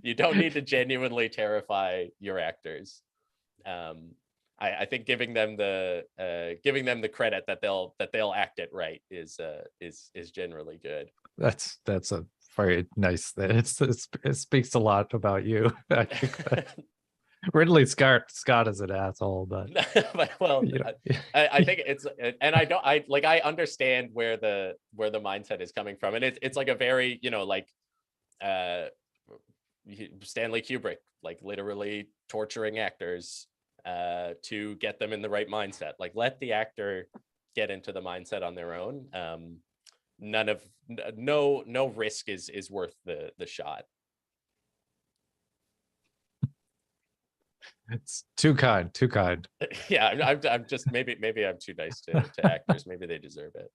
You don't need to genuinely terrify your actors. I think giving them the credit that they'll act it right is generally good. That's a very nice. It speaks a lot about you. I think that Ridley Scott is an asshole, but well, you know. I think it's, and I understand where the mindset is coming from, and it's like a very, you know, like Stanley Kubrick, like literally torturing actors to get them in the right mindset. Like let the actor get into the mindset on their own. No risk is worth the shot. It's too kind. Yeah, I'm just maybe I'm too nice to actors. Maybe they deserve it.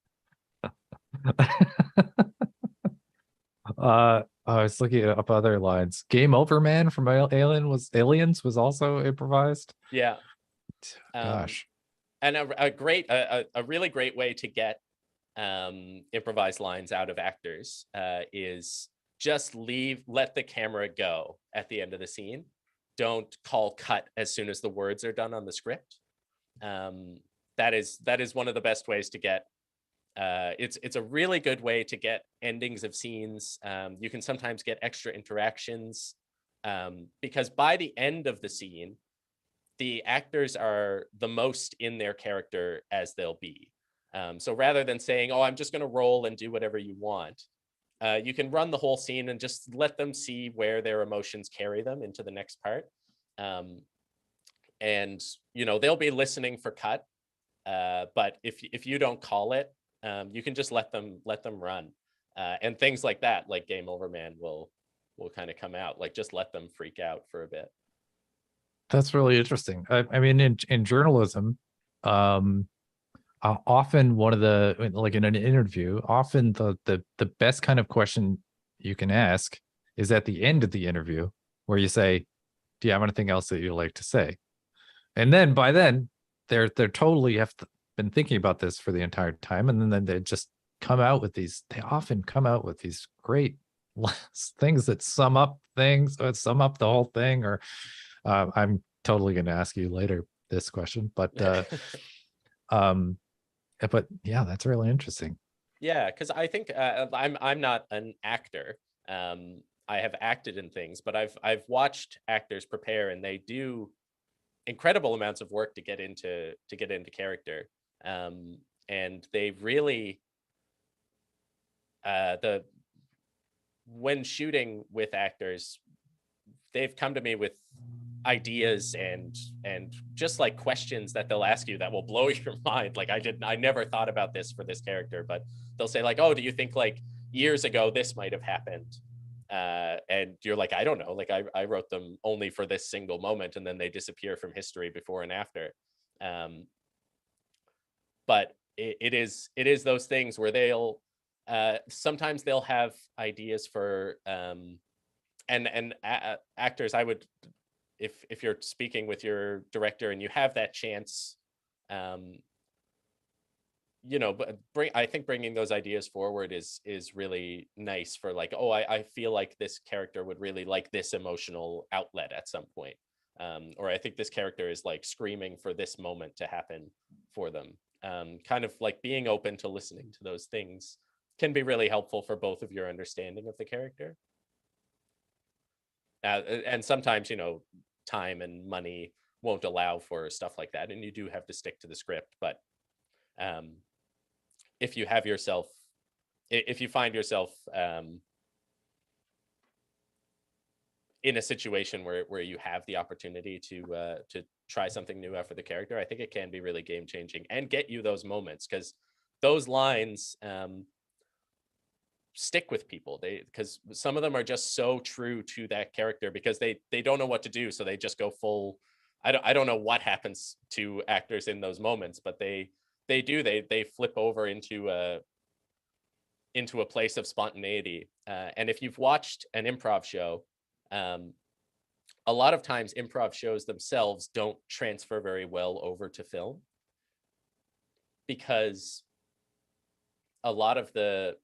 I was looking up other lines. Game Over Man from Aliens was also improvised. Yeah. Gosh. And a really great way to get improvised lines out of actors is just let the camera go at the end of the scene. Don't call cut as soon as the words are done on the script. That is one of the best ways to get. It's a really good way to get endings of scenes. You can sometimes get extra interactions because by the end of the scene, the actors are the most in their character as they'll be. So rather than saying, "Oh, I'm just going to roll and do whatever you want," you can run the whole scene and just let them see where their emotions carry them into the next part. And you know they'll be listening for cut, but if you don't call it, you can just let them run, and things like that, like Game Over Man, will kind of come out. Like, just let them freak out for a bit. That's really interesting. I mean, in journalism, often one of the, like in an interview, often the best kind of question you can ask is at the end of the interview, where you say, "Do you have anything else that you'd like to say?" And then by then, they're totally been thinking about this for the entire time, and then they just come out with these. They often come out with these great things that sum up things, or sum up the whole thing. Or I'm totally going to ask you later this question, but yeah, that's really interesting. Yeah, because I think I'm not an actor. I have acted in things, but I've watched actors prepare, and they do incredible amounts of work to get into character. And they really when shooting with actors, they've come to me with ideas and just like questions that they'll ask you that will blow your mind. Like, I never thought about this for this character, but they'll say like, "Oh, do you think like years ago this might have happened?" And you're like, "I don't know, like I wrote them only for this single moment," and then they disappear from history before and after. But it is those things where they'll sometimes they'll have ideas for actors. I would, if you're speaking with your director and you have that chance, but I think bringing those ideas forward is really nice for like, "Oh, I feel like this character would really like this emotional outlet at some point," or "I think this character is like screaming for this moment to happen for them." Kind of like being open to listening to those things can be really helpful for both of your understanding of the character. And sometimes, time and money won't allow for stuff like that, and you do have to stick to the script. But if you find yourself in a situation where you have the opportunity to try something new out for the character, I think it can be really game changing and get you those moments, because those lines stick with people. Because some of them are just so true to that character, because they don't know what to do, so they just go full. I don't know what happens to actors in those moments, but they flip over into a place of spontaneity. And if you've watched an improv show, a lot of times improv shows themselves don't transfer very well over to film, because a lot of the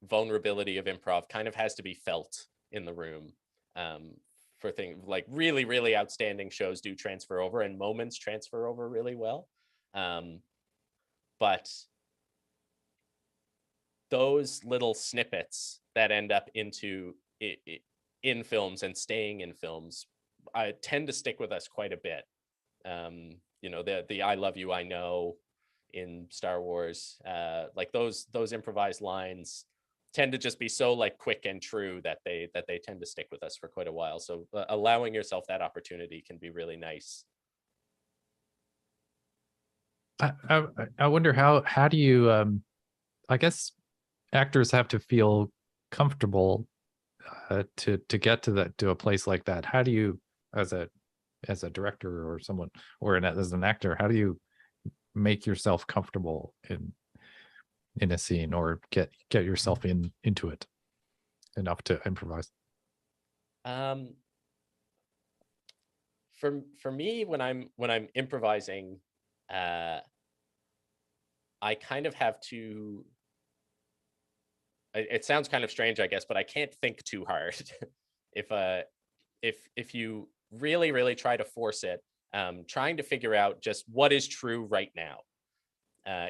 vulnerability of improv kind of has to be felt in the room. For things like really, really outstanding shows do transfer over, and moments transfer over really well. But those little snippets that end up in films and staying in films, I tend to stick with us quite a bit. The "I love you, I know" in Star Wars, like those improvised lines tend to just be so like quick and true that they tend to stick with us for quite a while. So allowing yourself that opportunity can be really nice. I wonder how do you I guess actors have to feel comfortable to get to a place like that. How do you, as a director or someone, or as an actor, how do you make yourself comfortable in a scene, or get yourself into it enough to improvise? For me, when I'm improvising, I kind of have to. It sounds kind of strange, I guess, but I can't think too hard. If you really, really try to force it, trying to figure out just what is true right now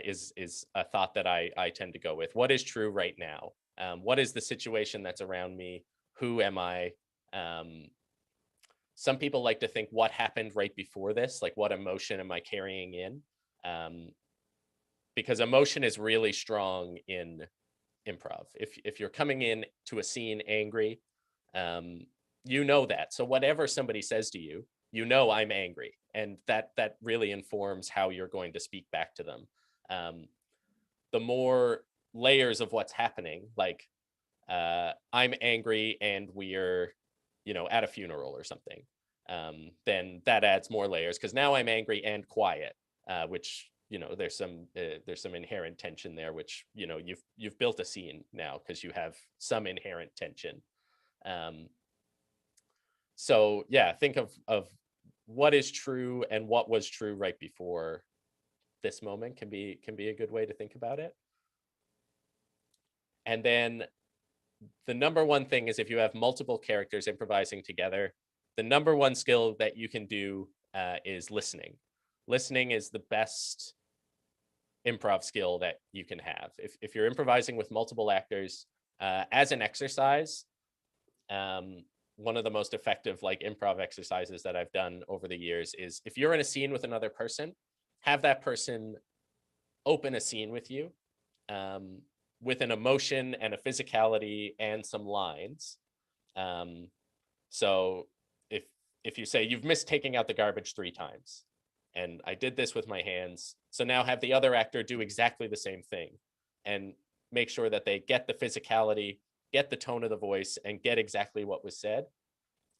is a thought that I tend to go with. What is true right now? What is the situation that's around me? Who am I? Some people like to think, what happened right before this? Like, what emotion am I carrying in? Because emotion is really strong in improv. If you're coming in to a scene angry, that. So whatever somebody says to you, I'm angry, and that really informs how you're going to speak back to them. the more layers of what's happening, like I'm angry and we're, at a funeral or something, then that adds more layers, because now I'm angry and quiet, which, there's some inherent tension there, which, you've built a scene now because you have some inherent tension. So yeah, think of what is true and what was true right before this moment can be a good way to think about it. And then the number one thing is, if you have multiple characters improvising together, the number one skill that you can do is listening. Listening is the best improv skill that you can have. If you're improvising with multiple actors, as an exercise, one of the most effective like improv exercises that I've done over the years is, if you're in a scene with another person, have that person open a scene with you, with an emotion and a physicality and some lines. So if you say, you've missed taking out the garbage 3 times, and I did this with my hands, so now have the other actor do exactly the same thing, and make sure that they get the physicality, get the tone of the voice, and get exactly what was said.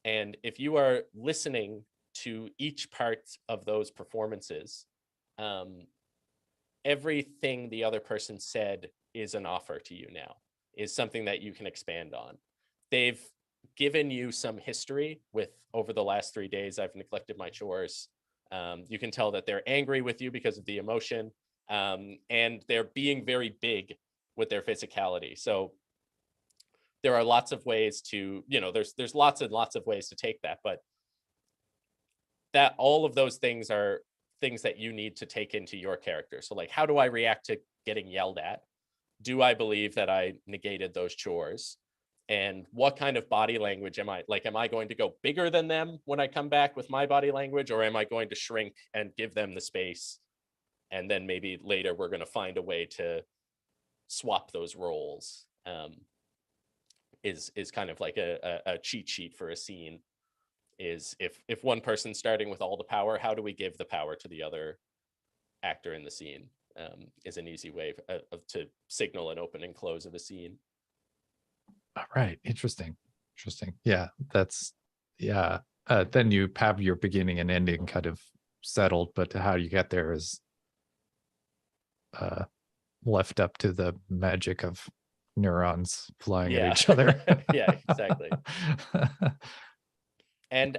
And if you are listening to each part of those performances, everything the other person said is an offer to you now, is something that you can expand on. They've given you some history with, over the last 3 days, I've neglected my chores. You can tell that they're angry with you because of the emotion, and they're being very big with their physicality. So there are lots of ways to, there's lots and lots of ways to take that, but that all of those things are things that you need to take into your character. So like, how do I react to getting yelled at? Do I believe that I negated those chores? And what kind of body language am I going to go bigger than them when I come back with my body language, or am I going to shrink and give them the space? And then maybe later we're going to find a way to swap those roles. Is kind of like a cheat sheet for a scene. Is if one person's starting with all the power, how do we give the power to the other actor in the scene? Is an easy way to signal an open and close of a scene. All right. Interesting. Yeah, then you have your beginning and ending kind of settled, but how you get there is left up to the magic of neurons flying at each other. Yeah, exactly. And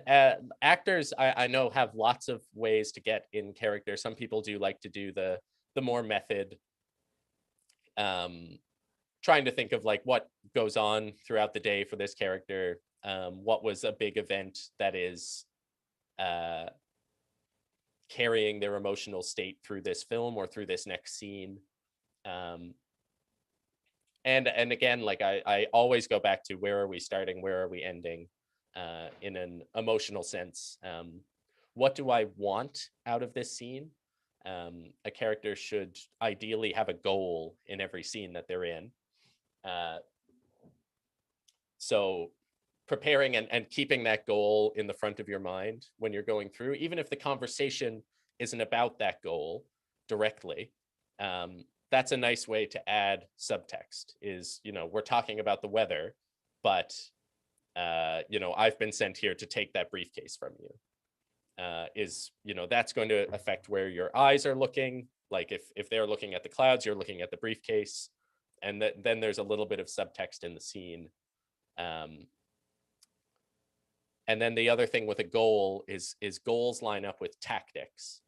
actors, I know, have lots of ways to get in character. Some people do like to do the more method, trying to think of like what goes on throughout the day for this character. What was a big event that is carrying their emotional state through this film or through this next scene. And again, like I always go back to, where are we starting? Where are we ending? In an emotional sense. What do I want out of this scene? A character should ideally have a goal in every scene that they're in. So preparing and keeping that goal in the front of your mind when you're going through, even if the conversation isn't about that goal directly, that's a nice way to add subtext. Is, we're talking about the weather, but I've been sent here to take that briefcase from you. That's going to affect where your eyes are looking. Like if they're looking at the clouds, you're looking at the briefcase, and then there's a little bit of subtext in the scene. And then the other thing with a goal is goals line up with tactics.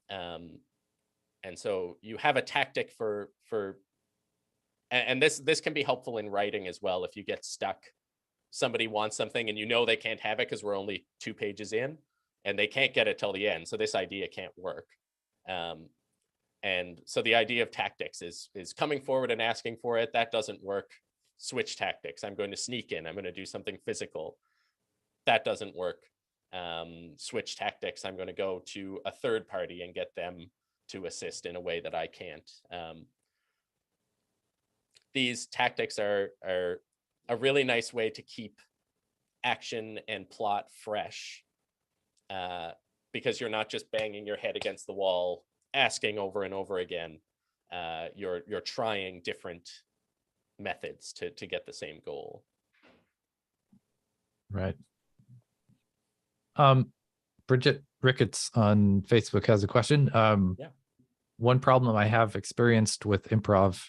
And so you have a tactic and this can be helpful in writing as well. If you get stuck, somebody wants something and they can't have it because we're only 2 pages in, and they can't get it till the end, so this idea can't work. And so the idea of tactics is coming forward and asking for it. That doesn't work. Switch tactics. I'm going to sneak in. I'm going to do something physical. That doesn't work. Switch tactics. I'm going to go to a third party and get them to assist in a way that I can't. These tactics are a really nice way to keep action and plot fresh, because you're not just banging your head against the wall, asking over and over again. you're trying different methods to get the same goal. Right. Bridget Ricketts on Facebook has a question. Yeah. One problem I have experienced with improv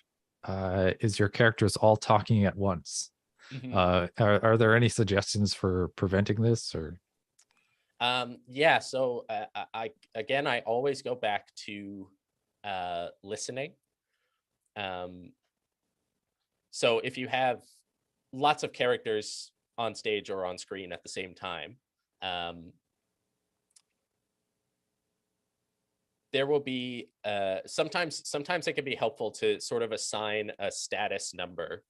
is your characters all talking at once. Are there any suggestions for preventing this, or? Yeah, so I always go back to listening. So if you have lots of characters on stage or on screen at the same time, there will be sometimes it can be helpful to sort of assign a status number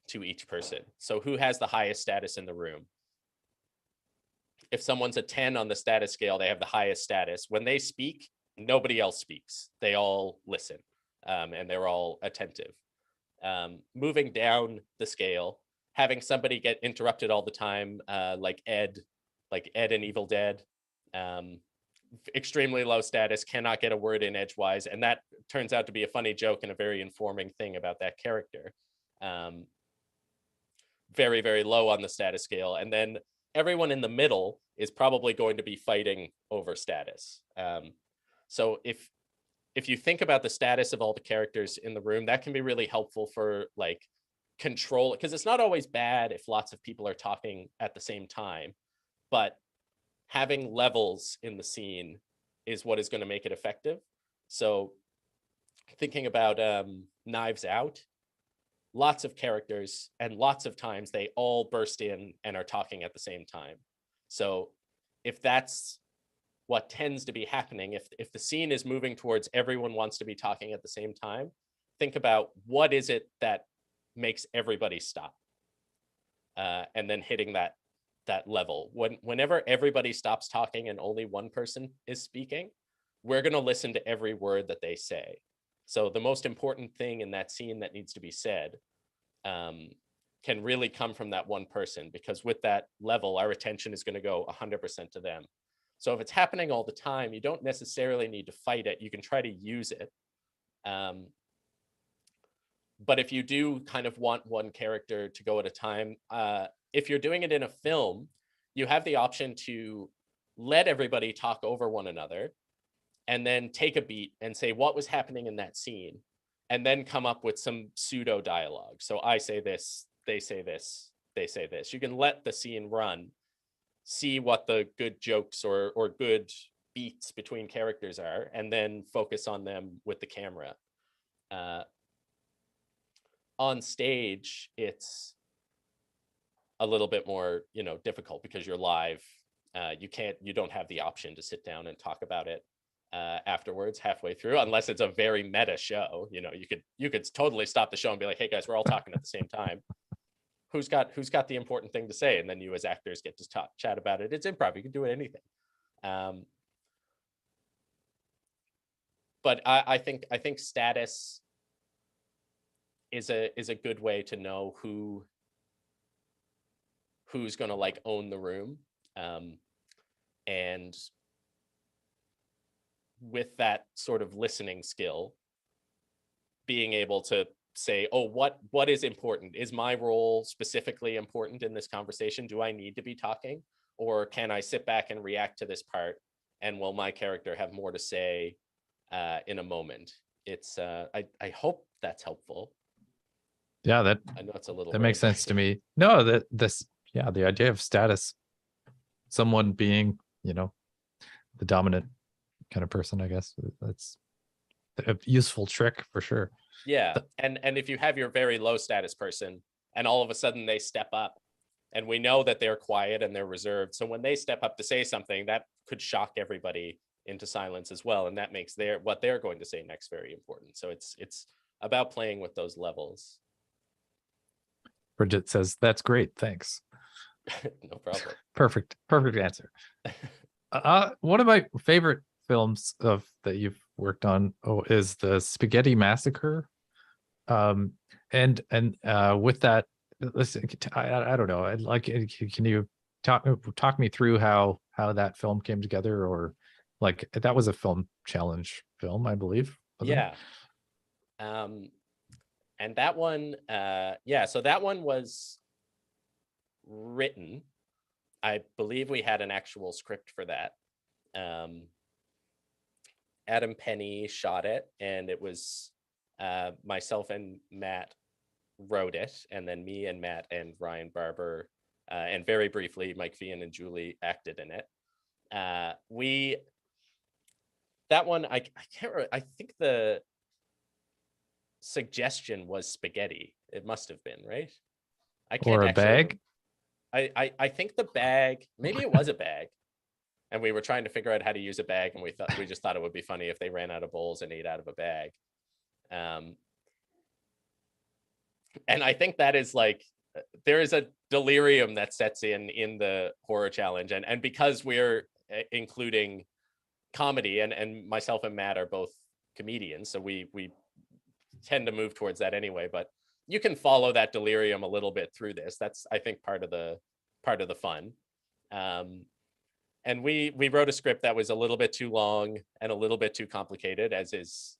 to each person. So who has the highest status in the room? If someone's a 10 on the status scale, they have the highest status. When they speak, nobody else speaks. They all listen, and they're all attentive. Moving down the scale, having somebody get interrupted all the time, like Ed in Evil Dead, extremely low status, cannot get a word in edgewise, and that turns out to be a funny joke and a very informing thing about that character. Very, very low on the status scale. And then everyone in the middle is probably going to be fighting over status. So if you think about the status of all the characters in the room, that can be really helpful for like control, because it's not always bad if lots of people are talking at the same time, but having levels in the scene is what is going to make it effective. So thinking about Knives Out, lots of characters, and lots of times they all burst in and are talking at the same time. So if that's what tends to be happening, if the scene is moving towards everyone wants to be talking at the same time, think about what is it that makes everybody stop, and then hitting that level. Whenever everybody stops talking and only one person is speaking, we're going to listen to every word that they say. So the most important thing in that scene that needs to be said can really come from that one person, because with that level, our attention is going to go 100% to them. So if it's happening all the time, you don't necessarily need to fight it. You can try to use it. But if you do kind of want one character to go at a time, if you're doing it in a film, you have the option to let everybody talk over one another and then take a beat and say what was happening in that scene, and then come up with some pseudo dialogue. So I say this, they say this, they say this. You can let the scene run, see what the good jokes or good beats between characters are, and then focus on them with the camera. On stage, it's a little bit more, difficult because you're live. You don't have the option to sit down and talk about it afterwards, halfway through, unless it's a very meta show. You could totally stop the show and be like, hey guys, we're all talking at the same time. Who's got the important thing to say? And then you as actors get to chat about it. It's improv. You can do anything. But I think status is a good way to know who's going to like own the room. And with that sort of listening skill, being able to say, oh, what is important? Is my role specifically important in this conversation? Do I need to be talking? Or can I sit back and react to this part? And will my character have more to say in a moment? It's I hope that's helpful. Yeah, I know it's a little that makes sense to me. No, the idea of status, someone being, the dominant kind of person, I guess, that's a useful trick for sure. Yeah, and if you have your very low status person and all of a sudden they step up, and we know that they're quiet and they're reserved, so when they step up to say something, that could shock everybody into silence as well, and that makes what they're going to say next very important. So it's about playing with those levels. Bridget says, that's great, thanks. No problem. Perfect answer. One of my favorite films that you've worked on is the Spaghetti Massacre. And with that, listen, I don't know, can you talk me through how that film came together? Or like, that was a film challenge film, I believe. Yeah. And that one, yeah, so that one was written. I believe we had an actual script for that. Adam Penny shot it, and it was myself and Matt wrote it, and then me and Matt and Ryan Barber, and very briefly Mike Vian and Julie acted in it. That one, I can't remember, I think the suggestion was spaghetti. It must have been, right? I can't Or a actually bag. I think the bag, maybe it was a bag, and we were trying to figure out how to use a bag, and we just thought it would be funny if they ran out of bowls and ate out of a bag. And I think that is like, there is a delirium that sets in the horror challenge, and because we're including comedy, and myself and Matt are both comedians, so we tend to move towards that anyway, but you can follow that delirium a little bit through this. That's, I think, part of the fun. And we wrote a script that was a little bit too long and a little bit too complicated, as is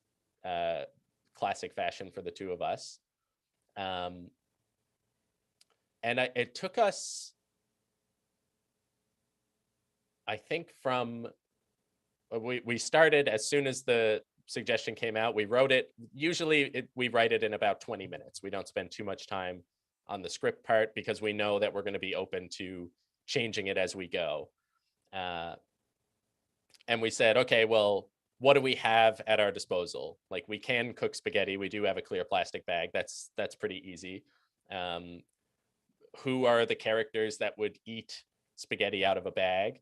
classic fashion for the two of us. And it took us, I think, from we started as soon as the suggestion came out. We wrote it. Usually we write it in about 20 minutes. We don't spend too much time on the script part, because we know that we're going to be open to changing it as we go. And we said, okay, well, what do we have at our disposal? Like, we can cook spaghetti. We do have a clear plastic bag. That's pretty easy. Who are the characters that would eat spaghetti out of a bag?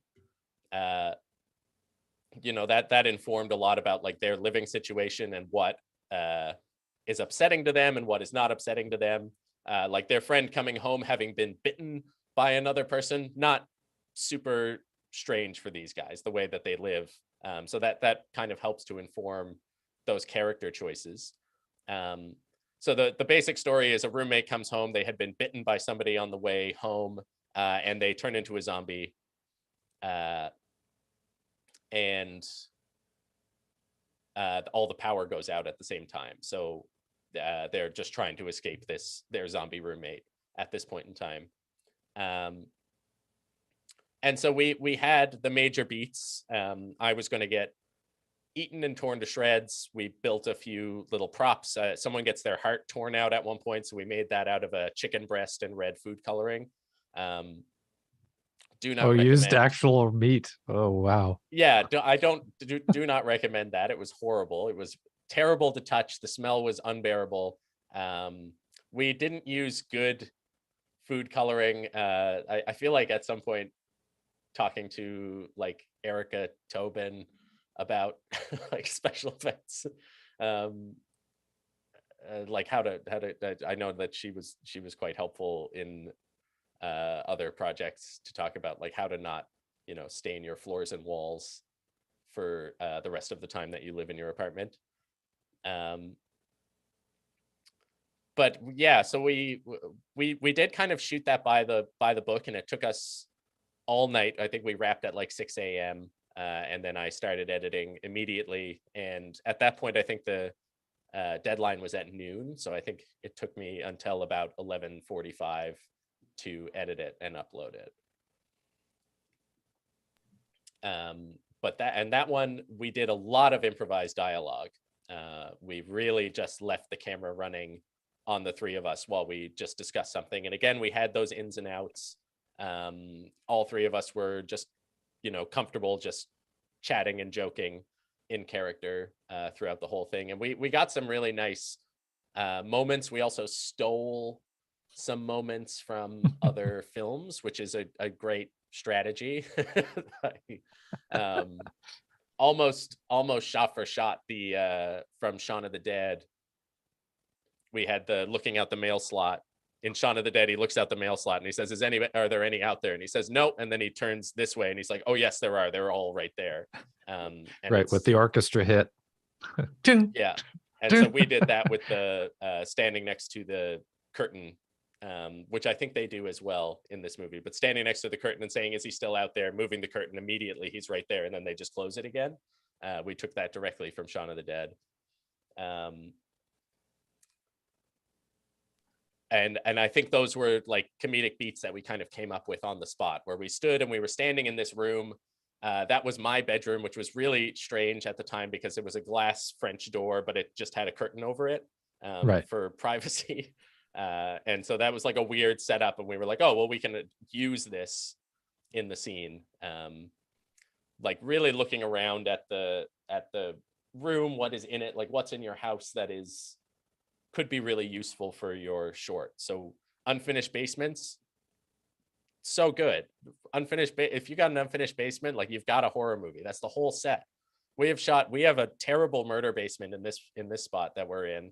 You know, that informed a lot about like their living situation and what is upsetting to them and what is not upsetting to them. Like their friend coming home having been bitten by another person, not super strange for these guys, the way that they live. So that kind of helps to inform those character choices. So the basic story is a roommate comes home. They had been bitten by somebody on the way home, and they turn into a zombie. And all the power goes out at the same time. So they're just trying to escape their zombie roommate at this point in time. And so we had the major beats. I was going to get eaten and torn to shreds. We built a few little props. Someone gets their heart torn out at one point, so we made that out of a chicken breast and red food coloring. Do not recommend. Used actual meat. Oh, wow. Yeah, do not recommend that. It was horrible. It was terrible to touch. The smell was unbearable. We didn't use good food coloring. I feel like at some point talking to like Erica Tobin about like special effects, like how to I know that she was quite helpful in other projects to talk about like how to not, you know, stain your floors and walls for the rest of the time that you live in your apartment. But yeah, so we did kind of shoot that by the book, and it took us all night. I think we wrapped at like 6 a.m. And then I started editing immediately. And at that point, I think the deadline was at noon. So I think it took me until about 11:45 to edit it and upload it. But that one, we did a lot of improvised dialogue. We really just left the camera running on the three of us while we just discussed something. And again, we had those ins and outs. All three of us were just, you know, comfortable just chatting and joking in character throughout the whole thing. And we got some really nice moments. We also stole some moments from other films, which is a great strategy. Almost shot for shot the from Shaun of the Dead. We had the looking out the mail slot. In Shaun of the Dead, he looks out the mail slot and he says, are there any out there? And he says, no. And then he turns this way and he's like, oh, yes, there are. They're all right there. And right, with the orchestra hit. Yeah. And so we did that with the standing next to the curtain, which I think they do as well in this movie. But standing next to the curtain and saying, is he still out there? Moving the curtain immediately, he's right there. And then they just close it again. We took that directly from Shaun of the Dead. and I think those were like comedic beats that we kind of came up with on the spot, where we stood and we were standing in this room. That was my bedroom, which was really strange at the time because it was a glass French door, but it just had a curtain over it Right. for privacy. And so that was like a weird setup. And we were like, oh, well, we can use this in the scene. Like really looking around at the room, what is in it, like what's in your house that could be really useful for your short. So unfinished basements, so good. If you got an unfinished basement, like you've got a horror movie. That's the whole set. We have a terrible murder basement in this spot that we're in,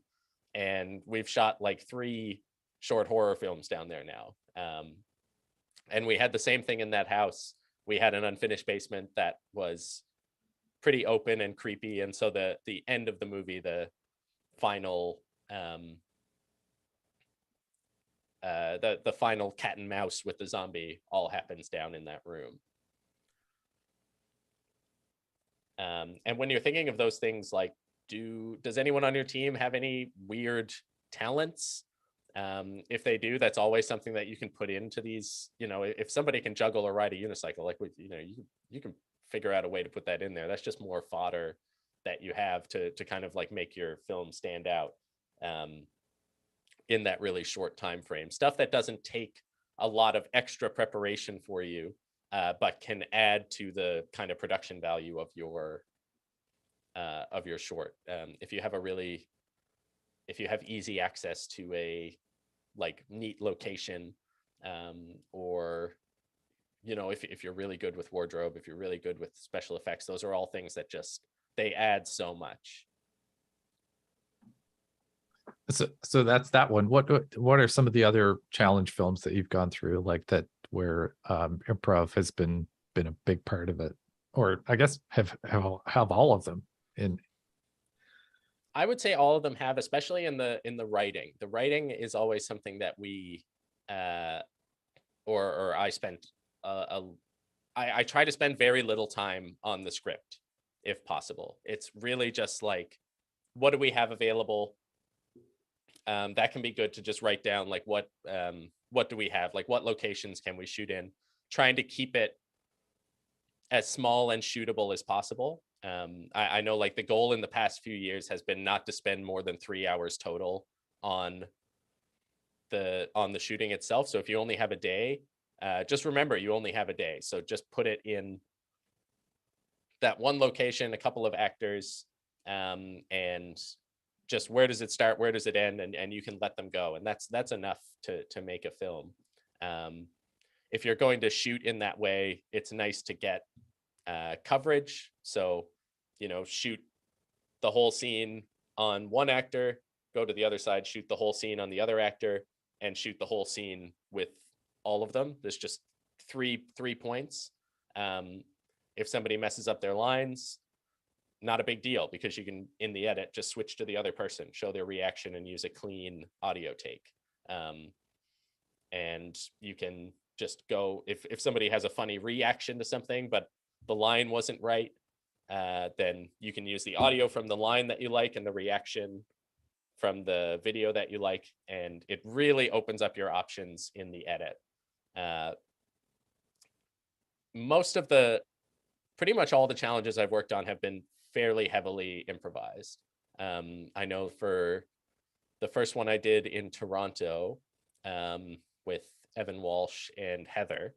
and we've shot like 3 short horror films down there now. And we had the same thing in that house. We had an unfinished basement that was pretty open and creepy, and so the end of the movie, the final the final cat and mouse with the zombie all happens down in that room. And when you're thinking of those things, like does anyone on your team have any weird talents? If they do, that's always something that you can put into these, if somebody can juggle or ride a unicycle, like you can figure out a way to put that in there. That's just more fodder that you have to kind of like make your film stand out in that really short time frame. Stuff that doesn't take a lot of extra preparation for you, but can add to the kind of production value of your short. If you have easy access to a like neat location, or if you're really good with wardrobe, if you're really good with special effects, those are all things that they add so much. So that's that one. What are some of the other challenge films that you've gone through, like that, where improv has been a big part of it, or I guess have all of them in? I would say all of them have, especially in the writing. The writing is always something that we or I spent I try to spend very little time on the script if possible. It's really just like, what do we have available? That can be good to just write down, like what do we have, like what locations can we shoot in, trying to keep it as small and shootable as possible. I know like the goal in the past few years has been not to spend more than 3 hours total on the shooting itself. So if you only have a day, just remember you only have a day. So just put it in that one location, a couple of actors, and just where does it start, where does it end, and you can let them go, and that's enough to make a film. If you're going to shoot in that way, it's nice to get coverage. So shoot the whole scene on one actor, go to the other side, shoot the whole scene on the other actor, and shoot the whole scene with all of them. There's just three points. If somebody messes up their lines, not a big deal, because you can, in the edit, just switch to the other person, show their reaction, and use a clean audio take. And you can just go, if somebody has a funny reaction to something, but the line wasn't right, then you can use the audio from the line that you like and the reaction from the video that you like, and it really opens up your options in the edit. Pretty much all the challenges I've worked on have been fairly heavily improvised. I know for the first one I did in Toronto, with Evan Walsh and Heather,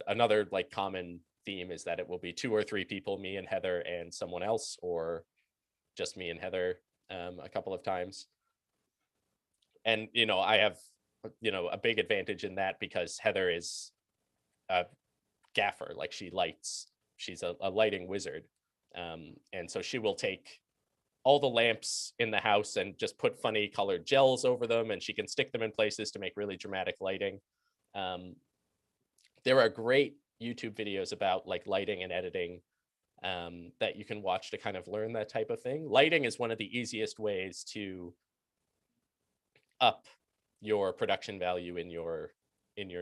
another like common theme is that it will be 2 or 3 people, me and Heather and someone else, or just me and Heather a couple of times. And I have a big advantage in that, because Heather is a gaffer, like she's a lighting wizard, and so she will take all the lamps in the house and just put funny colored gels over them, and she can stick them in places to make really dramatic lighting. There are great YouTube videos about like lighting and editing that you can watch to kind of learn that type of thing. Lighting is one of the easiest ways to up your production value in your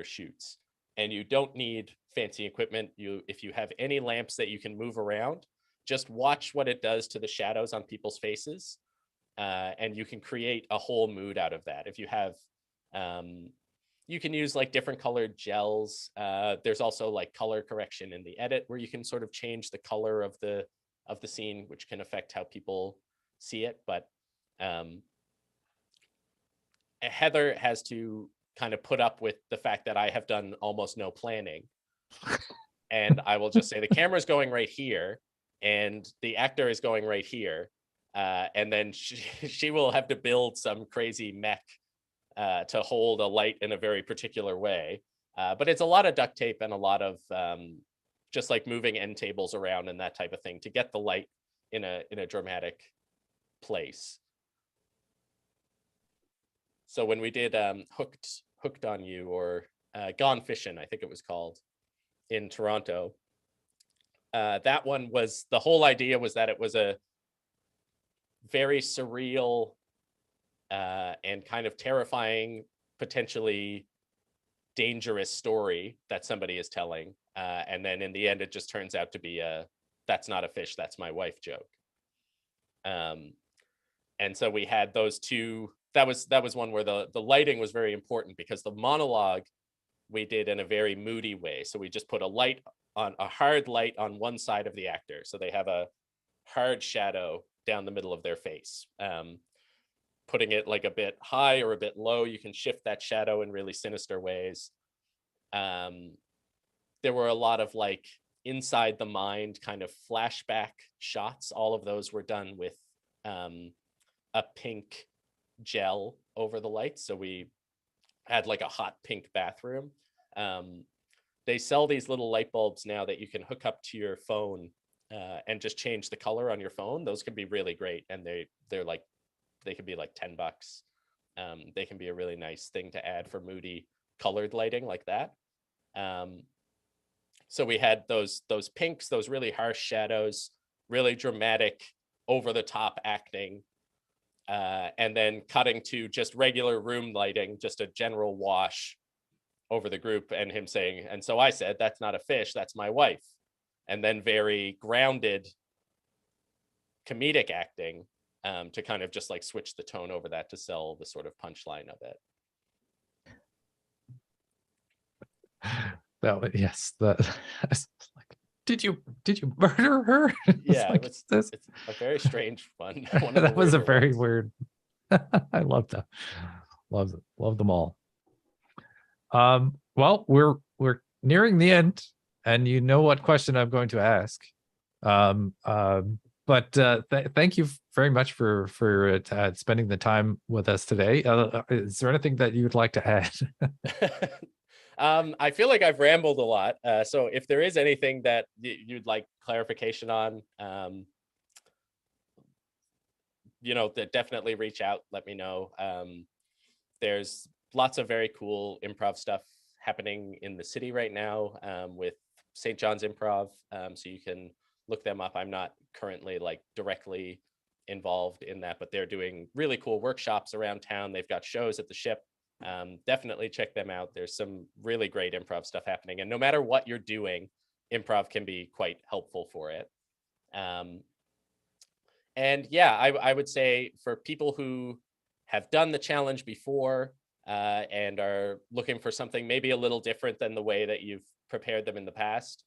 shoots, and you don't need fancy equipment. If you have any lamps that you can move around, just watch what it does to the shadows on people's faces, and you can create a whole mood out of that. If you have You can use like different colored gels. There's also like color correction in the edit where you can sort of change the color of the scene, which can affect how people see it. But Heather has to kind of put up with the fact that I have done almost no planning. And I will just say the camera's going right here and the actor is going right here. And then she will have to build some crazy mech to hold a light in a very particular way. But it's a lot of duct tape and a lot of just like moving end tables around and that type of thing to get the light in a dramatic place. So when we did Hooked on You, or Gone Fishing, I think it was called, in Toronto, that one was, the whole idea was that it was a very surreal and kind of terrifying, potentially dangerous story that somebody is telling. And then in the end, it just turns out to be a, that's not a fish, that's my wife joke. And so we had those two. That was one where the lighting was very important, because the monologue we did in a very moody way. So we just put a hard light on one side of the actor. So they have a hard shadow down the middle of their face. Putting it like a bit high or a bit low, you can shift that shadow in really sinister ways. There were a lot of like inside the mind kind of flashback shots. All of those were done with a pink gel over the lights. So we had like a hot pink bathroom. They sell these little light bulbs now that you can hook up to your phone and just change the color on your phone. Those can be really great, and they're like, they could be like $10. They can be a really nice thing to add for moody colored lighting like that. So we had those pinks, those really harsh shadows, really dramatic, over the top acting, and then cutting to just regular room lighting, just a general wash over the group, and him saying, and so I said, that's not a fish, that's my wife. And then very grounded comedic acting to kind of just like switch the tone over that to sell the sort of punchline of it. Yes, like, did you murder her? Yeah, like, it's a very strange one. That was a very weird. I love that. Love them all. Well, we're nearing the end, and you know what question I'm going to ask. But thank you very much for spending the time with us today. Is there anything that you'd like to add? I feel like I've rambled a lot. So if there is anything that you'd like clarification on, definitely reach out, let me know. There's lots of very cool improv stuff happening in the city right now with St. John's Improv. So you can look them up. I'm not currently like directly involved in that, but they're doing really cool workshops around town. They've got shows at the Ship. Definitely check them out. There's some really great improv stuff happening. And no matter what you're doing, improv can be quite helpful for it. And yeah, I would say for people who have done the challenge before and are looking for something maybe a little different than the way that you've prepared them in the past,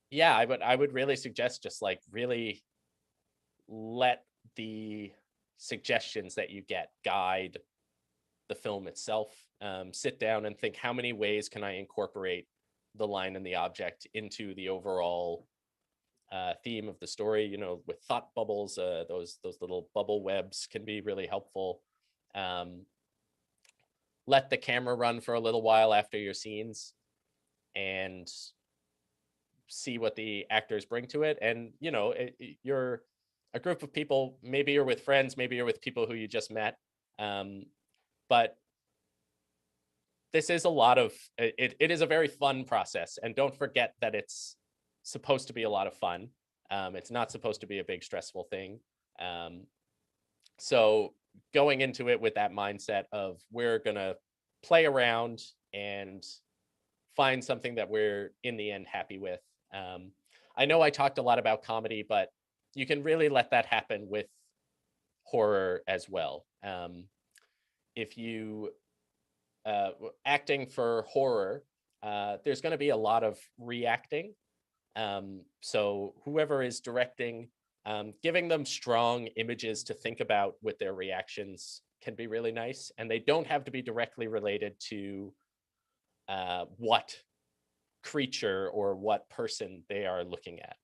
yeah, I would really suggest just like really let the suggestions that you get guide the film itself. Sit down and think, how many ways can I incorporate the line and the object into the overall theme of the story? With thought bubbles, those little bubble webs can be really helpful. Let the camera run for a little while after your scenes and see what the actors bring to it. And you're a group of people, maybe you're with friends, maybe you're with people who you just met, but this is a lot of it is a very fun process. And don't forget that it's supposed to be a lot of fun. It's not supposed to be a big stressful thing. So going into it with that mindset of we're gonna play around and find something that we're in the end happy with. I know I talked a lot about comedy, but you can really let that happen with horror as well. if you acting for horror, there's going to be a lot of reacting. So whoever is directing, giving them strong images to think about with their reactions can be really nice. And they don't have to be directly related to what creature or what person they are looking at.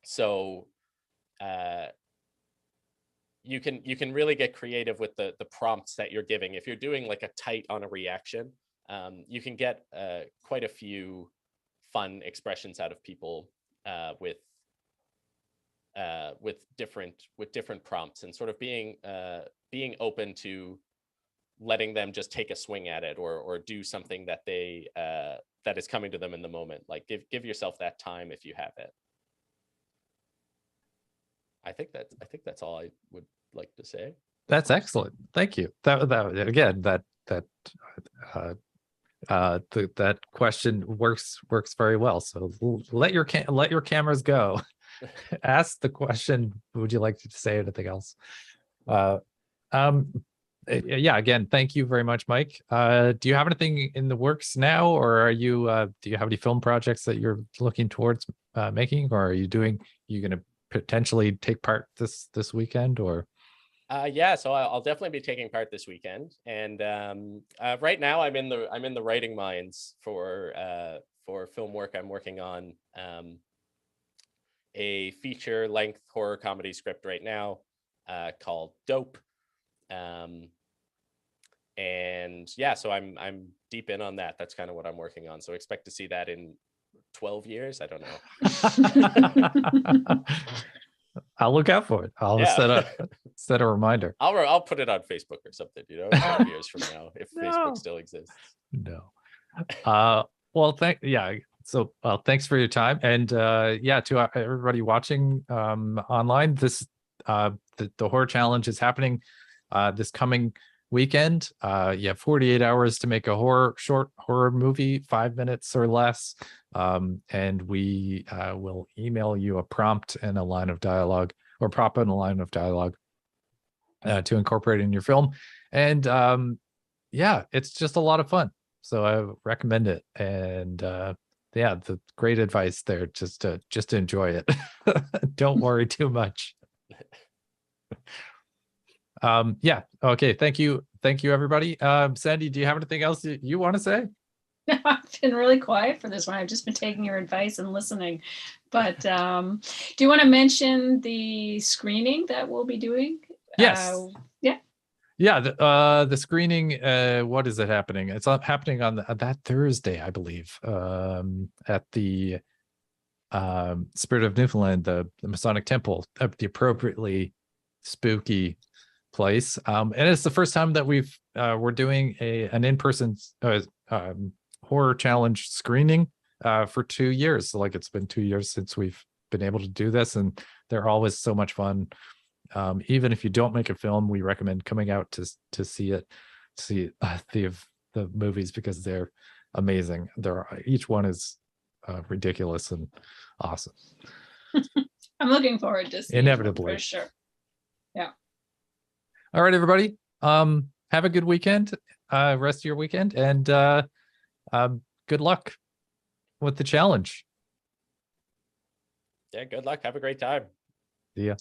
So you can really get creative with the prompts that you're giving. If you're doing like a tight on a reaction, you can get quite a few fun expressions out of people with different prompts, and sort of being open to letting them just take a swing at it, or do something that they that is coming to them in the moment. Like give yourself that time if you have it. I think that's all I would like to say. That's excellent. Thank you. That again, that question works very well. So let your cameras go. Ask the question. Would you like to say anything else? Yeah. Again, thank you very much, Mike. Do you have anything in the works now, or are you? Do you have any film projects that you're looking towards making, or are you going to potentially take part this weekend, or? Yeah, so I'll definitely be taking part this weekend, and right now I'm in the writing minds for film work. I'm working on a feature-length horror comedy script right now called Dope, and yeah, so I'm deep in on that. That's kind of what I'm working on. So expect to see that in 12 years. I don't know. I'll look out for it. I'll set a reminder. I'll put it on Facebook or something, 5 years from now, if Facebook still exists. No. Well, so thanks for your time, and to everybody watching online, this the horror challenge is happening this coming weekend. You have 48 hours to make a short horror movie, 5 minutes or less, and we will email you a prompt and a line of dialogue, or prop and a line of dialogue to incorporate in your film. And it's just a lot of fun, so I recommend it. And the great advice there, just to enjoy it. Don't worry too much. Okay, thank you everybody. Sandy, do you have anything else you want to say? I've been really quiet for this one. I've just been taking your advice and listening. But do you want to mention the screening that we'll be doing? Yes. Yeah. The screening, what is it happening? It's happening on that Thursday, I believe, at the Spirit of Newfoundland, the Masonic Temple, at the appropriately spooky place. And it's the first time that we're doing an in-person horror challenge screening for 2 years. So, like, it's been 2 years since we've been able to do this, and they're always so much fun. Even if you don't make a film, we recommend coming out to see the movies, because they're amazing. Each one is ridiculous and awesome. I'm looking forward to seeing Inevitably, for sure. Yeah. All right, everybody. Have a good weekend, rest of your weekend, and good luck with the challenge. Yeah, good luck. Have a great time. See ya.